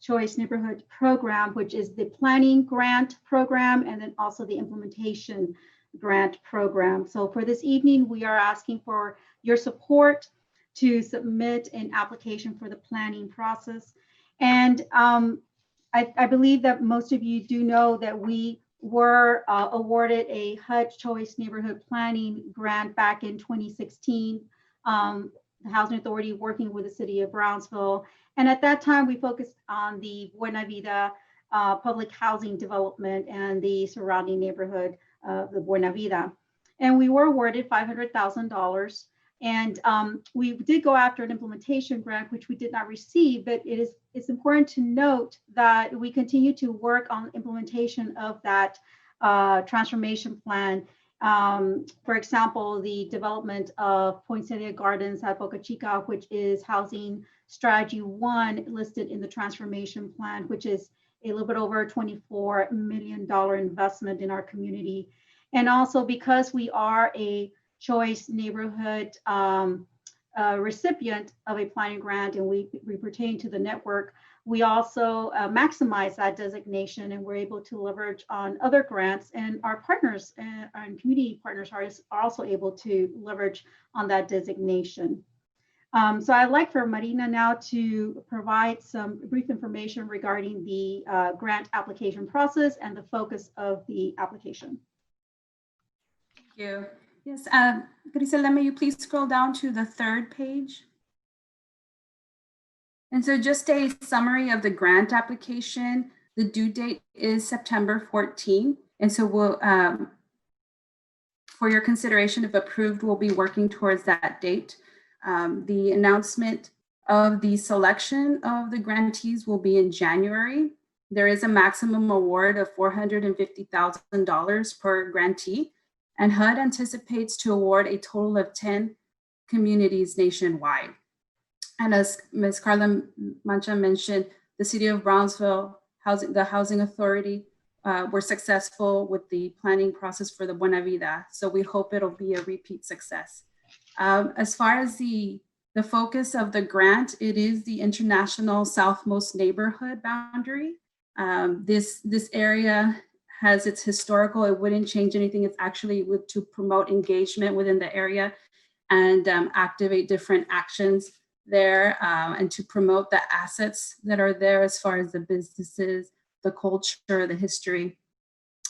Choice Neighborhood Program, which is the planning grant program and then also the implementation grant program. So for this evening, we are asking for your support to submit an application for the planning process. And I believe that most of you do know that we were awarded a HUD Choice Neighborhood Planning grant back in 2016, the Housing Authority working with the City of Brownsville. And at that time, we focused on the Buena Vida public housing development and the surrounding neighborhood of the Buena Vida. And we were awarded $500,000. And we did go after an implementation grant, which we did not receive, but it's important to note that we continue to work on implementation of that transformation plan. For example, the development of Poinsettia Gardens at Boca Chica, which is housing strategy 1 listed in the transformation plan, which is a little bit over $24 million investment in our community. And also because we are a choice neighborhood recipient of a planning grant and we pertain to the network, we also maximize that designation and we're able to leverage on other grants, and our partners and community partners are also able to leverage on that designation. So I'd like for Marina now to provide some brief information regarding the grant application process and the focus of the application. Thank you. Yes, Grisela, may you please scroll down to the 3rd page? And so just a summary of the grant application. The due date is September 14. And so we'll, for your consideration, if approved, we'll be working towards that date. The announcement of the selection of the grantees will be in January. There is a maximum award of $450,000 per grantee. And HUD anticipates to award a total of 10 communities nationwide. And as Ms. Carla Mancha mentioned, the City of Brownsville, the Housing Authority were successful with the planning process for the Buena Vida. So we hope it'll be a repeat success. As far as the focus of the grant, it is the international southmost neighborhood boundary. This area has its historical, it wouldn't change anything. It's actually to promote engagement within the area and activate different actions there and to promote the assets that are there as far as the businesses, the culture, the history.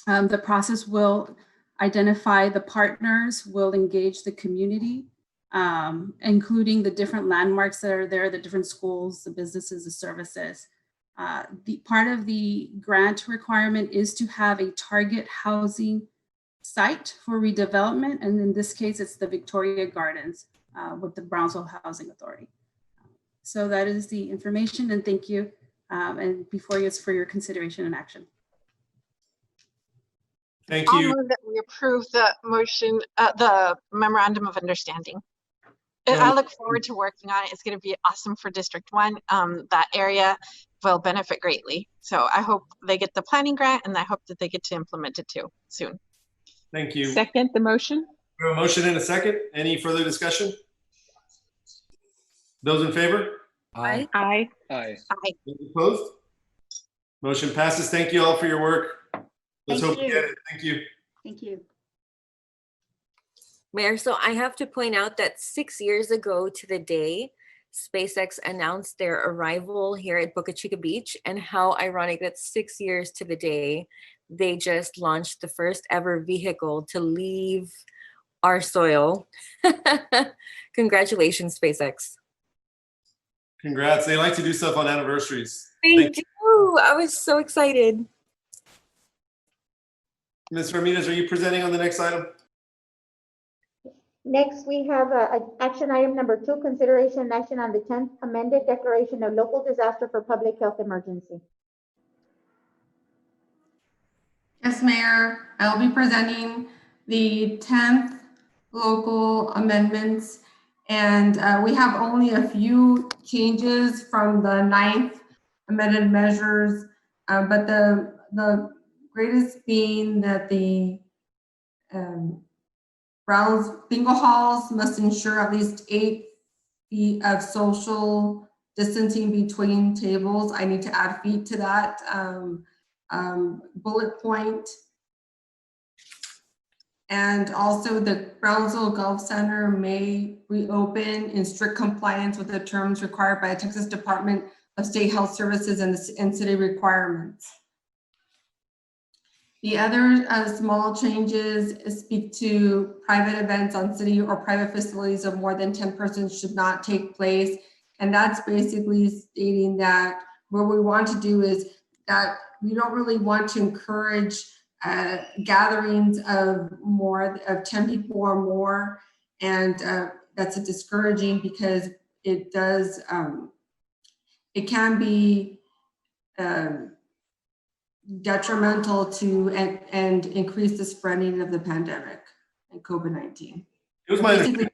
The process will identify the partners, will engage the community, including the different landmarks that are there, the different schools, the businesses, the services. The part of the grant requirement is to have a target housing site for redevelopment. And in this case, it's the Victoria Gardens with the Brownsville Housing Authority. So that is the information, and thank you. And before you, it's for your consideration and action. Thank I'll you. move that we approve the motion, the memorandum of understanding. I look forward to working on it. It's going to be awesome for District 1. That area will benefit greatly. So I hope they get the planning grant, and I hope that they get to implement it too soon. Thank you. Second the motion. We have a motion and a second. Any further discussion? Those in favor? Aye. Aye. Aye. Aye. Those opposed? Motion passes. Thank you all for your work. Let's Thank hope we you. get it. Thank you. Thank you. Mayor, so I have to point out that 6 years ago to the day, SpaceX announced their arrival here at Boca Chica Beach, and how ironic that 6 years to the day, they just launched the first ever vehicle to leave our soil. Congratulations, SpaceX. Congrats. They like to do stuff on anniversaries. They do. I was so excited. Ms. Ramirez, are you presenting on the next item? Next, we have action item number 2, consideration and action on the 10th amended declaration of local disaster for public health emergency. Yes, Mayor, I'll be presenting the 10th local amendments, and we have only a few changes from the 9th amended measures, but the greatest being that the Browns bingo halls must ensure at least 8 feet of social distancing between tables. I need to add feet to that bullet point. And also the Brownsville Golf Center may reopen in strict compliance with the terms required by the Texas Department of State Health Services and city requirements. The other small changes speak to private events on city or private facilities of more than 10 persons should not take place. And that's basically stating that what we want to do is that we don't really want to encourage gatherings of 10 people or more. And that's discouraging because it does, it can be detrimental to and increase the spreading of the pandemic and COVID-19. It was my Basically,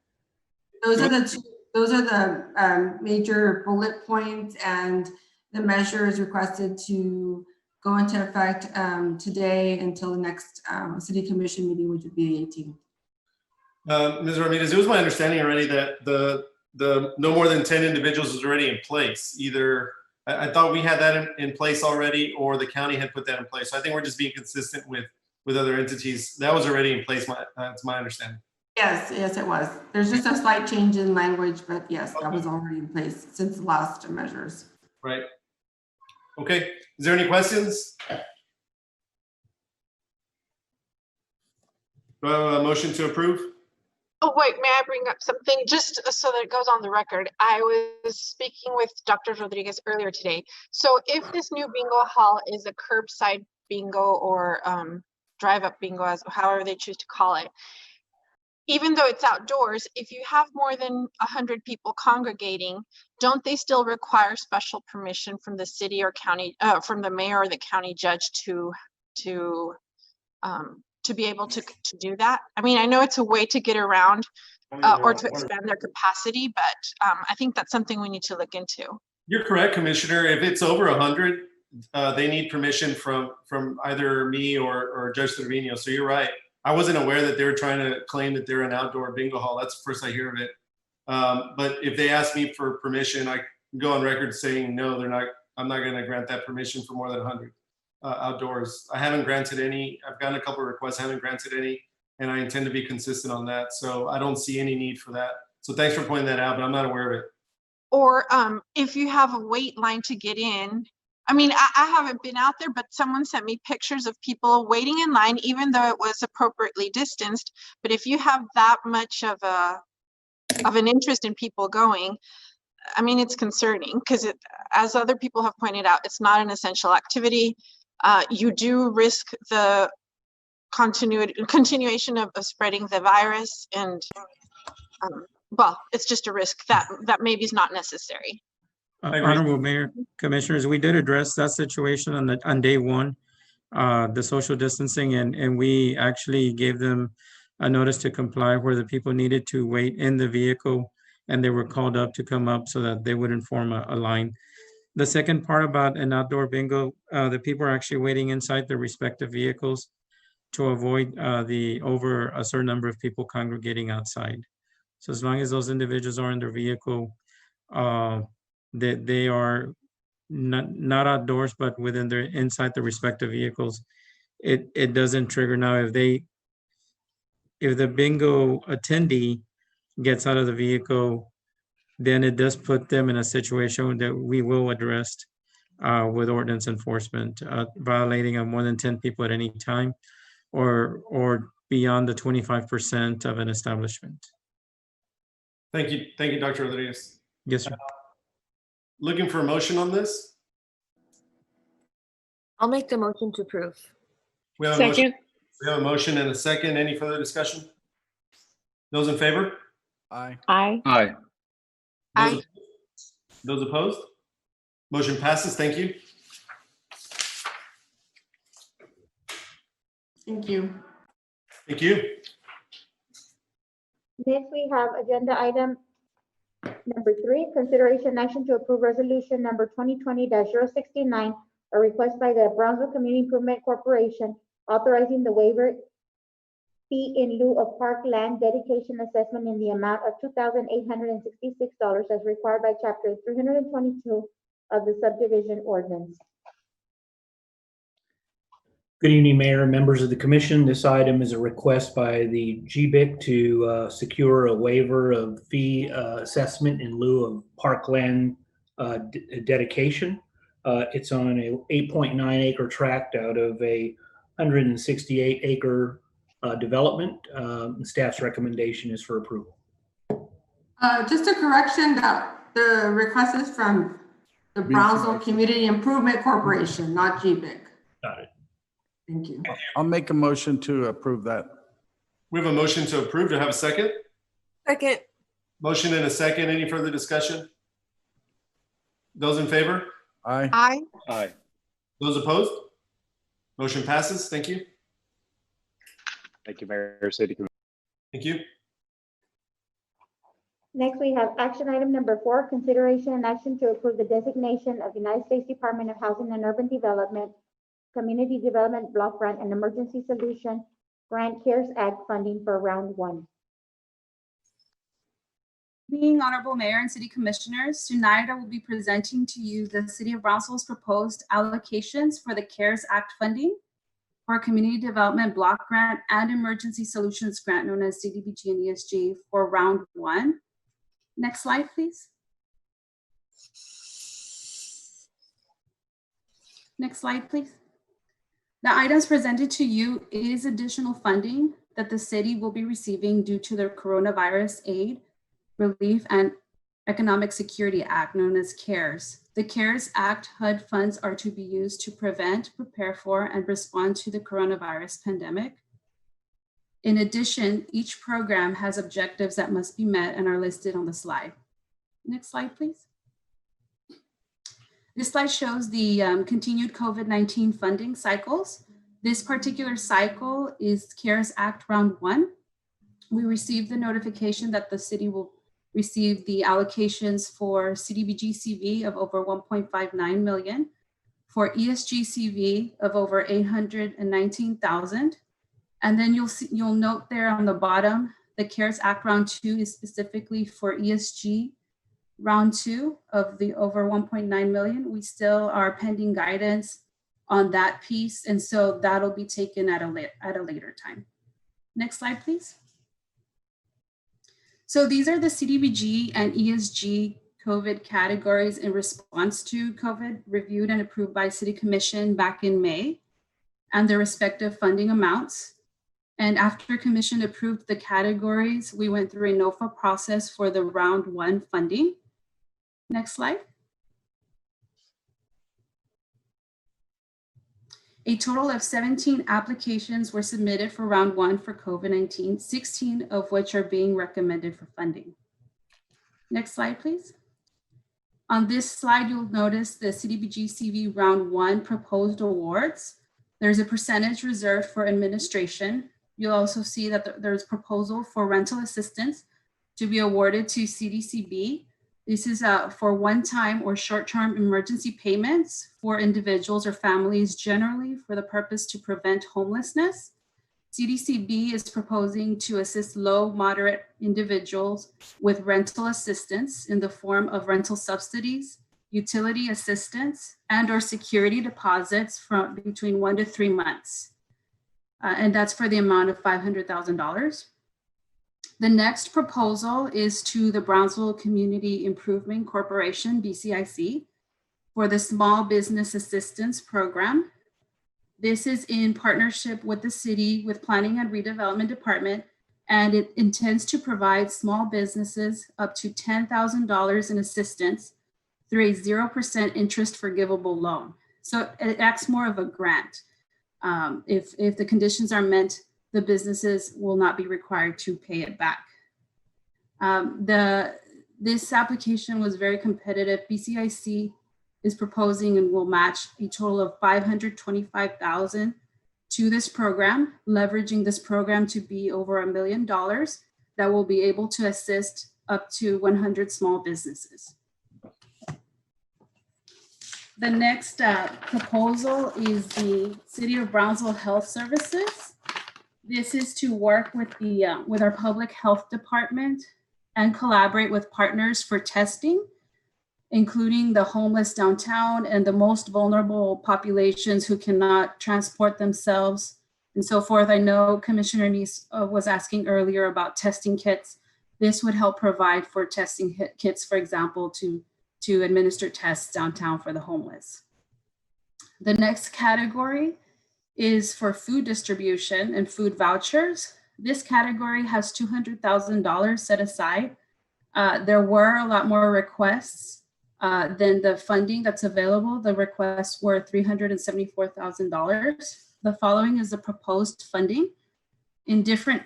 those are the major bullet points and the measures requested to go into effect today until the next city commission meeting, which would be the 18th. Ms. Ramirez, it was my understanding already that the no more than 10 individuals was already in place. Either I thought we had that in place already, or the county had put that in place. So I think we're just being consistent with other entities. That was already in place. That's my understanding. Yes, it was. There's just a slight change in language, but yes, that was already in place since the last measures. Right. Okay. Is there any questions? Do I have a motion to approve? Oh, wait, may I bring up something just so that it goes on the record? I was speaking with Dr. Rodriguez earlier today. So if this new bingo hall is a curbside bingo or drive-up bingo, as however they choose to call it, even though it's outdoors, if you have more than 100 people congregating, don't they still require special permission from the city or county, from the mayor or the county judge to be able to do that? I mean, I know it's a way to get around or to expand their capacity, but I think that's something we need to look into. You're correct, Commissioner. If it's over 100, they need permission from either me or Judge Trevino. So you're right. I wasn't aware that they were trying to claim that they're an outdoor bingo hall. That's the first I hear of it. But if they ask me for permission, I can go on record saying, no, they're not. I'm not going to grant that permission for more than 100 outdoors. I haven't granted any. I've gotten a couple of requests. I haven't granted any, and I intend to be consistent on that. So I don't see any need for that. So thanks for pointing that out, but I'm not aware of it. Or if you have a wait line to get in, I mean, I haven't been out there, but someone sent me pictures of people waiting in line, even though it was appropriately distanced. But if you have that much of an interest in people going, I mean, it's concerning because as other people have pointed out, it's not an essential activity. You do risk the continuation of spreading the virus, and well, it's just a risk that maybe is not necessary. Honorable Mayor, Commissioners, we did address that situation on day one, the social distancing, and we actually gave them a notice to comply where the people needed to wait in the vehicle and they were called up to come up so that they wouldn't form a line. The second part about an outdoor bingo, the people are actually waiting inside their respective vehicles to avoid the over a certain number of people congregating outside. So as long as those individuals are in their vehicle, that they are not outdoors, but inside the respective vehicles, it doesn't trigger. Now, if the bingo attendee gets out of the vehicle, then it does put them in a situation that we will address with ordinance enforcement, violating of more than 10 people at any time, or beyond the 25% of an establishment. Thank you, Dr. Rodriguez. Yes, sir. Looking for a motion on this? I'll make the motion to approve. We have a motion. We have a motion and a second. Any further discussion? Those in favor? Aye. Aye. Aye. Those opposed? Motion passes. Thank you. Thank you. Thank you. Next, we have agenda item number 3, consideration action to approve resolution number 2020-069, a request by the Brownsville Community Improvement Corporation authorizing the waiver fee in lieu of park land dedication assessment in the amount of $2,866 as required by chapter 322 of the subdivision ordinance. Good evening, Mayor and members of the commission. This item is a request by the GBIC to secure a waiver of fee assessment in lieu of parkland dedication. It's on a 8.9 acre tract out of a 168 acre development. Staff's recommendation is for approval. Just a correction that the request is from the Brownsville Community Improvement Corporation, not GBIC. Got it. Thank you. I'll make a motion to approve that. We have a motion to approve. Do I have a second? Second. Motion and a second. Any further discussion? Those in favor? Aye. Aye. Aye. Those opposed? Motion passes. Thank you. Thank you, Mayor, City Commission. Thank you. Next, we have action item number 4, consideration and action to approve the designation of United States Department of Housing and Urban Development Community Development Block Grant and Emergency Solution Grant CARES Act funding for round 1. Being Honorable Mayor and City Commissioners, tonight I will be presenting to you the City of Brownsville's proposed allocations for the CARES Act funding for Community Development Block Grant and Emergency Solutions Grant, known as CDBG and ESG, for round 1. Next slide, please. Next slide, please. The items presented to you is additional funding that the city will be receiving due to the Coronavirus Aid, Relief, and Economic Security Act, known as CARES. The CARES Act HUD funds are to be used to prevent, prepare for, and respond to the coronavirus pandemic. In addition, each program has objectives that must be met and are listed on the slide. Next slide, please. This slide shows the continued COVID-19 funding cycles. This particular cycle is CARES Act Round 1. We received the notification that the city will receive the allocations for CDBG CV of over 1.59 million, for ESG CV of over 819,000. And then you'll note there on the bottom, the CARES Act Round 2 is specifically for ESG Round 2 of the over 1.9 million. We still are pending guidance on that piece, and so that'll be taken at a later time. Next slide, please. So these are the CDBG and ESG COVID categories in response to COVID, reviewed and approved by City Commission back in May, and their respective funding amounts. And after Commission approved the categories, we went through a NOFA process for the round 1 funding. Next slide. A total of 17 applications were submitted for round 1 for COVID-19, 16 of which are being recommended for funding. Next slide, please. On this slide, you'll notice the CDBG CV round 1 proposed awards. There's a percentage reserved for administration. You'll also see that there's proposal for rental assistance to be awarded to CDCB. This is for one-time or short-term emergency payments for individuals or families, generally for the purpose to prevent homelessness. CDCB is proposing to assist low, moderate individuals with rental assistance in the form of rental subsidies, utility assistance, and or security deposits from between 1 to 3 months. and that's for the amount of $500,000. The next proposal is to the Brownsville Community Improvement Corporation, BCIC, for the Small Business Assistance Program. This is in partnership with the city, with Planning and Redevelopment Department, and it intends to provide small businesses up to $10,000 in assistance through a 0% interest forgivable loan. So it acts more of a grant. If the conditions are met, the businesses will not be required to pay it back. This application was very competitive. BCIC is proposing and will match a total of $525,000 to this program, leveraging this program to be over $1 million that will be able to assist up to 100 small businesses. The next proposal is the City of Brownsville Health Services. This is to work with our public health department and collaborate with partners for testing, including the homeless downtown and the most vulnerable populations who cannot transport themselves and so forth. I know Commissioner Neese was asking earlier about testing kits. This would help provide for testing kits, for example, to administer tests downtown for the homeless. The next category is for food distribution and food vouchers. This category has $200,000 set aside. There were a lot more requests than the funding that's available. The requests were $374,000. The following is the proposed funding in different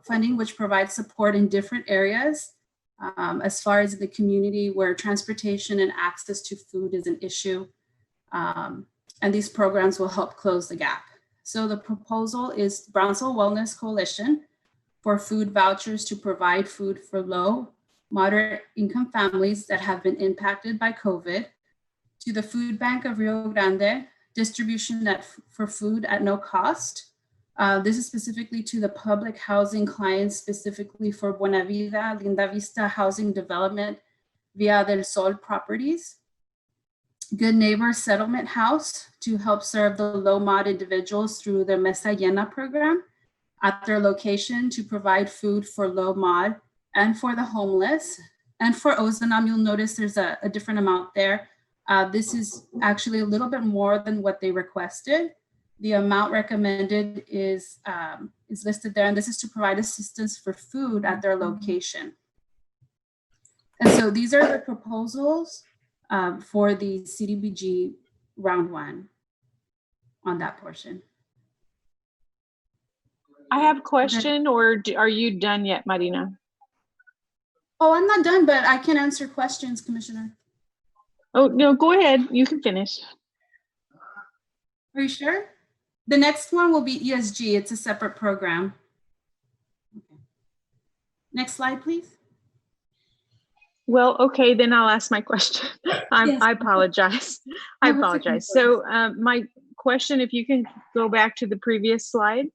funding, which provides support in different areas as far as the community where transportation and access to food is an issue. And these programs will help close the gap. So the proposal is Brownsville Wellness Coalition for food vouchers to provide food for low, moderate income families that have been impacted by COVID, to the Food Bank of Rio Grande, distribution for food at no cost. This is specifically to the public housing clients, specifically for Buena Vida, Linda Vista Housing Development, Via del Sol properties. Good Neighbor Settlement House to help serve the low mod individuals through their Mesa Llena program at their location to provide food for low mod and for the homeless. And for Ozanam, you'll notice there's a different amount there. This is actually a little bit more than what they requested. The amount recommended is listed there, and this is to provide assistance for food at their location. And so these are the proposals for the CDBG round one on that portion. I have a question, or are you done yet, Marina? Oh, I'm not done, but I can answer questions, Commissioner. Oh, no, go ahead. You can finish. Are you sure? The next one will be ESG. It's a separate program. Okay. Next slide, please. Well, okay, then I'll ask my question. Yes. I apologize. I apologize. So my question, if you can go back to the previous slide.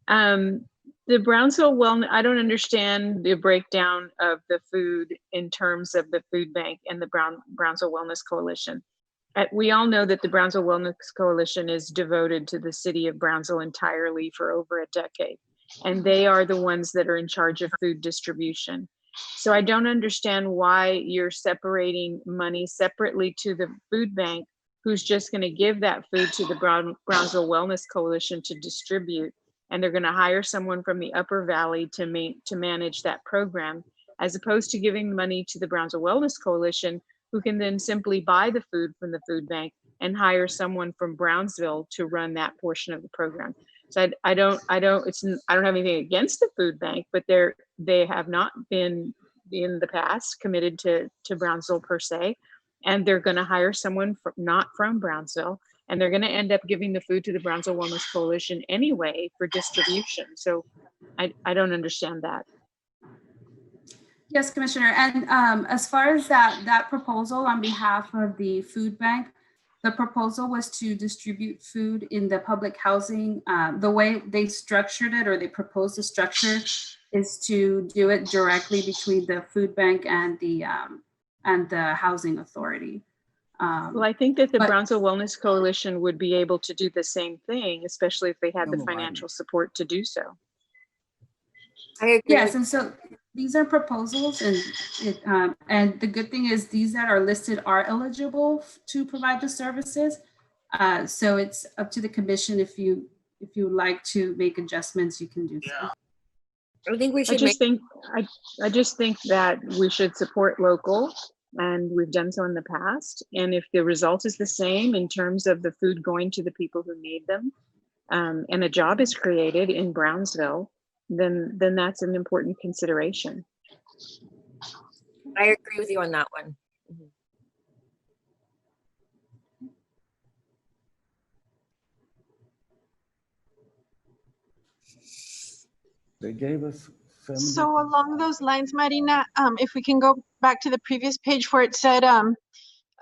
The Brownsville Wellness, I don't understand the breakdown of the food in terms of the food bank and the Brownsville Wellness Coalition. We all know that the Brownsville Wellness Coalition is devoted to the city of Brownsville entirely for over a decade. And they are the ones that are in charge of food distribution. So I don't understand why you're separating money separately to the food bank, who's just going to give that food to the Brownsville Wellness Coalition to distribute. And they're going to hire someone from the Upper Valley to manage that program, as opposed to giving money to the Brownsville Wellness Coalition, who can then simply buy the food from the food bank and hire someone from Brownsville to run that portion of the program. So I don't have anything against the food bank, but they have not been in the past committed to Brownsville per se, and they're going to hire someone not from Brownsville. And they're going to end up giving the food to the Brownsville Wellness Coalition anyway for distribution. So I don't understand that. Yes, Commissioner. And as far as that proposal on behalf of the food bank, the proposal was to distribute food in the public housing. The way they structured it, or they proposed the structure, is to do it directly between the food bank and the housing authority. Well, I think that the but- Brownsville Wellness Coalition would be able to do the same thing, especially if they had the No, I- financial support to do so. I agree. Yes, and so these are proposals, and the good thing is these that are listed are eligible to provide the services. So it's up to the commission if you like to make adjustments, you can do so. I think we I should just think that we should support local, and we've done so in the past. And if the result is the same in terms of the food going to the people who need them, and a job is created in Brownsville, then that's an important consideration. I agree with you on that one. They gave us 70. So along those lines, Marina, if we can go back to the previous page where it said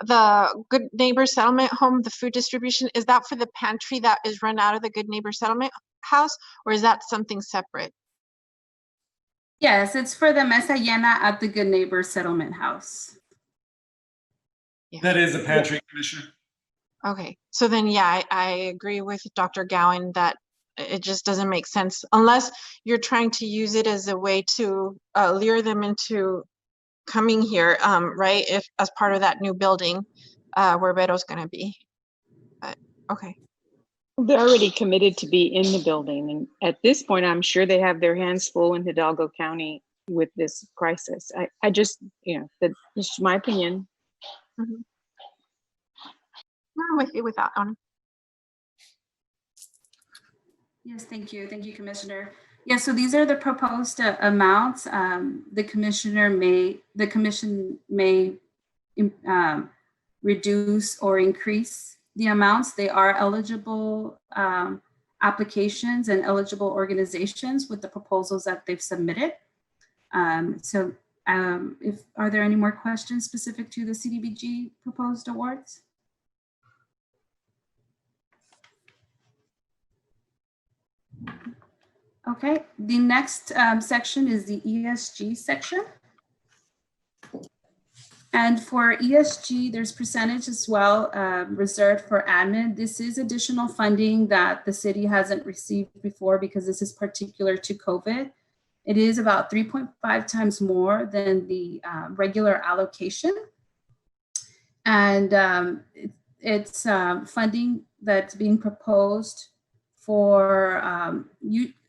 the Good Neighbor Settlement Home, the food distribution, is that for the pantry that is run out of the Good Neighbor Settlement House, or is that something separate? Yes, it's for the Mesa Llena at the Good Neighbor Settlement House. That is a pantry, Commissioner. Okay, so then, yeah, I agree with Dr. Gowan that it just doesn't make sense unless you're trying to use it as a way to lure them into coming here, right? If as part of that new building where Bero's going to be. But okay. They're already committed to be in the building. And at this point, I'm sure they have their hands full in Hidalgo County with this crisis. I just, that's just my opinion. Mm-hmm. I'm with you with that one. Yes, thank you. Thank you, Commissioner. Yeah, so these are the proposed amounts. The commission may reduce or increase the amounts. They are eligible applications and eligible organizations with the proposals that they've submitted. Are there any more questions specific to the CDBG proposed awards? Okay, the next section is the ESG section. And for ESG, there's percentage as well reserved for admin. This is additional funding that the city hasn't received before because this is particular to COVID. It is about 3.5 times more than the regular allocation. And it's funding that's being proposed for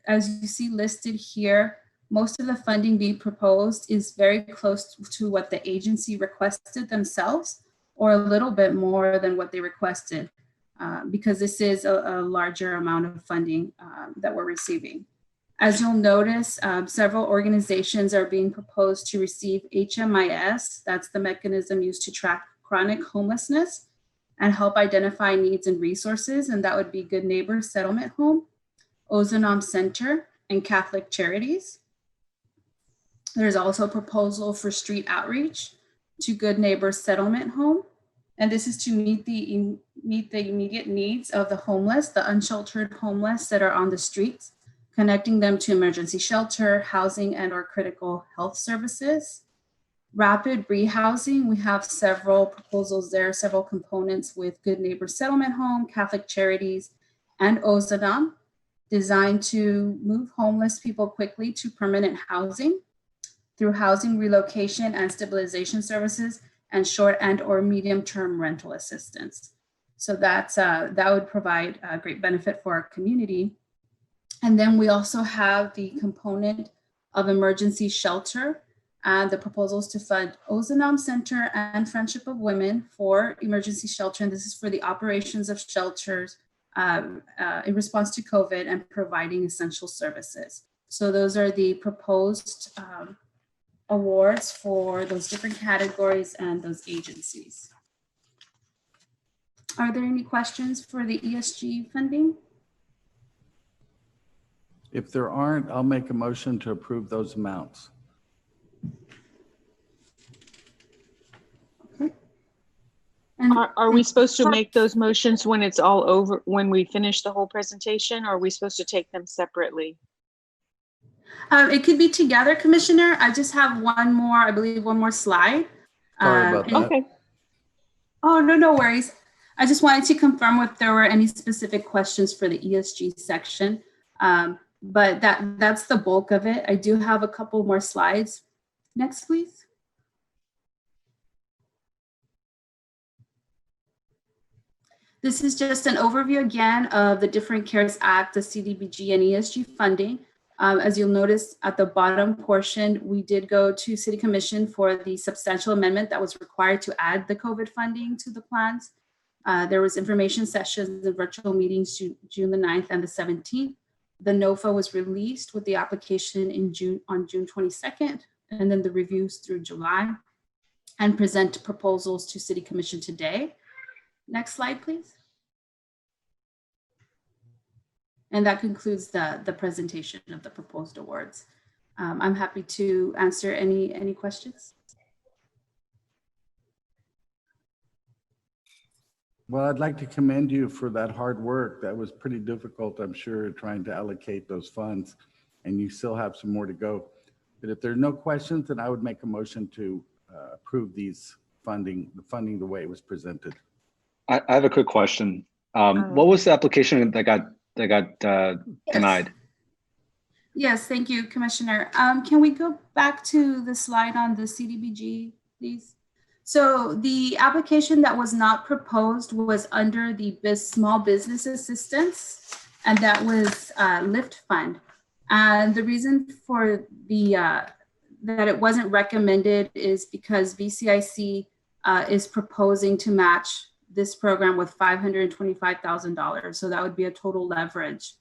as you see listed here. Most of the funding being proposed is very close to what the agency requested themselves, or a little bit more than what they requested, because this is a larger amount of funding that we're receiving. As you'll notice, several organizations are being proposed to receive HMIS. That's the mechanism used to track chronic homelessness and help identify needs and resources. And that would be Good Neighbor Settlement Home, Ozanam Center, and Catholic Charities. There's also a proposal for street outreach to Good Neighbor Settlement Home. And this is to meet the immediate needs of the homeless, the unsheltered homeless that are on the streets, connecting them to emergency shelter, housing, and or critical health services. Rapid rehousing, we have several proposals there, several components with Good Neighbor Settlement Home, Catholic Charities, and Ozanam, designed to move homeless people quickly to permanent housing through housing relocation and stabilization services and short and or medium-term rental assistance. So that would provide a great benefit for our community. And then we also have the component of emergency shelter and the proposals to fund Ozanam Center and Friendship of Women for emergency shelter. And this is for the operations of shelters in response to COVID and providing essential services. So those are the proposed awards for those different categories and those agencies. Are there any questions for the ESG funding? If there aren't, I'll make a motion to approve those amounts. Okay. And are we supposed to make those motions when it's all over, when we finish the whole presentation, or are we supposed to take them separately? It could be together, Commissioner. I just have one more, I believe one more slide. Sorry about that. Okay. Oh, no, no worries. I just wanted to confirm if there were any specific questions for the ESG section. But that's the bulk of it. I do have a couple more slides. Next, please. This is just an overview again of the different CARES Act, the CDBG and ESG funding. As you'll notice at the bottom portion, we did go to City Commission for the substantial amendment that was required to add the COVID funding to the plans. There was information sessions and virtual meetings June the 9th and the 17th. The NOFA was released with the application on June 22nd, and then the reviews through July, and present proposals to City Commission today. Next slide, please. And that concludes the presentation of the proposed awards. I'm happy to answer any questions. Well, I'd like to commend you for that hard work. That was pretty difficult, I'm sure, trying to allocate those funds, and you still have some more to go. But if there are no questions, then I would make a motion to approve these the funding the way it was presented. I have a quick question. What was the application that got denied? Yes, thank you, Commissioner. Can we go back to the slide on the CDBG, please? So the application that was not proposed was under the Small Business Assistance, and that was LIFT Fund. And the reason for that it wasn't recommended is because BCIC is proposing to match this program with $525,000. So that would be a total leverage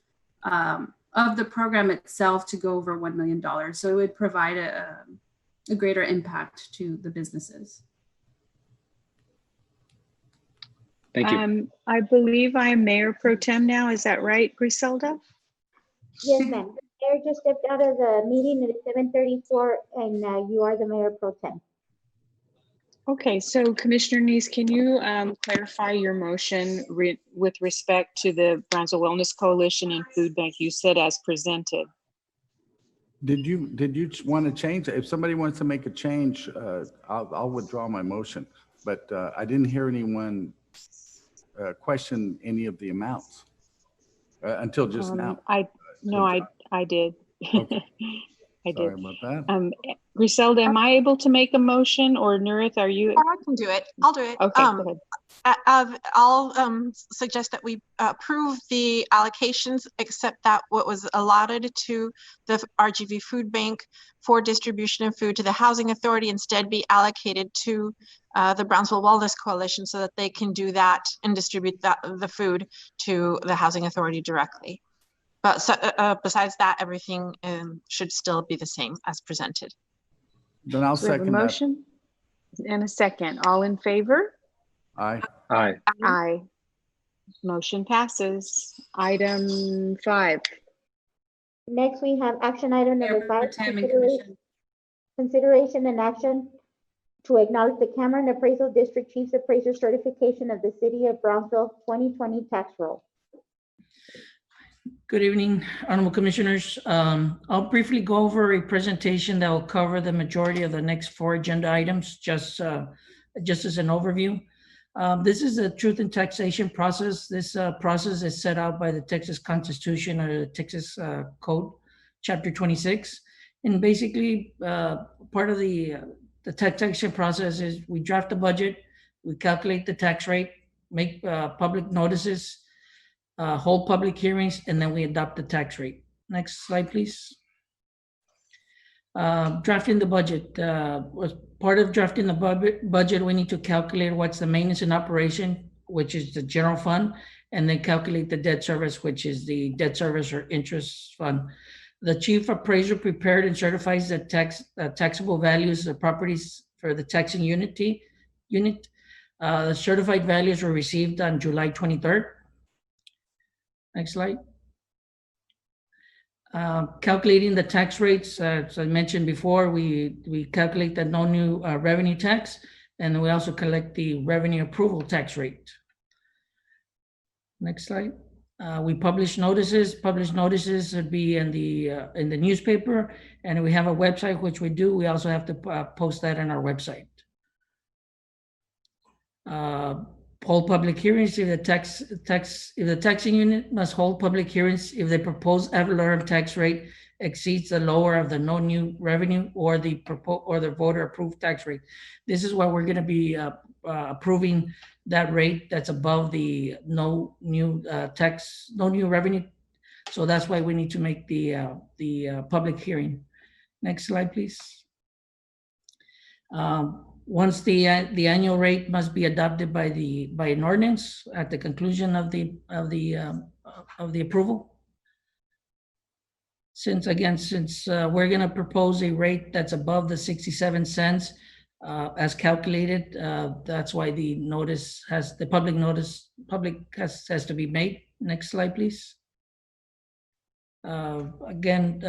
of the program itself to go over $1 million. So it would provide a greater impact to the businesses. Thank you. I believe I am Mayor Pro Tem now. Is that right, Griselda? Yes, ma'am. The mayor just stepped out of the meeting at 7:34, and you are the Mayor Pro Tem. Okay, so Commissioner Neese, can you clarify your motion with respect to the Brownsville Wellness Coalition and Food Bank? You said as presented. Did you want to change? If somebody wants to make a change, I'll withdraw my motion. But I didn't hear anyone question any of the amounts until just now. I did. Okay. I Sorry did. about that. Griselda, am I able to make a motion, or Nurith, are you? Or I can do it. I'll do it. Okay, go ahead. I'll suggest that we approve the allocations, except that what was allotted to the RGV Food Bank for distribution of food to the Housing Authority instead be allocated to the Brownsville Wellness Coalition so that they can do that and distribute the food to the Housing Authority directly. But besides that, everything should still be the same as presented. Then I'll So we have a second that. motion and a second. All in favor? Aye. Aye. Aye. Motion passes. Item 5. Next, we have action item number 5, Commission. consideration and action to acknowledge the Cameron Appraisal District Chief's Appraiser Certification of the City of Brownsville 2020 tax roll. Good evening, Honorable Commissioners. I'll briefly go over a presentation that will cover the majority of the next 4 agenda items, just as an overview. This is a truth in taxation process. This process is set out by the Texas Constitution or the Texas Code, Chapter 26. And basically, part of the taxation process is we draft a budget, we calculate the tax rate, make public notices, hold public hearings, and then we adopt the tax rate. Next slide, please. Drafting the budget. Was part of drafting the budget, we need to calculate what's the maintenance and operation, which is the general fund, and then calculate the debt service, which is the debt service or interest fund. The chief appraiser prepared and certifies the taxable values of properties for the taxing unit. The certified values were received on July 23rd. Next slide. Calculating the tax rates, as I mentioned before, we calculate the no new revenue tax, and we also collect the revenue approval tax rate. Next slide. We publish notices. Published notices would be in the newspaper, and we have a website, which we do. We also have to post that on our website. Hold public hearings if the taxing unit must hold public hearings if the proposed ad valorem tax rate exceeds the lower of the no new revenue or the voter approved tax rate. This is why we're going to be approving that rate that's above the no new revenue. So that's why we need to make the public hearing. Next slide, please. Once the annual rate must be adopted by an ordinance at the conclusion of the approval. Since we're going to propose a rate that's above the 67 cents as calculated, that's why the public has to be made. Next slide, please. Again,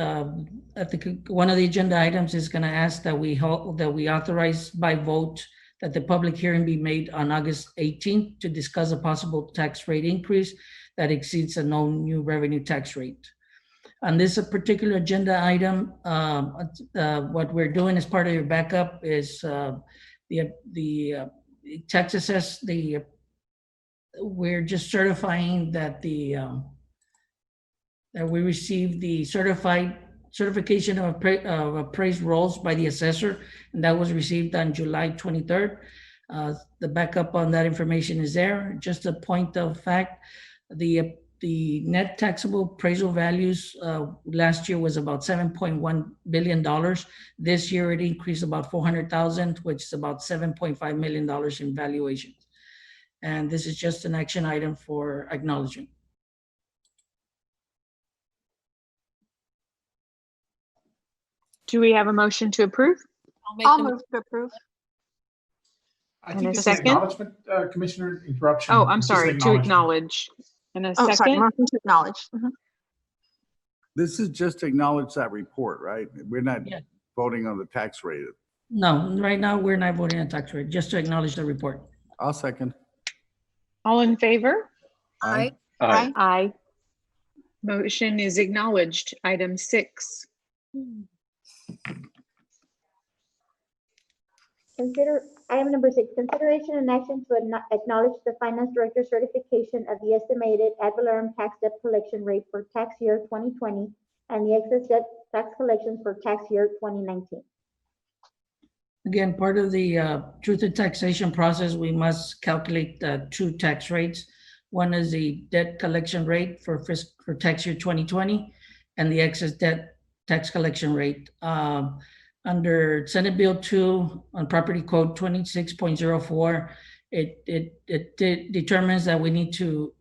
one of the agenda items is going to ask that we authorize by vote that the public hearing be made on August 18th to discuss a possible tax rate increase that exceeds a no new revenue tax rate. On this particular agenda item, what we're doing as part of your backup is the tax assess. We're just certifying that that we received the certification of appraised rolls by the assessor, and that was received on July 23rd. The backup on that information is there. Just a point of fact, the net taxable appraisal values last year was about $7.1 billion. This year it increased about 400,000, which is about $7.5 million in valuation. And this is just an action item for acknowledgement. Do we have a motion to approve? I'll move to approve. I And think a it's second? an acknowledgement, Commissioner, interruption. Oh, I'm It's just sorry, an to acknowledgement. acknowledge. And a Oh, sorry, second? motion to acknowledge. This is just to acknowledge that report, right? We're not Yeah. voting on the tax rate. No, right now we're not voting on tax rate, just to acknowledge the report. I'll second. All in favor? Aye. Aye. Aye. Motion is acknowledged. Item 6. Item number 6, consideration and action to acknowledge the finance director's certification of the estimated ad valorem tax debt collection rate for tax year 2020 and the excess debt tax collections for tax year 2019. Again, part of the truth in taxation process, we must calculate two tax rates. One is the debt collection rate for tax year 2020 and the excess debt tax collection rate. Under Senate Bill 2 on Property Code 26.04, it determines that we need to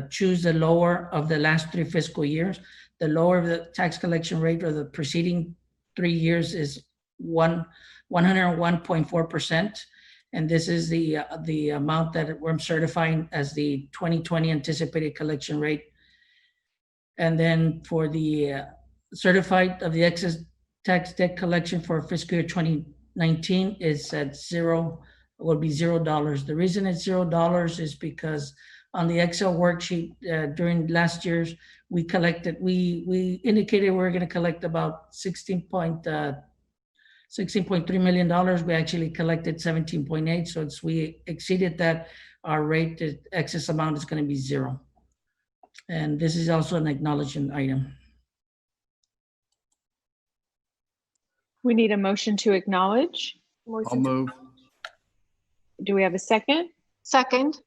choose the lower of the last 3 fiscal years. The lower of the tax collection rate of the preceding 3 years is 101.4%. And this is the amount that we're certifying as the 2020 anticipated collection rate. And then for the certified of the excess tax debt collection for fiscal year 2019 is at will be $0. The reason it's $0 is because on the Excel worksheet during last year's, we indicated we were going to collect about $16.3 million. We actually collected 17.8. So we exceeded that. Our rate, the excess amount is going to be 0. And this is also an acknowledgement item. We need a motion to acknowledge. I'll move. Do we have a second? Second.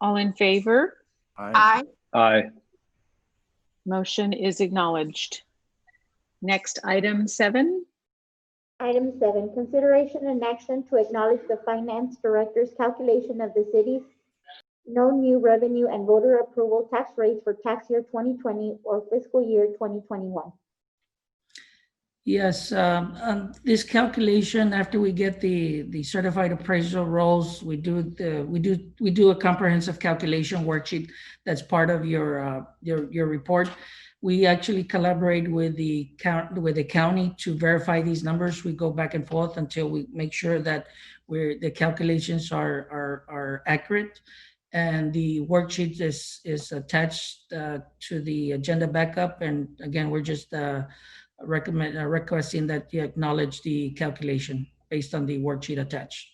All in favor? Aye. Aye. Motion is acknowledged. Next, item 7. Item 7, consideration and action to acknowledge the finance director's calculation of the city's no new revenue and voter approval tax rates for tax year 2020 or fiscal year 2021. Yes, this calculation, after we get the certified appraisal rolls, we do a comprehensive calculation worksheet that's part of your report. We actually collaborate with the county to verify these numbers. We go back and forth until we make sure that the calculations are accurate. And the worksheet is attached to the agenda backup. And again, we're just requesting that you acknowledge the calculation based on the worksheet attached.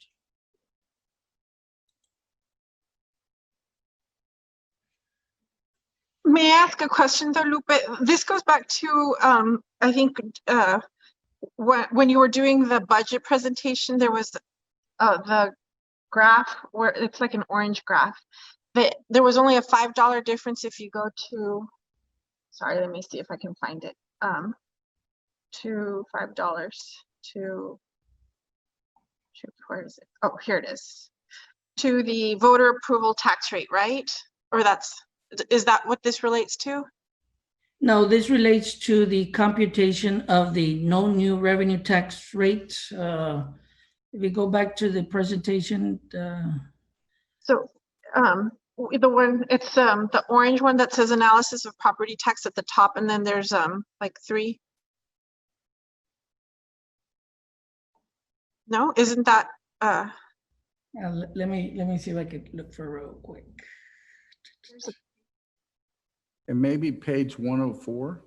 May I ask a question though, Lupe? This goes back to, I think, when you were doing the budget presentation, there was the graph where it's like an orange graph. That there was only a $5 difference if you go to, sorry, let me see if I can find it. To $5 to, where is it? Oh, here it is. To the voter approval tax rate, right? Or is that what this relates to? No, this relates to the computation of the no new revenue tax rate. If you go back to the presentation. So the one, it's the orange one that says analysis of property tax at the top, and then there's like 3. No, isn't that let me see if I could look for real quick. It may be page 104.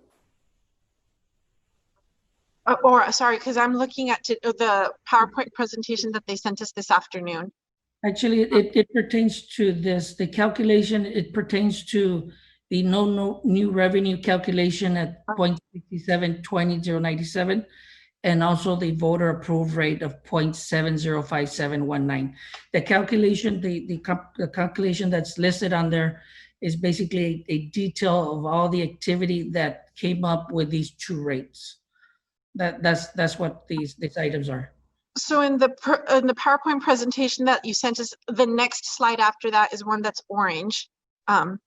Or sorry, because I'm looking at the PowerPoint presentation that they sent us this afternoon. Actually, it pertains to this, the calculation, it pertains to the no new revenue calculation at 0.6720097, and also the voter approved rate of 0.705719. The calculation, the calculation that's listed on there is basically a detail of all the activity that came up with these 2 rates. That's what these items are. So in the PowerPoint presentation that you sent us, the next slide after that is one that's orange. Oh,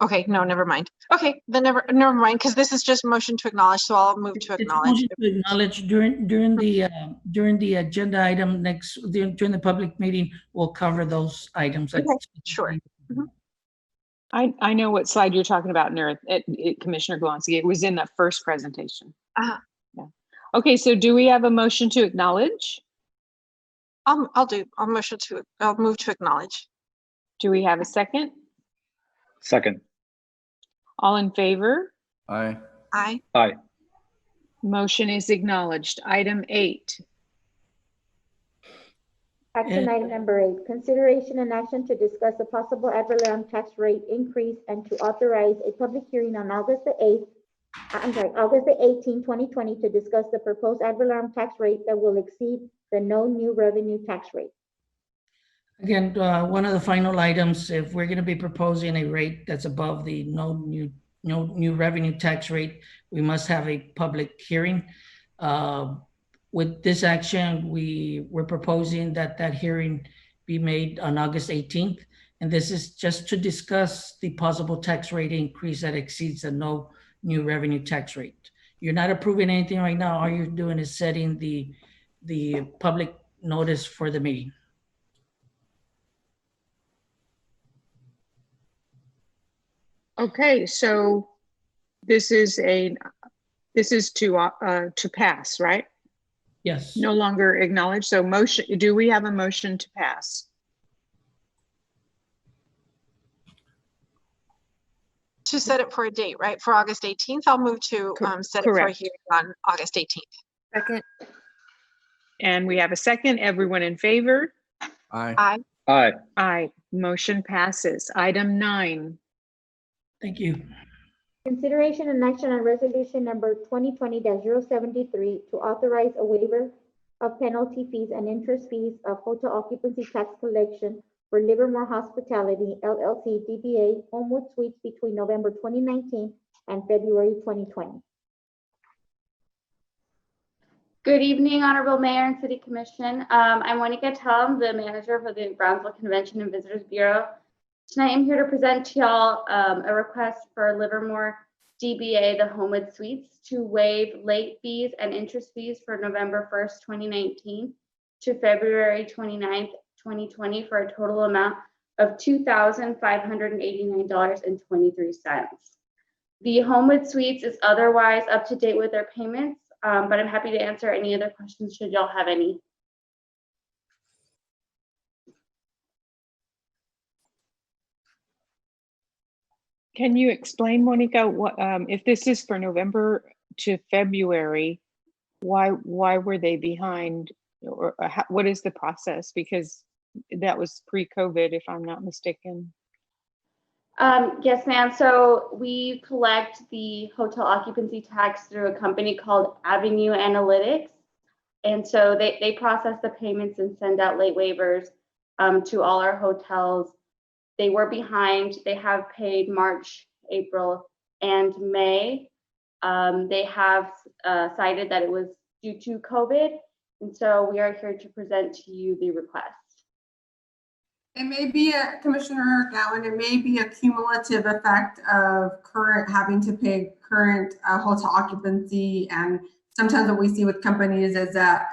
okay, no, never mind. Okay, then never mind, because this is just motion to acknowledge, so I'll move to acknowledge. To acknowledge during the agenda item during the public meeting, we'll cover those items. Okay, sure. I know what slide you're talking about, Commissioner Glonsky. It was in that first presentation. Yeah. Okay, so do we have a motion to acknowledge? I'll move to acknowledge. Do we have a second? Second. All in favor? Aye. Aye. Aye. Motion is acknowledged. Item 8. Action item number 8, consideration and action to discuss a possible ad valorem tax rate increase and to authorize a public hearing on August the 18th, 2020 to discuss the proposed ad valorem tax rate that will exceed the no new revenue tax rate. Again, one of the final items, if we're going to be proposing a rate that's above the no new revenue tax rate, we must have a public hearing. With this action, we're proposing that hearing be made on August 18th. And this is just to discuss the possible tax rate increase that exceeds the no new revenue tax rate. You're not approving anything right now. All you're doing is setting the public notice for the meeting. Okay, so this is to pass, right? Yes. No longer acknowledged. So motion, do we have a motion to pass? To set it for a date, right? For August 18th, I'll move to set it for a hearing on August 18th. Second. And we have a second. Everyone in favor? Aye. Aye. Aye. Aye. Motion passes. Item 9. Thank you. Consideration and action on resolution number 2020-073 to authorize a waiver of penalty fees and interest fees of hotel occupancy tax collection for Livermore Hospitality, LLC, DBA Homewood Suites between November 2019 and February 2020. Good evening, Honorable Mayor and City Commission. I'm Monica Tellem, the manager for the Brownsville Convention and Visitors Bureau. Tonight, I'm here to present to y'all a request for Livermore DBA, the Homewood Suites, to waive late fees and interest fees for November 1st, 2019 to February 29th, 2020 for a total amount of $2,589.23. The Homewood Suites is otherwise up to date with their payments, but I'm happy to answer any other questions should y'all have any. Can you explain, Monica, what if this is for November to February, why were they behind, or what is the process? Because that was pre-COVID, if I'm not mistaken. Yes, ma'am. So we collect the hotel occupancy tax through a company called Avenue Analytics. And so they process the payments and send out late waivers to all our hotels. They were behind. They have paid March, April, and May. They have cited that it was due to COVID. And so we are here to present to you the request. It may be Commissioner Gowan, it may be a cumulative effect of having to pay current hotel occupancy. And sometimes what we see with companies is that,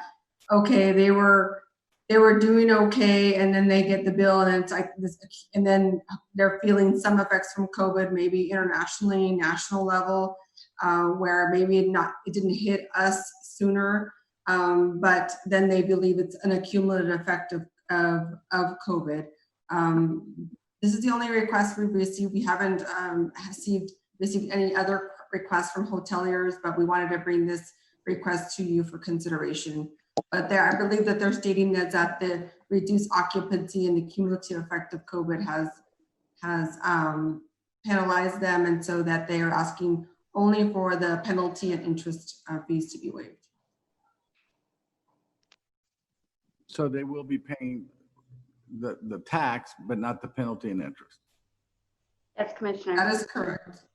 okay, they were doing okay, and then they get the bill and it's like this, and then they're feeling some effects from COVID, maybe internationally, national level, where maybe it didn't hit us sooner, but then they believe it's an accumulative effect of COVID. This is the only request we've received. We haven't received any other requests from hoteliers, but we wanted to bring this request to you for consideration. But I believe that they're stating that the reduced occupancy and the cumulative effect of COVID has penalized them, and so that they are asking only for the penalty and interest fees to be waived. So they will be paying the tax, but not the penalty and interest. Yes, Commissioner. That is correct.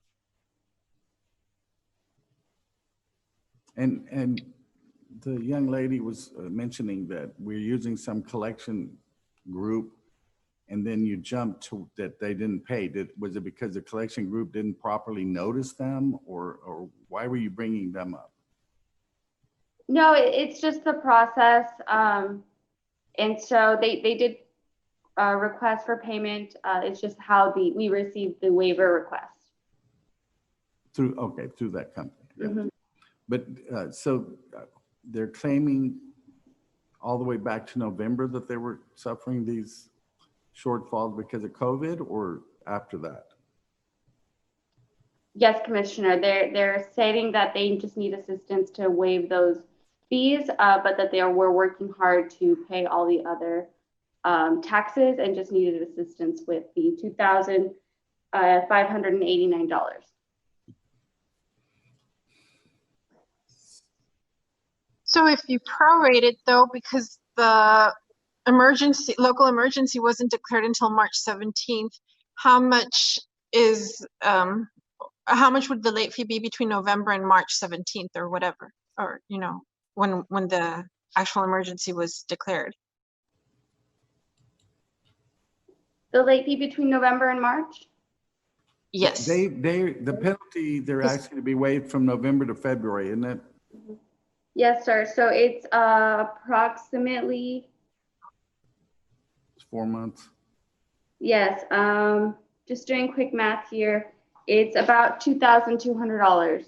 And the young lady was mentioning that we're using some collection group, and then you jumped to that they didn't pay. Was it because the collection group didn't properly notice them, or why were you bringing them up? No, it's just the process. And so they did request for payment. It's just how we received the waiver request. Through that company. Yeah. Mm-hmm. But they're claiming all the way back to November that they were suffering these shortfalls because of COVID, or after that? Yes, Commissioner. They're stating that they just need assistance to waive those fees, but that were working hard to pay all the other taxes and just needed assistance with the $2,589. So if you prorate it though, because the local emergency wasn't declared until March 17th, how much would the late fee be between November and March 17th or whatever, or when the actual emergency was declared? The late fee between November and March? Yes. The penalty they're asking to be waived from November to February, isn't it? Yes, sir. So it's approximately. It's 4 months. Yes. Just doing quick math here. It's about $2,200.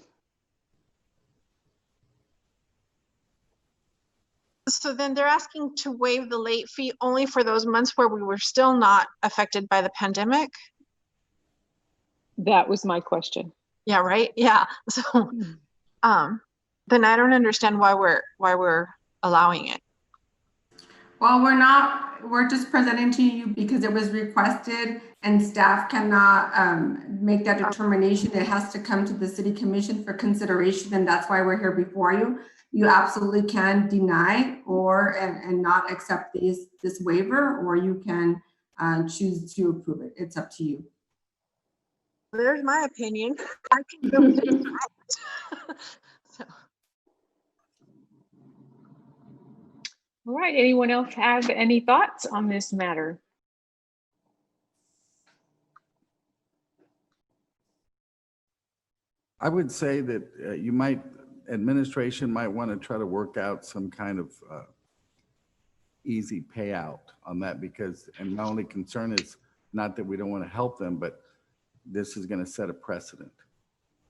So then they're asking to waive the late fee only for those months where we were still not affected by the pandemic? That was my question. Yeah, right? Yeah. So then I don't understand why we're allowing it. Well, we're just presenting to you because it was requested and staff cannot make that determination. It has to come to the City Commission for consideration, and that's why we're here before you. You absolutely can deny and not accept this waiver, or you can choose to approve it. It's up to you. There's my opinion. I can go with it. So. All right, anyone else have any thoughts on this matter? I would say that administration might want to try to work out some kind of easy payout on that, and my only concern is not that we don't want to help them, but this is going to set a precedent.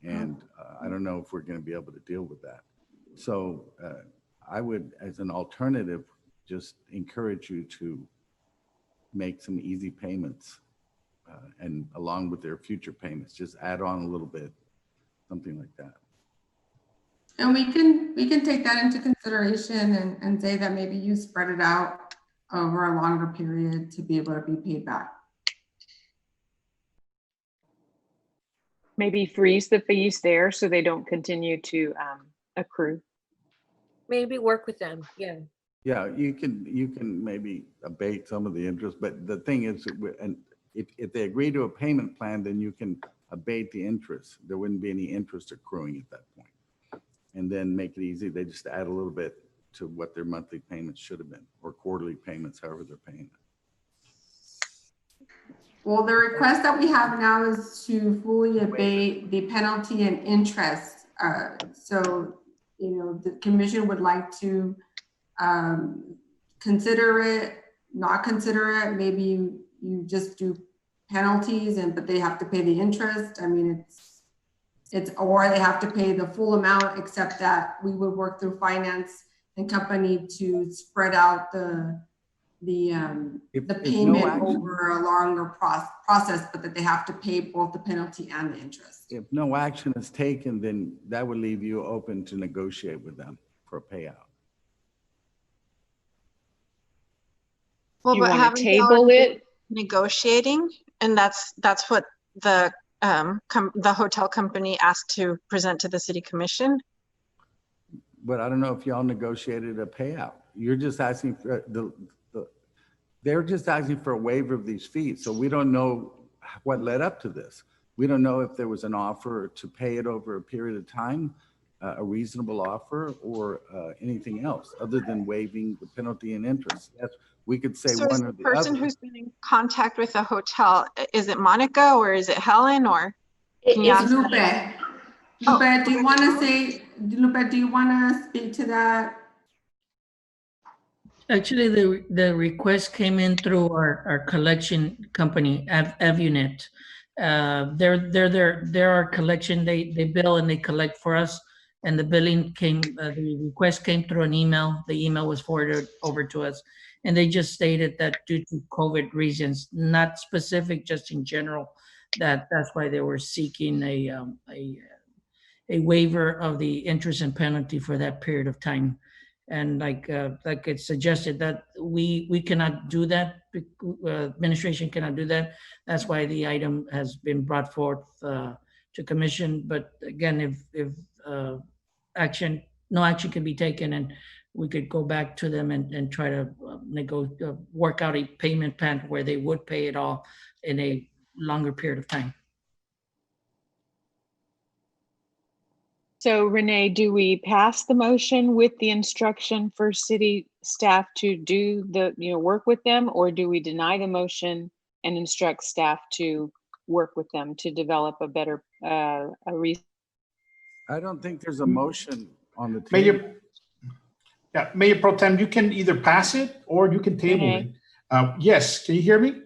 And I don't know if we're going to be able to deal with that. So I would, as an alternative, just encourage you to make some easy payments and along with their future payments, just add on a little bit, something like that. And we can take that into consideration and say that maybe you spread it out over a longer period to be able to be paid back. Maybe freeze the fees there so they don't continue to accrue. Maybe work with them. Yeah. Yeah, you can maybe abate some of the interest, but the thing is, and if they agree to a payment plan, then you can abate the interest. There wouldn't be any interest accruing at that point. And then make it easy. They just add a little bit to what their monthly payments should have been, or quarterly payments, however they're paying it. Well, the request that we have now is to fully abate the penalty and interest. So, you know, the commission would like to consider it, not consider it. Maybe you just do penalties, but they have to pay the interest. I mean, it's or they have to pay the full amount, except that we would work through finance and company to spread out the payment over a longer process, but that they have to pay both the penalty and the interest. If no action is taken, then that would leave you open to negotiate with them for a payout. Well, You but wanna haven't they table already it? been negotiating? And that's what the hotel company asked to present to the city commission. But I don't know if y'all negotiated a payout. You're just asking for they're just asking for a waiver of these fees. So we don't know what led up to this. We don't know if there was an offer to pay it over a period of time, a reasonable offer, or anything else other than waiving the penalty and interest. Yes, we could say So one is or the the person other. who's been in contact with the hotel, is it Monica or is it Helen, or can you It's answer Lupe. that? Lupe, do you want to say, Lupe, do you want to speak to that? Actually, the request came in through our collection company, Avunet. They're our collection. They bill and they collect for us. And the billing came, the request came through an email. The email was forwarded over to us. And they just stated that due to COVID reasons, not specific, just in general, that's why they were seeking a waiver of the interest and penalty for that period of time. And like it suggested, that we cannot do that. Administration cannot do that. That's why the item has been brought forth to commission. But again, if no action can be taken, and we could go back to them and try to work out a payment plan where they would pay it all in a longer period of time. So Renee, do we pass the motion with the instruction for city staff to do the, work with them, or do we deny the motion and instruct staff to work with them to develop a better, I don't think there's a motion on the table. Mayor Pro Tem, you can either pass it or you can table Renee? it. Yes, can you hear me?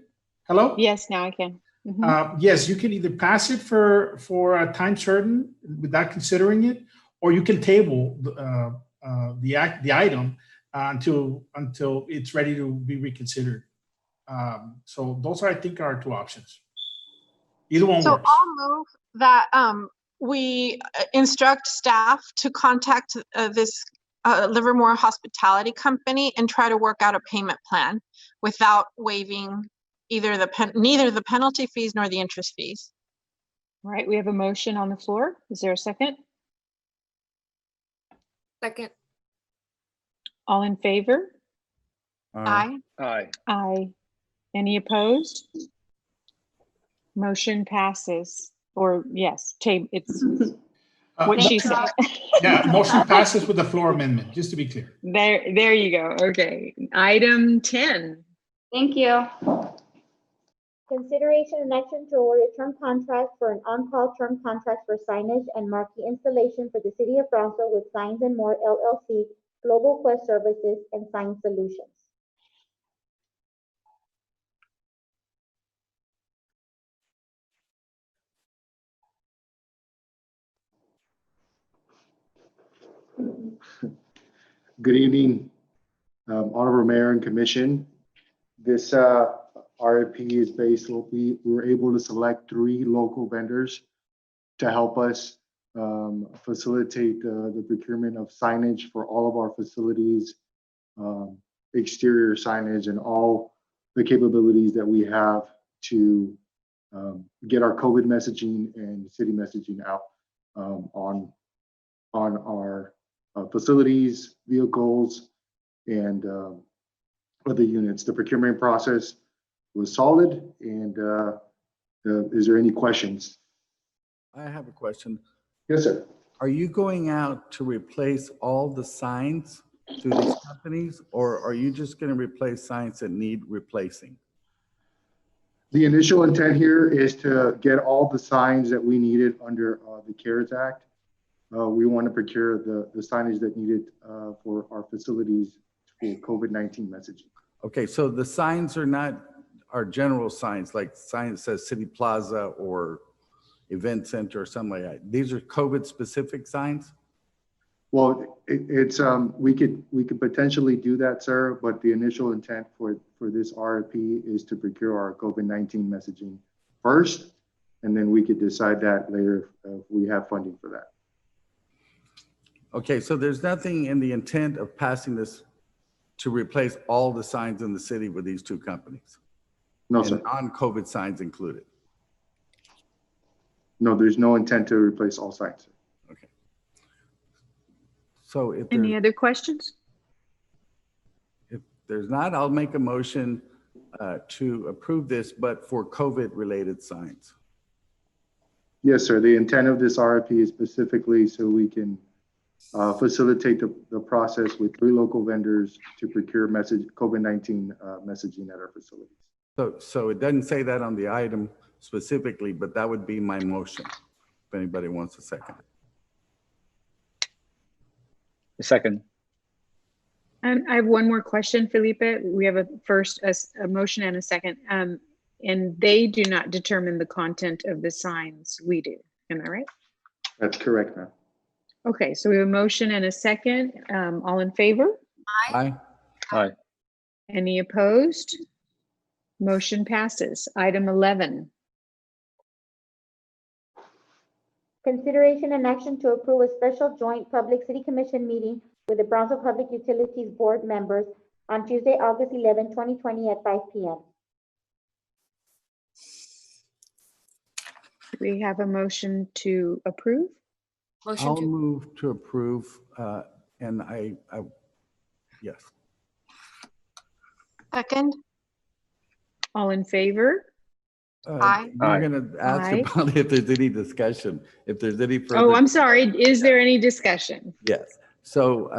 Hello? Yes, now I can. Mhm. Yes, you can either pass it for a time certain without considering it, or you can table the item until it's ready to be reconsidered. So those are, I think, our two options. Either one So works. I'll move that we instruct staff to contact this Livermore Hospitality Company and try to work out a payment plan without waiving neither the penalty fees nor the interest fees. All right, we have a motion on the floor. Is there a second? Second. All in favor? Aye. Aye. Aye. Any opposed? Motion passes, or yes, it's what she said. Yeah, motion passes with the floor amendment, just to be clear. There you go. Okay, item 10. Thank you. Consideration and action to award a term contract for an on-call term contract for signage and marquee installation for the City of Brownsville with Signs and More LLC, Global Quest Services, and Sign Solutions. Good evening, Honorable Mayor and Commission. This RFP is based, we were able to select 3 local vendors to help us facilitate the procurement of signage for all of our facilities, exterior signage, and all the capabilities that we have to get our COVID messaging and city messaging out on our facilities, vehicles, and other units. The procurement process was solid. And is there any questions? I have a question. Yes, sir. Are you going out to replace all the signs through these companies, or are you just going to replace signs that need replacing? The initial intent here is to get all the signs that we needed under the CARES Act. We want to procure the signage that needed for our facilities for COVID-19 messaging. Okay, so the signs are not our general signs, like sign that says City Plaza or Event Center or something like that. These are COVID specific signs? Well, we could potentially do that, sir, but the initial intent for this RFP is to procure our COVID-19 messaging first, and then we could decide that later if we have funding for that. Okay, so there's nothing in the intent of passing this to replace all the signs in the city with these two companies? No, sir. Non-COVID signs included? No, there's no intent to replace all signs. Okay. So if Any other questions? If there's not, I'll make a motion to approve this, but for COVID-related signs. Yes, sir. The intent of this RFP is specifically so we can facilitate the process with 3 local vendors to procure COVID-19 messaging at our facilities. So it doesn't say that on the item specifically, but that would be my motion, if anybody wants a second. A second. And I have one more question, Felipe. We have a motion and a second. And they do not determine the content of the signs, we do. Am I right? That's correct, ma'am. Okay, so we have a motion and a second. All in favor? Aye. Aye. Any opposed? Motion passes. Item 11. Consideration and action to approve a special joint public city commission meeting with the Brownsville Public Utilities Board members on Tuesday, August 11, 2020 at 5 p.m. We have a motion to approve. I'll move to approve, and I yes. Second. All in favor? Aye. You're going to ask Aye. about if there's any discussion, if there's any further. Oh, I'm sorry. Is there any discussion? Yes. So,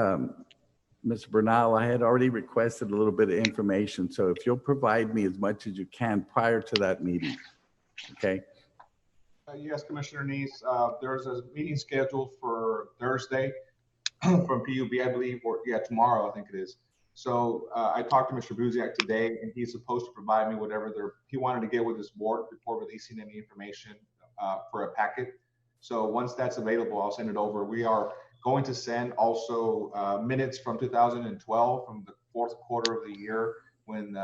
Mr. Bernal, I had already requested a little bit of information. So if you'll provide me as much as you can prior to that meeting, okay? Yes, Commissioner Neese, there's a meeting scheduled for Thursday from PUB, I believe, or yeah, tomorrow, I think it is. So I talked to Mr. Buziak today, and he's supposed to provide me whatever he wanted to get with his board before releasing any information for a packet. So once that's available, I'll send it over. We are going to send also minutes from 2012, from the 4th quarter of the year, when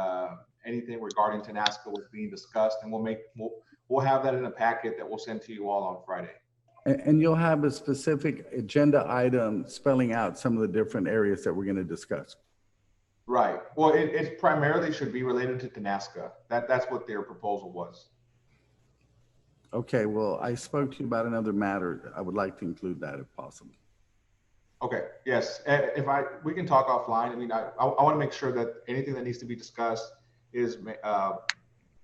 anything regarding TANASCA was being discussed, and we'll have that in a packet that we'll send to you all on Friday. And you'll have a specific agenda item spelling out some of the different areas that we're going to discuss. Right. Well, it primarily should be related to TANASCA. That's what their proposal was. Okay, well, I spoke to you about another matter. I would like to include that if possible. Okay, yes. We can talk offline. I mean, I want to make sure that anything that needs to be discussed is that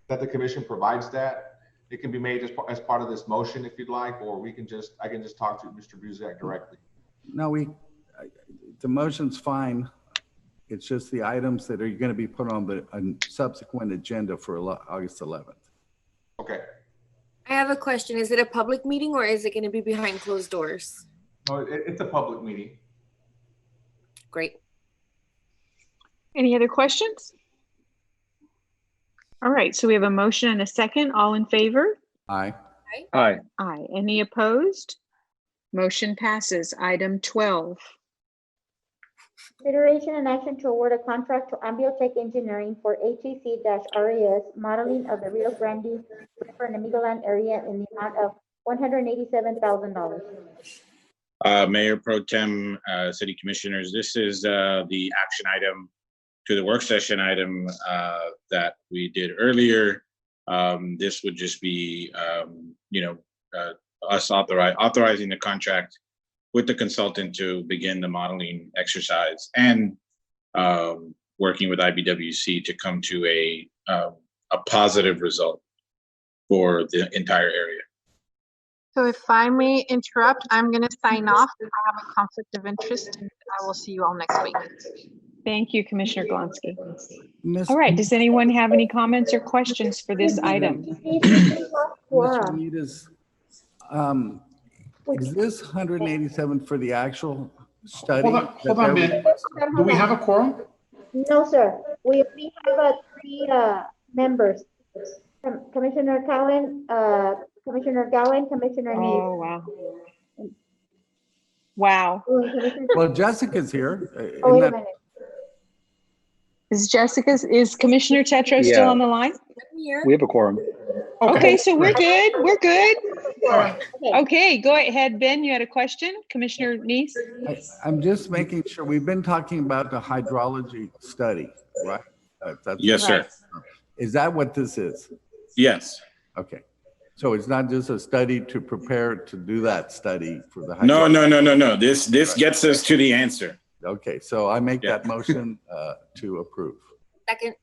the commission provides that. It can be made as part of this motion if you'd like, or I can just talk to Mr. Buziak directly. No, the motion's fine. It's just the items that are going to be put on the subsequent agenda for August 11th. Okay. I have a question. Is it a public meeting or is it going to be behind closed doors? No, it's a public meeting. Great. Any other questions? All right, so we have a motion and a second. All in favor? Aye. Aye. Aye. Any opposed? Motion passes. Item 12. Consideration and action to award a contract to Ambiotech Engineering for HEC-RAS modeling of the Rio Grande River and Amigoland area in the amount of $187,000. Mayor Pro Tem, City Commissioners, this is the action item to the work session item that we did earlier. This would just be, us authorizing the contract with the consultant to begin the modeling exercise and working with IBWC to come to a positive result for the entire area. So if I may interrupt, I'm going to sign off. I have a conflict of interest. I will see you all next week. Thank you, Commissioner Glonsky. Miss- All right, does anyone have any comments or questions for this item? Mr. Benitez, is this 187 for the actual study? Hold on, Ben. Do we have a quorum? No, sir. We have three members. Commissioner Cowan, Commissioner Gowan, Commissioner Neese. Oh, wow. Wow. Well, Jessica's here. Oh, wait a minute. Is Commissioner Tetro still on the line? We have a quorum. Okay, so we're good. We're good. All right. Okay, go ahead, Ben. You had a question, Commissioner Neese? I'm just making sure, we've been talking about the hydrology study, right? Yes, sir. Is that what this is? Yes. Okay. So it's not just a study to prepare to do that study for the No. hydrology. This gets us to the answer. Okay, so I make that motion to approve. Second.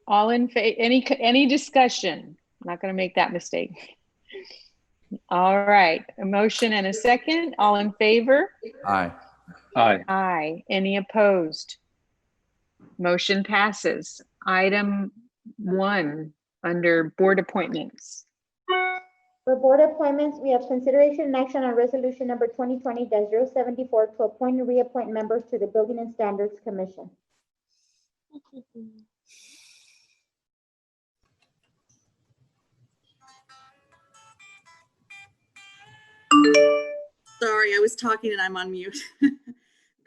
All in favor? Any discussion? I'm not going to make that mistake. All right, a motion and a second. All in favor? Aye. Aye. Aye. Any opposed? Motion passes. Item 1 under board appointments. For board appointments, we have consideration and action on resolution number 2020-074 to appoint and reappoint members to the Building and Standards Commission. Sorry, I was talking and I'm on mute.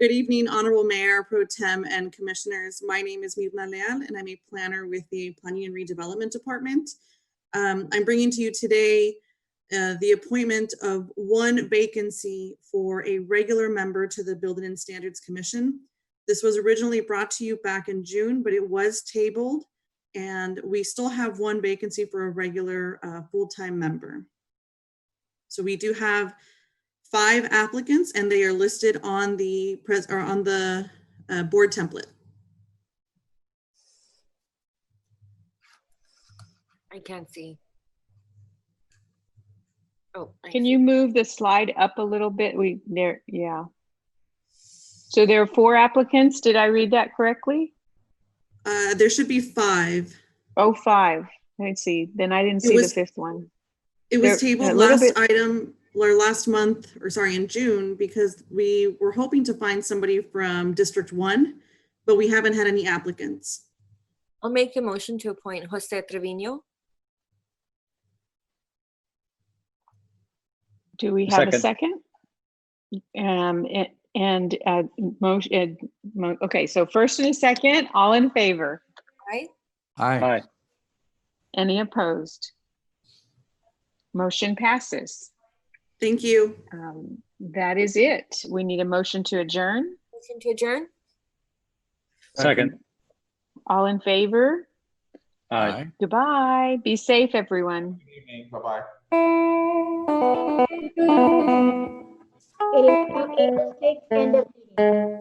Good evening, Honorable Mayor, Pro Tem, and Commissioners. My name is Mirna Leal, and I'm a planner with the Planning and Redevelopment Department. I'm bringing to you today the appointment of one vacancy for a regular member to the Building and Standards Commission. This was originally brought to you back in June, but it was tabled, and we still have one vacancy for a regular full-time member. So we do have 5 applicants, and they are listed on the board template. I can't see. Oh, Can you move the slide up a little bit? Yeah. So there are 4 applicants. Did I read that correctly? There should be 5. Oh, 5. Let's see. Then I didn't see the 5th one. It was tabled last month, or sorry, in June, because we were hoping to find somebody from District 1, but we haven't had any applicants. I'll make a motion to appoint Jose Trevino. Do we have a second? Okay, so first and a second, all in favor? Right? Aye. Any opposed? Motion passes. Thank you. That is it. We need a motion to adjourn. Motion to adjourn. Second. All in favor? Aye. Goodbye. Be safe, everyone. Good evening. Bye-bye. It is 8:06, end of meeting.